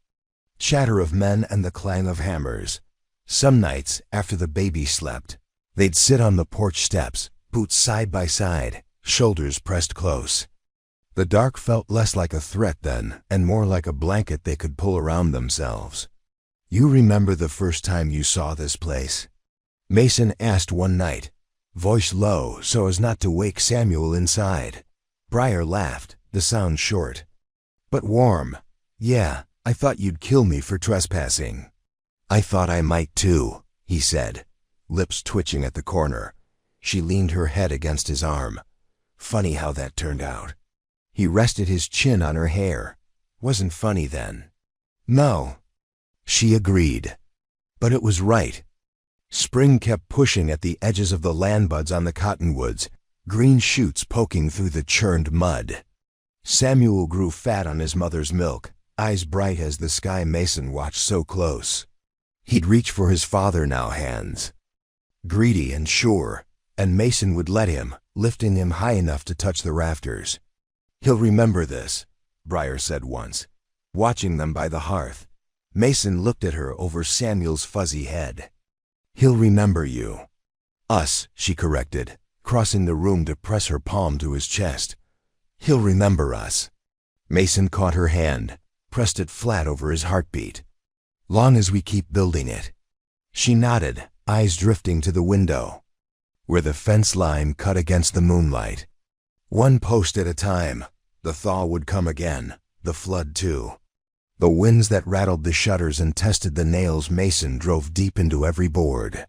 chatter of men and the clang of hammers. Some nights, after the baby slept, they'd sit on the porch steps, boots side by side, shoulders pressed close. The dark felt less like a threat then, and more like a blanket they could pull around themselves. "You remember the first time you saw this place?" Mason asked one night, voice low so as not to wake Samuel inside. Briar laughed, the sound short, but warm. "Yeah, I thought you'd kill me for trespassing." "I thought I might too," he said, lips twitching at the corner. She leaned her head against his arm. "Funny how that turned out." He rested his chin on her hair. "Wasn't funny then." "No," she agreed. But it was right. Spring kept pushing at the edges of the land buds on the cottonwoods, green shoots poking through the churned mud. Samuel grew fat on his mother's milk, eyes bright as the sky Mason watched so close. He'd reach for his father now, hands greedy and sure, and Mason would let him, lifting him high enough to touch the rafters. "He'll remember this," Briar said once, watching them by the hearth. Mason looked at her over Samuel's fuzzy head. "He'll remember you." "Us," she corrected, crossing the room to press her palm to his chest. "He'll remember us." Mason caught her hand, pressed it flat over his heartbeat. "Long as we keep building it." She nodded, eyes drifting to the window, where the fence line cut against the moonlight. One post at a time. The thaw would come again, the flood too. The winds that rattled the shutters and tested the nails Mason drove deep into every board.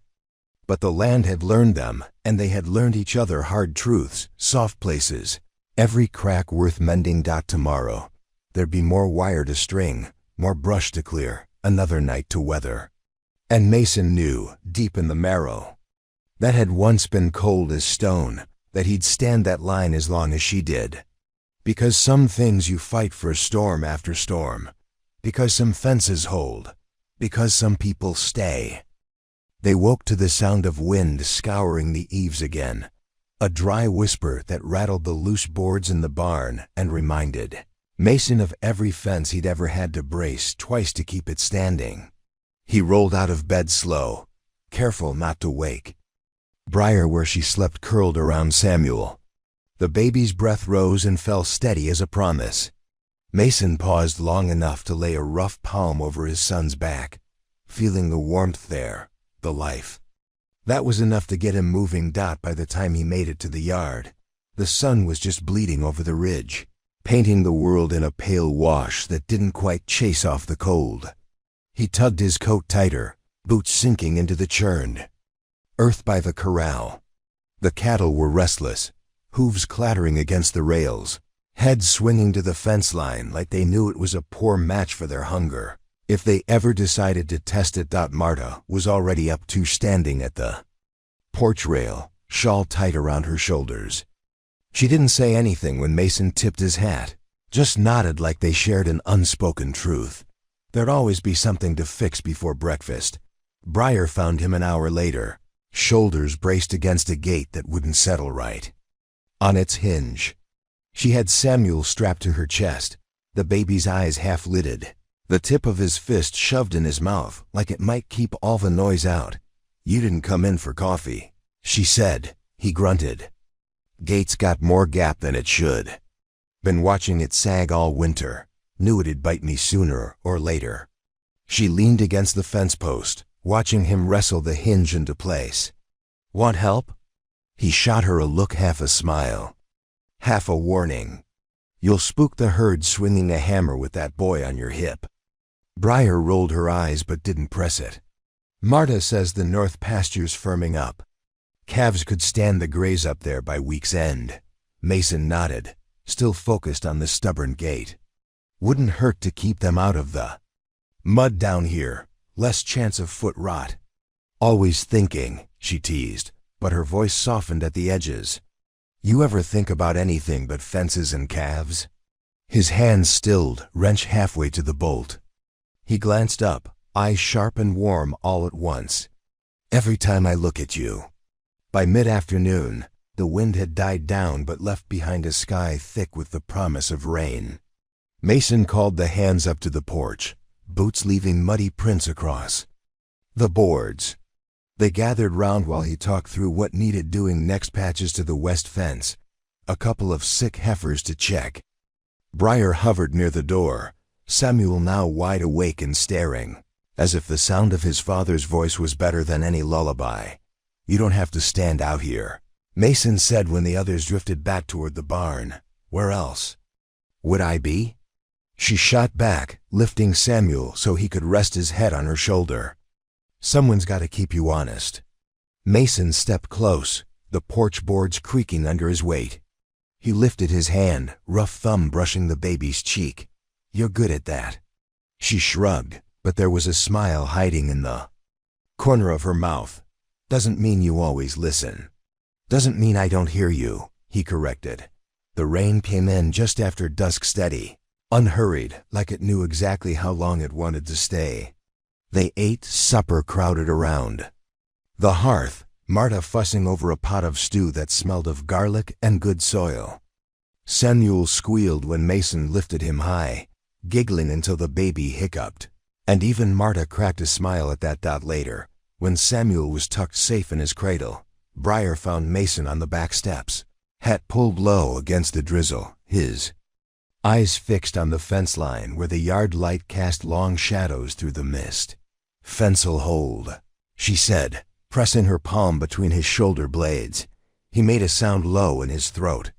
But the land had learned them, and they had learned each other hard truths, soft places. Every crack worth mending. Tomorrow, there'd be more wire to string, more brush to clear, another night to weather. And Mason knew, deep in the marrow, that had once been cold as stone, that he'd stand that line as long as she did. Because some things you fight for storm after storm. Because some fences hold. Because some people stay. They woke to the sound of wind scouring the eaves again, a dry whisper that rattled the loose boards in the barn and reminded Mason of every fence he'd ever had to brace twice to keep it standing. He rolled out of bed slow, careful not to wake. Briar, where she slept, curled around Samuel. The baby's breath rose and fell steady as a promise. Mason paused long enough to lay a rough palm over his son's back, feeling the warmth there, the life. That was enough to get him moving. By the time he made it to the yard, the sun was just bleeding over the ridge, painting the world in a pale wash that didn't quite chase off the cold. He tugged his coat tighter, boots sinking into the churned earth by the corral. The cattle were restless, hooves clattering against the rails, heads swinging to the fence line like they knew it was a poor match for their hunger. If they ever decided to test it. Marta was already up to standing at the porch rail, shawl tight around her shoulders. She didn't say anything when Mason tipped his hat, just nodded like they shared an unspoken truth. There'd always be something to fix before breakfast. Briar found him an hour later, shoulders braced against a gate that wouldn't settle right. On its hinge, she had Samuel strapped to her chest, the baby's eyes half-lidded, the tip of his fist shoved in his mouth like it might keep all the noise out. "You didn't come in for coffee," she said. He grunted. "Gate's got more gap than it should. Been watching it sag all winter. Knew it'd bite me sooner or later." She leaned against the fence post, watching him wrestle the hinge into place. "Want help?" He shot her a look, half a smile, half a warning. "You'll spook the herd swinging a hammer with that boy on your hip." Briar rolled her eyes but didn't press it. "Marta says the north pasture's firming up. Calves could stand the graze up there by week's end." Mason nodded, still focused on the stubborn gate. "Wouldn't hurt to keep them out of the mud down here, less chance of foot rot." "Always thinking," she teased, but her voice softened at the edges. "You ever think about anything but fences and calves?" His hands stilled, wrench halfway to the bolt. He glanced up, eyes sharp and warm all at once. "Every time I look at you." By mid-afternoon, the wind had died down but left behind a sky thick with the promise of rain. Mason called the hands up to the porch, boots leaving muddy prints across the boards. They gathered round while he talked through what needed doing next. Patches to the west fence, a couple of sick heifers to check, Briar hovered near the door, Samuel now wide awake and staring, as if the sound of his father's voice was better than any lullaby. "You don't have to stand out here," Mason said when the others drifted back toward the barn. "Where else would I be?" She shot back, lifting Samuel so he could rest his head on her shoulder. "Someone's got to keep you honest." Mason stepped close, the porch boards creaking under his weight. He lifted his hand, rough thumb brushing the baby's cheek. "You're good at that." She shrugged, but there was a smile hiding in the corner of her mouth. "Doesn't mean you always listen." "Doesn't mean I don't hear you," he corrected. The rain came in just after dusk, steady, unhurried, like it knew exactly how long it wanted to stay. They ate supper crowded around the hearth, Marta fussing over a pot of stew that smelled of garlic and good soil. Samuel squealed when Mason lifted him high, giggling until the baby hiccuped. And even Marta cracked a smile at that. Later, when Samuel was tucked safe in his cradle, Briar found Mason on the back steps, hat pulled low against the drizzle, his eyes fixed on the fence line where the yard light cast long shadows through the mist. "Fence'll hold," she said, pressing her palm between his shoulder blades. He made a sound low in his throat.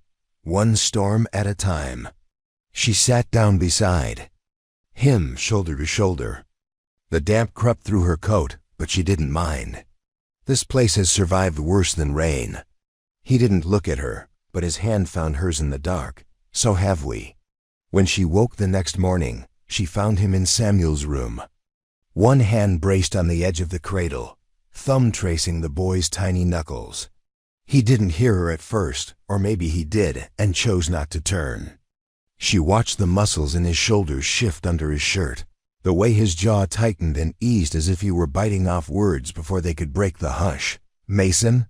"One storm at a time." She sat down beside him, shoulder to shoulder. The damp crept through her coat, but she didn't mind. "This place has survived worse than rain." He didn't look at her, but his hand found hers in the dark. "So have we." When she woke the next morning, she found him in Samuel's room. One hand braced on the edge of the cradle, thumb tracing the boy's tiny knuckles. He didn't hear her at first, or maybe he did and chose not to turn. She watched the muscles in his shoulders shift under his shirt, the way his jaw tightened and eased as if he were biting off words before they could break the hush. "Mason?"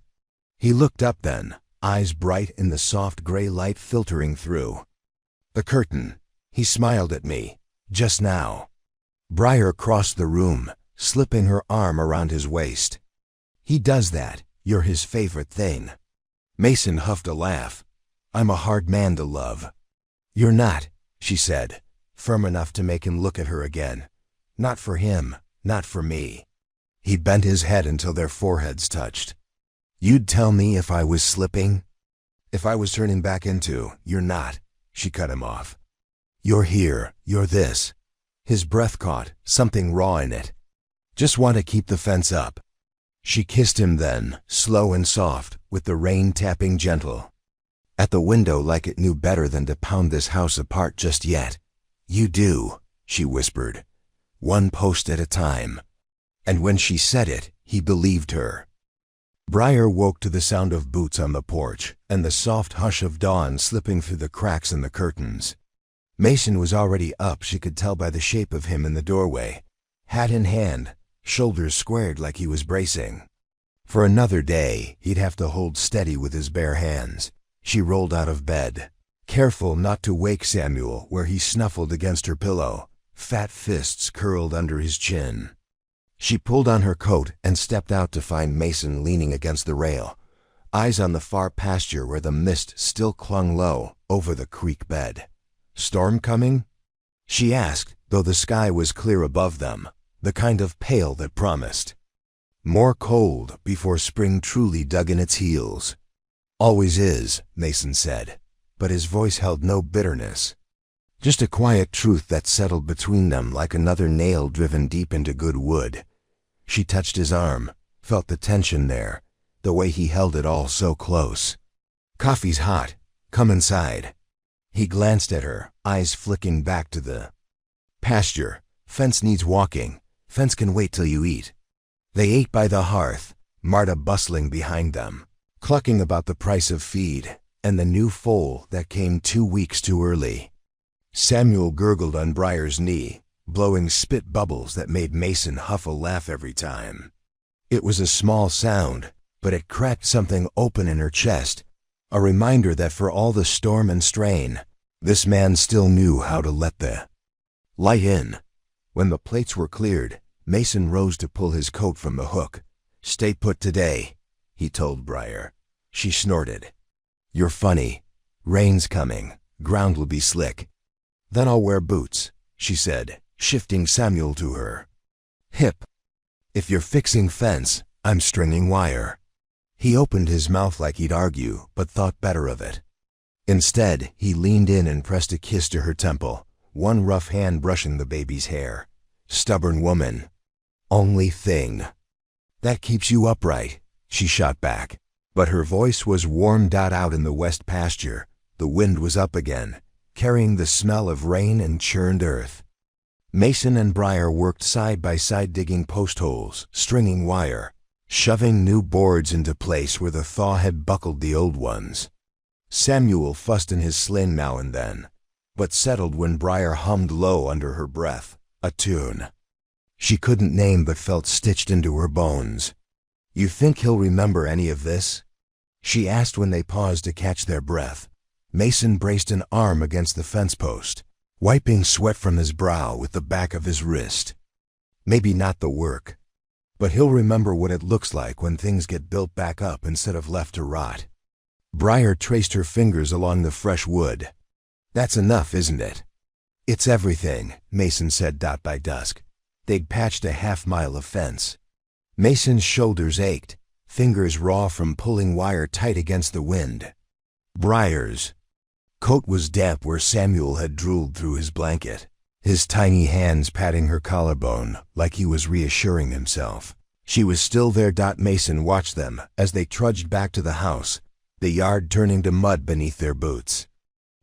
He looked up then, eyes bright in the soft gray light filtering through the curtain. He smiled at me, just now. Briar crossed the room, slipping her arm around his waist. "He does that. You're his favorite thing." Mason huffed a laugh. "I'm a hard man to love." "You're not," she said, firm enough to make him look at her again. "Not for him, not for me." He bent his head until their foreheads touched. "You'd tell me if I was slipping? If I was turning back into, you're not," she cut him off. "You're here, you're this." His breath caught, something raw in it. "Just want to keep the fence up." She kissed him then, slow and soft, with the rain tapping gentle at the window like it knew better than to pound this house apart just yet. "You do," she whispered, "one post at a time." And when she said it, he believed her. Briar woke to the sound of boots on the porch and the soft hush of dawn slipping through the cracks in the curtains. Mason was already up, she could tell by the shape of him in the doorway, hat in hand, shoulders squared like he was bracing. For another day, he'd have to hold steady with his bare hands. She rolled out of bed, careful not to wake Samuel where he snuffled against her pillow, fat fists curled under his chin. She pulled on her coat and stepped out to find Mason leaning against the rail, eyes on the far pasture where the mist still clung low over the creek bed. "Storm coming?" she asked, though the sky was clear above them, the kind of pale that promised more cold before spring truly dug in its heels. "Always is," Mason said, but his voice held no bitterness. Just a quiet truth that settled between them like another nail driven deep into good wood. She touched his arm, felt the tension there, the way he held it all so close. "Coffee's hot. Come inside." He glanced at her, eyes flicking back to the pasture. "Fence needs walking. Fence can wait till you eat." They ate by the hearth, Marta bustling behind them, clucking about the price of feed and the new foal that came 2 weeks too early. Samuel gurgled on Briar's knee, blowing spit bubbles that made Mason huff a laugh every time. It was a small sound, but it cracked something open in her chest, a reminder that for all the storm and strain, this man still knew how to let the light in. When the plates were cleared, Mason rose to pull his coat from the hook. "Stay put today," he told Briar. She snorted. "You're funny. Rain's coming. Ground will be slick." Then I'll wear boots, she said, shifting Samuel to her hip. If you're fixing fence, I'm stringing wire. He opened his mouth like he'd argue, but thought better of it. Instead, he leaned in and pressed a kiss to her temple, one rough hand brushing the baby's hair. Stubborn woman. Only thing. That keeps you upright, she shot back. But her voice was warmed out in the west pasture. The wind was up again, carrying the smell of rain and churned earth. Mason and Briar worked side by side digging post holes, stringing wire, shoving new boards into place where the thaw had buckled the old ones. Samuel fussed in his sling now and then, but settled when Briar hummed low under her breath, a tune she couldn't name but felt stitched into her bones. You think he'll remember any of this? She asked when they paused to catch their breath. Mason braced an arm against the fence post, wiping sweat from his brow with the back of his wrist. Maybe not the work, but he'll remember what it looks like when things get built back up instead of left to rot. Briar traced her fingers along the fresh wood. That's enough, isn't it? It's everything, Mason said by dusk. They'd patched a half-mile of fence. Mason's shoulders ached, fingers raw from pulling wire tight against the wind. Briar's coat was damp where Samuel had drooled through his blanket, his tiny hands patting her collarbone like he was reassuring himself. She was still there. Mason watched them as they trudged back to the house, the yard turning to mud beneath their boots.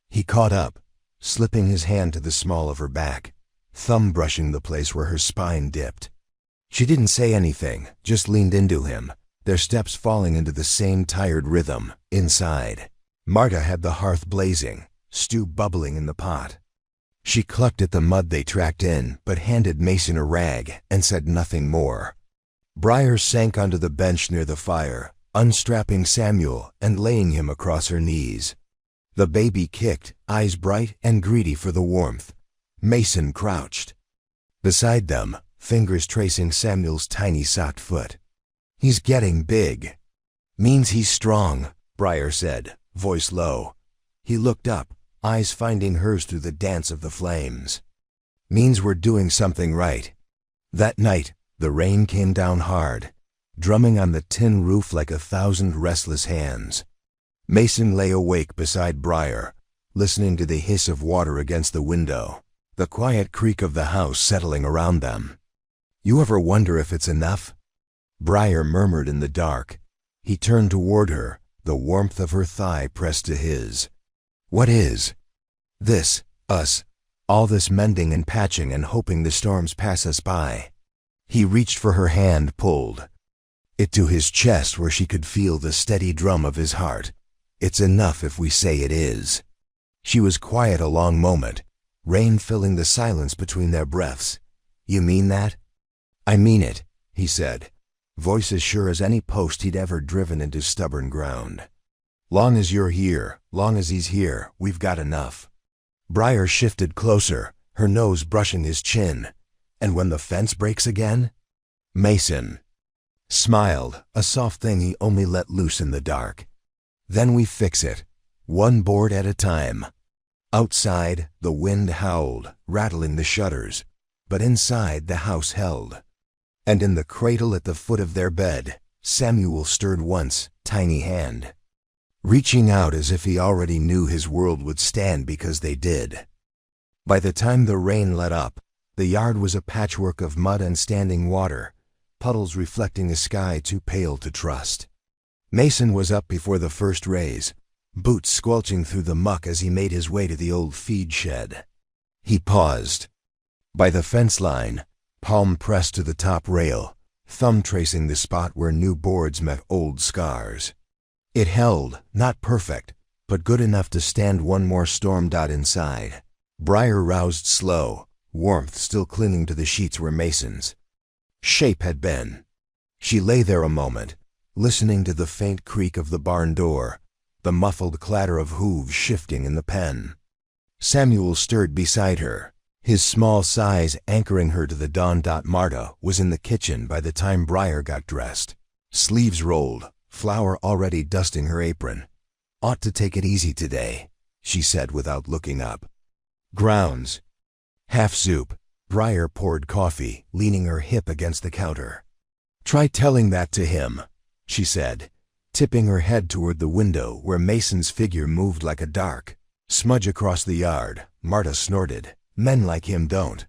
He caught up, slipping his hand to the small of her back, thumb brushing the place where her spine dipped. She didn't say anything, just leaned into him, their steps falling into the same tired rhythm. Inside, Marta had the hearth blazing, stew bubbling in the pot. She clucked at the mud they tracked in, but handed Mason a rag and said nothing more. Briar sank onto the bench near the fire, unstrapping Samuel and laying him across her knees. The baby kicked, eyes bright and greedy for the warmth. Mason crouched beside them, fingers tracing Samuel's tiny socked foot. He's getting big. Means he's strong, Briar said, voice low. He looked up, eyes finding hers through the dance of the flames. Means we're doing something right. That night, the rain came down hard, drumming on the tin roof like 1,000 restless hands. Mason lay awake beside Briar, listening to the hiss of water against the window, the quiet creak of the house settling around them. You ever wonder if it's enough? Briar murmured in the dark. He turned toward her, the warmth of her thigh pressed to his. What is? This, us, all this mending and patching and hoping the storms pass us by. He reached for her hand, pulled it to his chest where she could feel the steady drum of his heart. It's enough if we say it is. She was quiet a long moment, rain filling the silence between their breaths. You mean that? I mean it, he said, voice as sure as any post he'd ever driven into stubborn ground. Long as you're here, long as he's here, we've got enough. Briar shifted closer, her nose brushing his chin. And when the fence breaks again? Mason smiled, a soft thing he only let loose in the dark. Then we fix it, one board at a time. Outside, the wind howled, rattling the shutters, but inside the house held. And in the cradle at the foot of their bed, Samuel stirred once, tiny hand, reaching out as if he already knew his world would stand because they did. By the time the rain let up, the yard was a patchwork of mud and standing water, puddles reflecting a sky too pale to trust. Mason was up before the first rays, boots squelching through the muck as he made his way to the old feed shed. He paused by the fence line, palm pressed to the top rail, thumb tracing the spot where new boards met old scars. It held, not perfect, but good enough to stand one more storm. Inside, Briar roused slow, warmth still clinging to the sheets where Mason's shape had been. She lay there a moment, listening to the faint creak of the barn door, the muffled clatter of hooves shifting in the pen. Samuel stirred beside her, his small size anchoring her to the dawn. Marta was in the kitchen by the time Briar got dressed, sleeves rolled, flour already dusting her apron. Ought to take it easy today, she said without looking up. Grounds. Half soup. Briar poured coffee, leaning her hip against the counter. Try telling that to him, she said, tipping her head toward the window where Mason's figure moved like a dark smudge across the yard. Marta snorted. Men like him don't.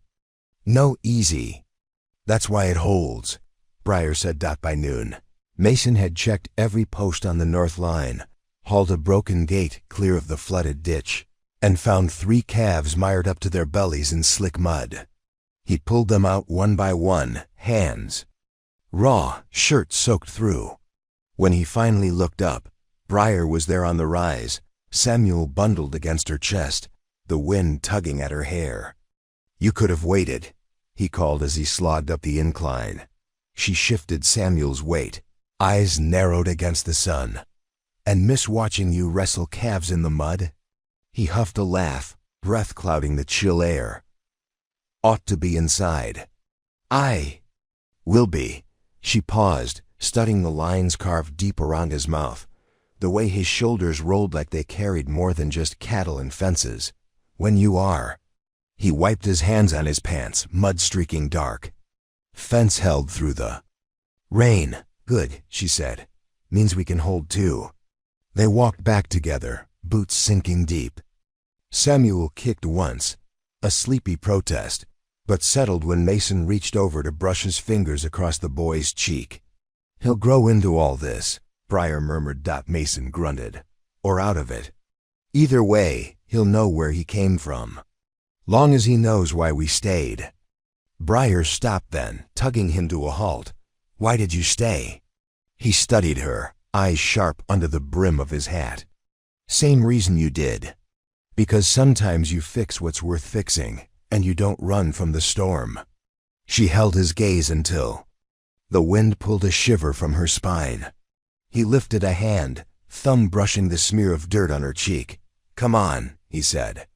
No, easy. That's why it holds, Briar said. By noon, Mason had checked every post on the north line, hauled a broken gate clear of the flooded ditch, and found 3 calves mired up to their bellies in slick mud. He pulled them out one by one, hands raw, shirt soaked through. When he finally looked up, Briar was there on the rise, Samuel bundled against her chest, the wind tugging at her hair. You could have waited, he called as he slogged up the incline. She shifted Samuel's weight, eyes narrowed against the sun. And miss watching you wrestle calves in the mud? He huffed a laugh, breath clouding the chill air. Ought to be inside. I will be. She paused, studying the lines carved deep around his mouth, the way his shoulders rolled like they carried more than just cattle and fences. When you are. He wiped his hands on his pants, mud streaking dark. Fence held through the rain. Good, she said. Means we can hold too. They walked back together, boots sinking deep. Samuel kicked once, a sleepy protest, but settled when Mason reached over to brush his fingers across the boy's cheek. He'll grow into all this, Briar murmured. Mason grunted. Or out of it. Either way, he'll know where he came from. Long as he knows why we stayed. Briar stopped then, tugging him to a halt. Why did you stay? He studied her, eyes sharp under the brim of his hat. Same reason you did. Because sometimes you fix what's worth fixing, and you don't run from the storm. She held his gaze until the wind pulled a shiver from her spine. He lifted a hand, thumb brushing the smear of dirt on her cheek. Come on, he said.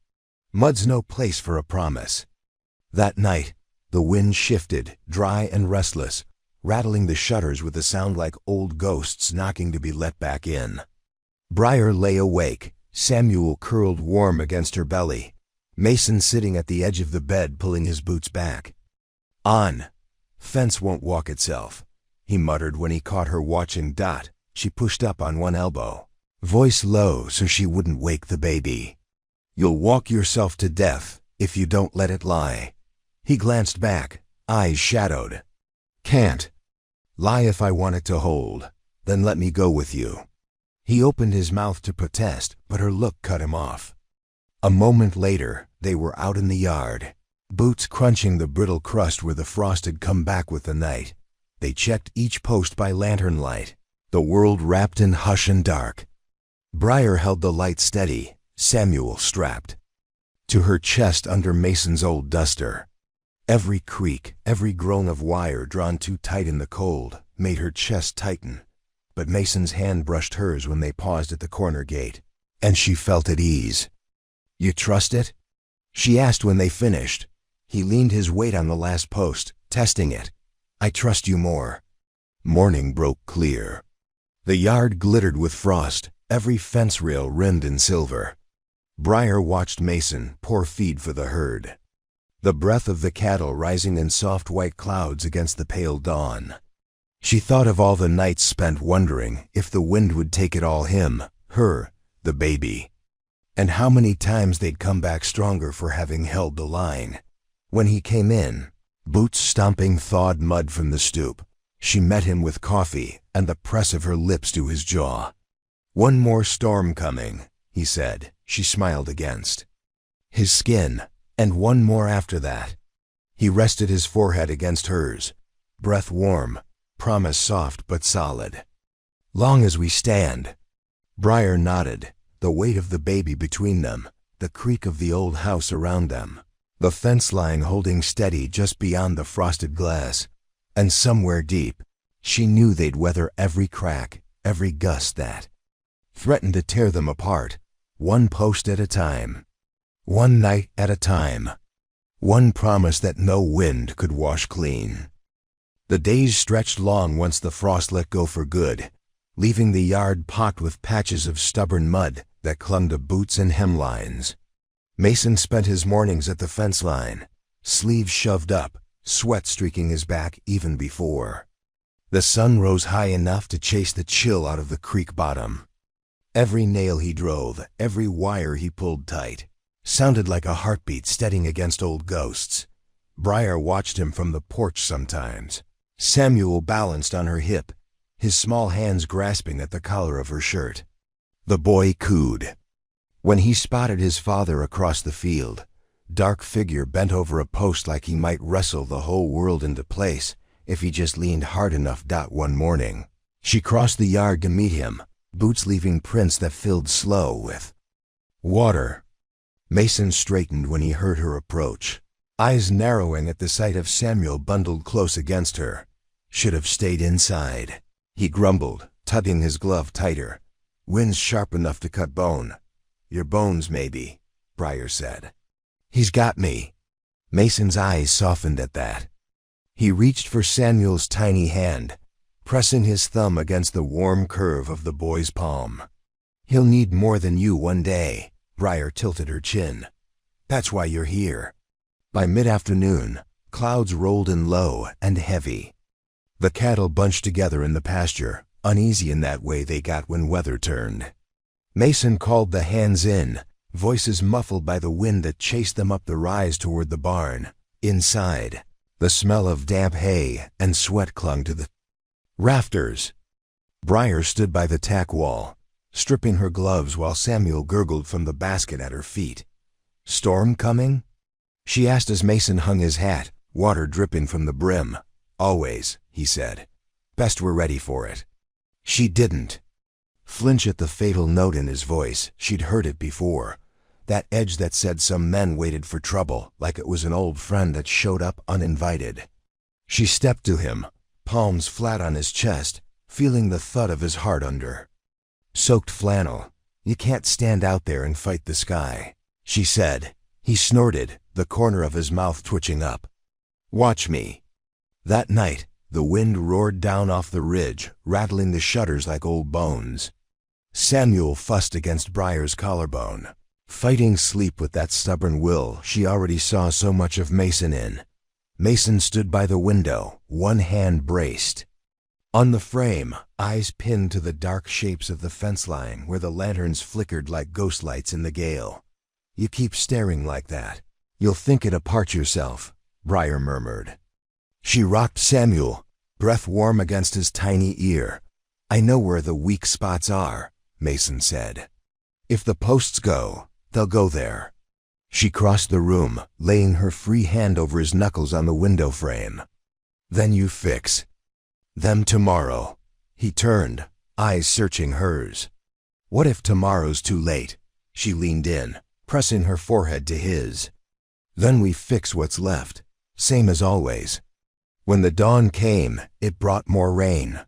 Mud's no place for a promise. That night, the wind shifted, dry and restless, rattling the shutters with a sound like old ghosts knocking to be let back in. Briar lay awake, Samuel curled warm against her belly, Mason sitting at the edge of the bed pulling his boots back. On. Fence won't walk itself, he muttered when he caught her watching. She pushed up on one elbow, voice low so she wouldn't wake the baby. You'll walk yourself to death if you don't let it lie. He glanced back, eyes shadowed. Can't. Lie if I want it to hold, then let me go with you. He opened his mouth to protest, but her look cut him off. A moment later, they were out in the yard, boots crunching the brittle crust where the frost had come back with the night. They checked each post by lantern light, the world wrapped in hush and dark. Briar held the light steady, Samuel strapped to her chest under Mason's old duster. Every creak, every groan of wire drawn too tight in the cold made her chest tighten, but Mason's hand brushed hers when they paused at the corner gate, and she felt at ease. You trust it? She asked when they finished. He leaned his weight on the last post, testing it. I trust you more. Morning broke clear. The yard glittered with frost, every fence rail rimmed in silver. Briar watched Mason pour feed for the herd, the breath of the cattle rising in soft white clouds against the pale dawn. She thought of all the nights spent wondering if the wind would take it all, him, her, the baby. And how many times they'd come back stronger for having held the line. When he came in, boots stomping thawed mud from the stoop, she met him with coffee and the press of her lips to his jaw. One more storm coming, he said. She smiled against his skin, and one more after that. He rested his forehead against hers, breath warm, promise soft but solid. Long as we stand. Briar nodded, the weight of the baby between them, the creak of the old house around them, the fence line holding steady just beyond the frosted glass, and somewhere deep, she knew they'd weather every crack, every gust that threatened to tear them apart, one post at a time, one night at a time, one promise that no wind could wash clean. The days stretched long once the frost let go for good, leaving the yard pocked with patches of stubborn mud that clung to boots and hemlines. Mason spent his mornings at the fence line, sleeves shoved up, sweat streaking his back even before. The sun rose high enough to chase the chill out of the creek bottom. Every nail he drove, every wire he pulled tight, sounded like a heartbeat steadying against old ghosts. Briar watched him from the porch sometimes. Samuel balanced on her hip, his small hands grasping at the collar of her shirt. The boy cooed. When he spotted his father across the field, dark figure bent over a post like he might wrestle the whole world into place if he just leaned hard enough. One morning, she crossed the yard to meet him, boots leaving prints that filled slow with water. Mason straightened when he heard her approach, eyes narrowing at the sight of Samuel bundled close against her. Should have stayed inside, he grumbled, tugging his glove tighter. Wind's sharp enough to cut bone. Your bones, maybe, Briar said. He's got me. Mason's eyes softened at that. He reached for Samuel's tiny hand, pressing his thumb against the warm curve of the boy's palm. He'll need more than you one day. Briar tilted her chin. That's why you're here. By mid-afternoon, clouds rolled in low and heavy. The cattle bunched together in the pasture, uneasy in that way they got when weather turned. Mason called the hands in, voices muffled by the wind that chased them up the rise toward the barn. Inside, the smell of damp hay and sweat clung to the rafters. Briar stood by the tack wall, stripping her gloves while Samuel gurgled from the basket at her feet. Storm coming? She asked as Mason hung his hat, water dripping from the brim. Always, he said. Best we're ready for it. She didn't flinch at the fatal note in his voice. She'd heard it before. That edge that said some men waited for trouble, like it was an old friend that showed up uninvited. She stepped to him, palms flat on his chest, feeling the thud of his heart under. Soaked flannel. You can't stand out there and fight the sky, she said. He snorted, the corner of his mouth twitching up. Watch me. That night, the wind roared down off the ridge, rattling the shutters like old bones. Samuel fussed against Briar's collarbone, fighting sleep with that stubborn will she already saw so much of Mason in. Mason stood by the window, one hand braced. On the frame, eyes pinned to the dark shapes of the fence line where the lanterns flickered like ghost lights in the gale. You keep staring like that, you'll think it apart yourself, Briar murmured. She rocked Samuel, breath warm against his tiny ear. I know where the weak spots are, Mason said. If the posts go, they'll go there. She crossed the room, laying her free hand over his knuckles on the window frame. Then you fix them tomorrow. He turned, eyes searching hers. What if tomorrow's too late? She leaned in, pressing her forehead to his. Then we fix what's left, same as always. When the dawn came, it brought more rain.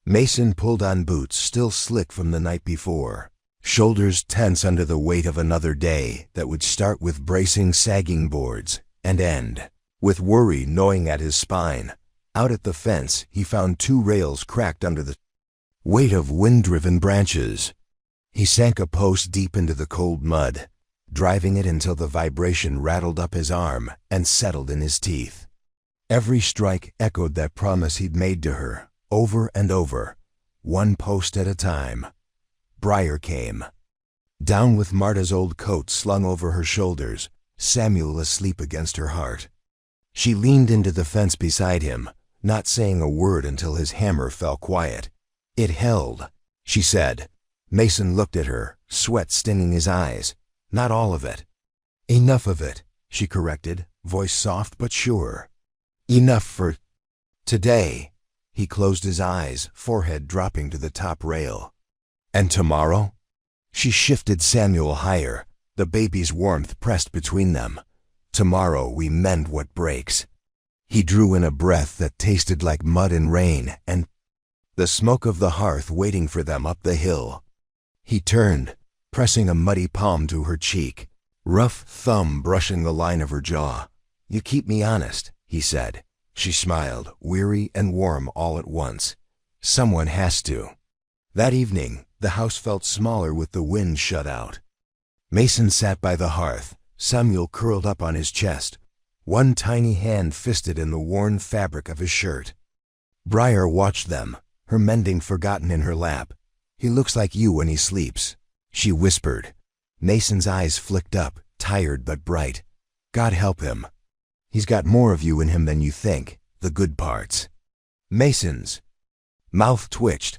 Mason pulled on boots still slick from the night before, shoulders tense under the weight of another day that would start with bracing sagging boards and end with worry gnawing at his spine. Out at the fence, he found two rails cracked under the weight of wind-driven branches. He sank a post deep into the cold mud, driving it until the vibration rattled up his arm and settled in his teeth. Every strike echoed that promise he'd made to her, over and over, one post at a time. Briar came. Down with Marta's old coat slung over her shoulders, Samuel asleep against her heart. She leaned into the fence beside him, not saying a word until his hammer fell quiet. It held, she said. Mason looked at her, sweat stinging his eyes. Not all of it. Enough of it, she corrected, voice soft but sure. Enough for today. He closed his eyes, forehead dropping to the top rail. And tomorrow? She shifted Samuel higher, the baby's warmth pressed between them. Tomorrow we mend what breaks. He drew in a breath that tasted like mud and rain and the smoke of the hearth waiting for them up the hill. He turned, pressing a muddy palm to her cheek, rough thumb brushing the line of her jaw. You keep me honest, he said. She smiled, weary and warm all at once. Someone has to. That evening, the house felt smaller with the wind shut out. Mason sat by the hearth, Samuel curled up on his chest, one tiny hand fisted in the worn fabric of his shirt. Briar watched them, her mending forgotten in her lap. "He looks like you when he sleeps," she whispered. Mason's eyes flicked up, tired but bright. "God help him. He's got more of you in him than you think, the good parts." Mason's mouth twitched,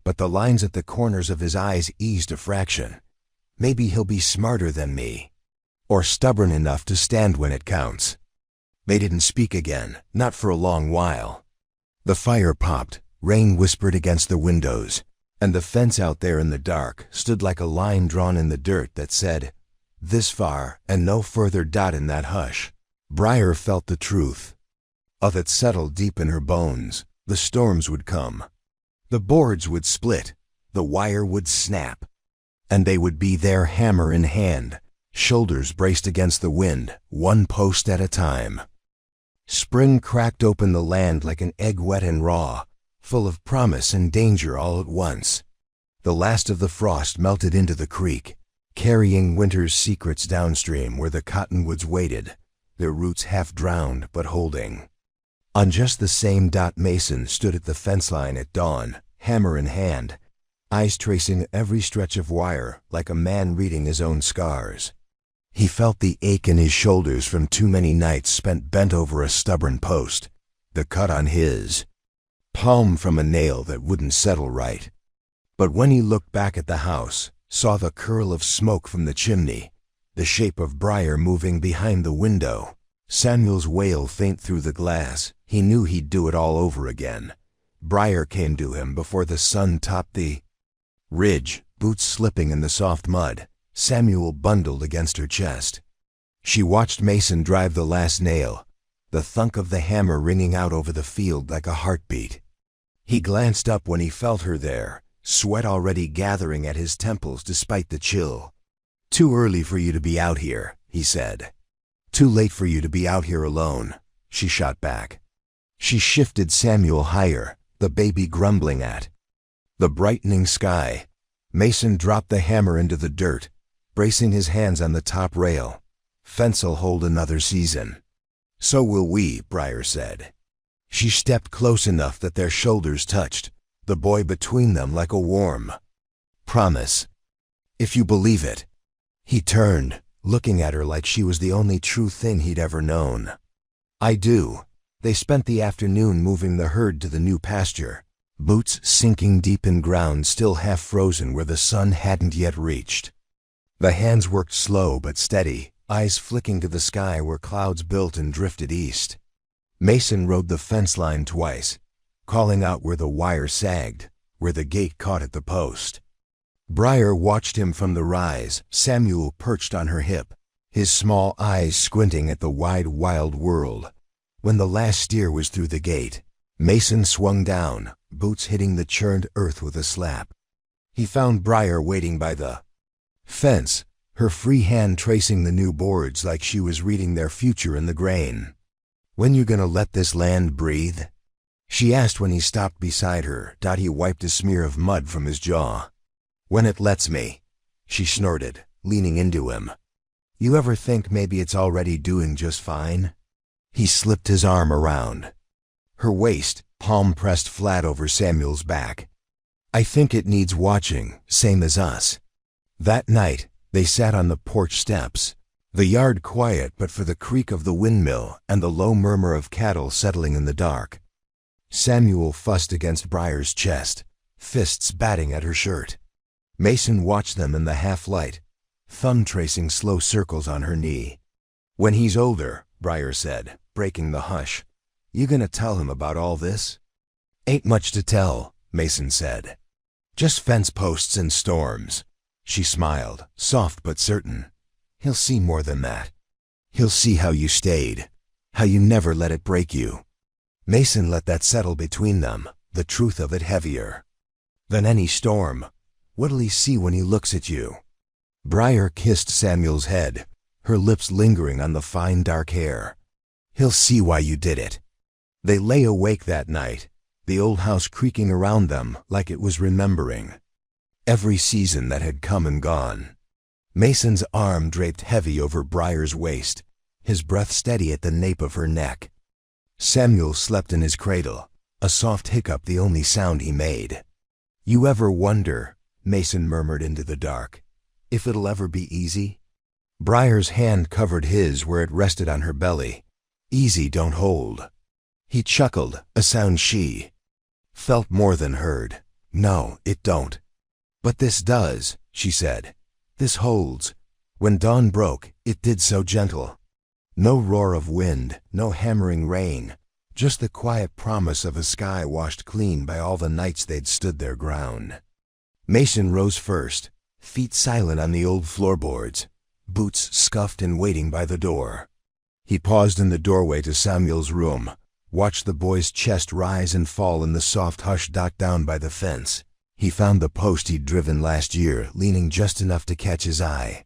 but the lines at the corners of his eyes eased a fraction. "Maybe he'll be smarter than me, or stubborn enough to stand when it counts." They didn't speak again, not for a long while. The fire popped, rain whispered against the windows, and the fence out there in the dark stood like a line drawn in the dirt that said, "This far and no further." In that hush, Briar felt the truth of it settle deep in her bones. The storms would come. The boards would split, the wire would snap, and they would be there hammer in hand, shoulders braced against the wind, one post at a time. Spring cracked open the land like an egg wet and raw, full of promise and danger all at once. The last of the frost melted into the creek, carrying winter's secrets downstream where the cottonwoods waited, their roots half drowned but holding. On just the same dot, Mason stood at the fence line at dawn, hammer in hand, eyes tracing every stretch of wire like a man reading his own scars. He felt the ache in his shoulders from too many nights spent bent over a stubborn post, the cut on his palm from a nail that wouldn't settle right. But when he looked back at the house, saw the curl of smoke from the chimney, the shape of Briar moving behind the window, Samuel's wail faint through the glass, he knew he'd do it all over again. Briar came to him before the sun topped the ridge, boots slipping in the soft mud, Samuel bundled against her chest. She watched Mason drive the last nail, the thunk of the hammer ringing out over the field like a heartbeat. He glanced up when he felt her there, sweat already gathering at his temples despite the chill. "Too early for you to be out here," he said. "Too late for you to be out here alone," she shot back. She shifted Samuel higher, the baby grumbling at the brightening sky. Mason dropped the hammer into the dirt, bracing his hands on the top rail. "Fence'll hold another season." "So will we," Briar said. She stepped close enough that their shoulders touched, the boy between them like a warm promise. "If you believe it." He turned, looking at her like she was the only true thing he'd ever known. "I do." They spent the afternoon moving the herd to the new pasture, boots sinking deep in ground still half frozen where the sun hadn't yet reached. The hands worked slow but steady, eyes flicking to the sky where clouds built and drifted east. Mason rode the fence line twice, calling out where the wire sagged, where the gate caught at the post. Briar watched him from the rise, Samuel perched on her hip, his small eyes squinting at the wide, wild world. When the last steer was through the gate, Mason swung down, boots hitting the churned earth with a slap. He found Briar waiting by the fence, her free hand tracing the new boards like she was reading their future in the grain. "When you gonna let this land breathe?" she asked when he stopped beside her. He wiped a smear of mud from his jaw. "When it lets me," she snorted, leaning into him. "You ever think maybe it's already doing just fine?" He slipped his arm around her waist, palm pressed flat over Samuel's back. "I think it needs watching, same as us." That night, they sat on the porch steps, the yard quiet but for the creak of the windmill and the low murmur of cattle settling in the dark. Samuel fussed against Briar's chest, fists batting at her shirt. Mason watched them in the half-light, thumb tracing slow circles on her knee. "When he's older," Briar said, breaking the hush, "you gonna tell him about all this?" "Ain't much to tell," Mason said. "Just fence posts and storms." She smiled, soft but certain. "He'll see more than that. He'll see how you stayed, how you never let it break you." Mason let that settle between them, the truth of it heavier than any storm. "What'll he see when he looks at you?" Briar kissed Samuel's head, her lips lingering on the fine dark hair. "He'll see why you did it." They lay awake that night, the old house creaking around them like it was remembering every season that had come and gone. Mason's arm draped heavy over Briar's waist, his breath steady at the nape of her neck. Samuel slept in his cradle, a soft hiccup the only sound he made. "You ever wonder," Mason murmured into the dark, "if it'll ever be easy?" Briar's hand covered his where it rested on her belly. "Easy don't hold." He chuckled, a sound she felt more than heard. "No, it don't." "But this does," she said. "This holds." When dawn broke, it did so gentle. No roar of wind, no hammering rain, just the quiet promise of a sky washed clean by all the nights they'd stood their ground. Mason rose first, feet silent on the old floorboards, boots scuffed and waiting by the door. He paused in the doorway to Samuel's room, watched the boy's chest rise and fall in the soft hush down by the fence. He found the post he'd driven last year, leaning just enough to catch his eye.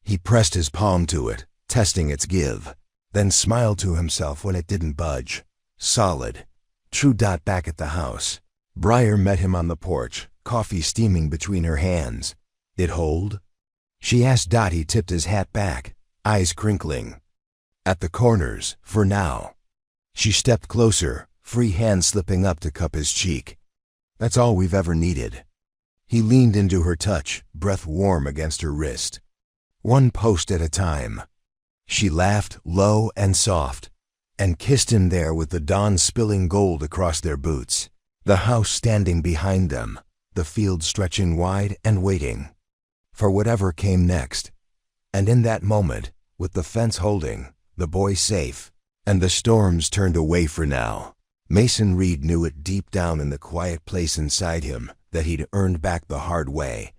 He pressed his palm to it, testing its give, then smiled to himself when it didn't budge. Solid. True. Back at the house, Briar met him on the porch, coffee steaming between her hands. "It hold?" she asked. He tipped his hat back, eyes crinkling. "At the corners, for now." She stepped closer, free hand slipping up to cup his cheek. "That's all we've ever needed." He leaned into her touch, breath warm against her wrist. "One post at a time." She laughed, low and soft, and kissed him there with the dawn spilling gold across their boots. The house standing behind them, the field stretching wide and waiting for whatever came next. And in that moment, with the fence holding, the boy safe, and the storms turned away for now, Mason Reed knew it deep down in the quiet place inside him that he'd earned back the hard way.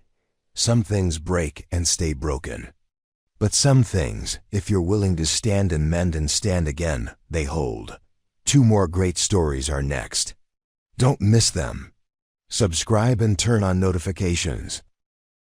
Some things break and stay broken. But some things, if you're willing to stand and mend and stand again, they hold. 2 more great stories are next. Don't miss them. Subscribe and turn on notifications.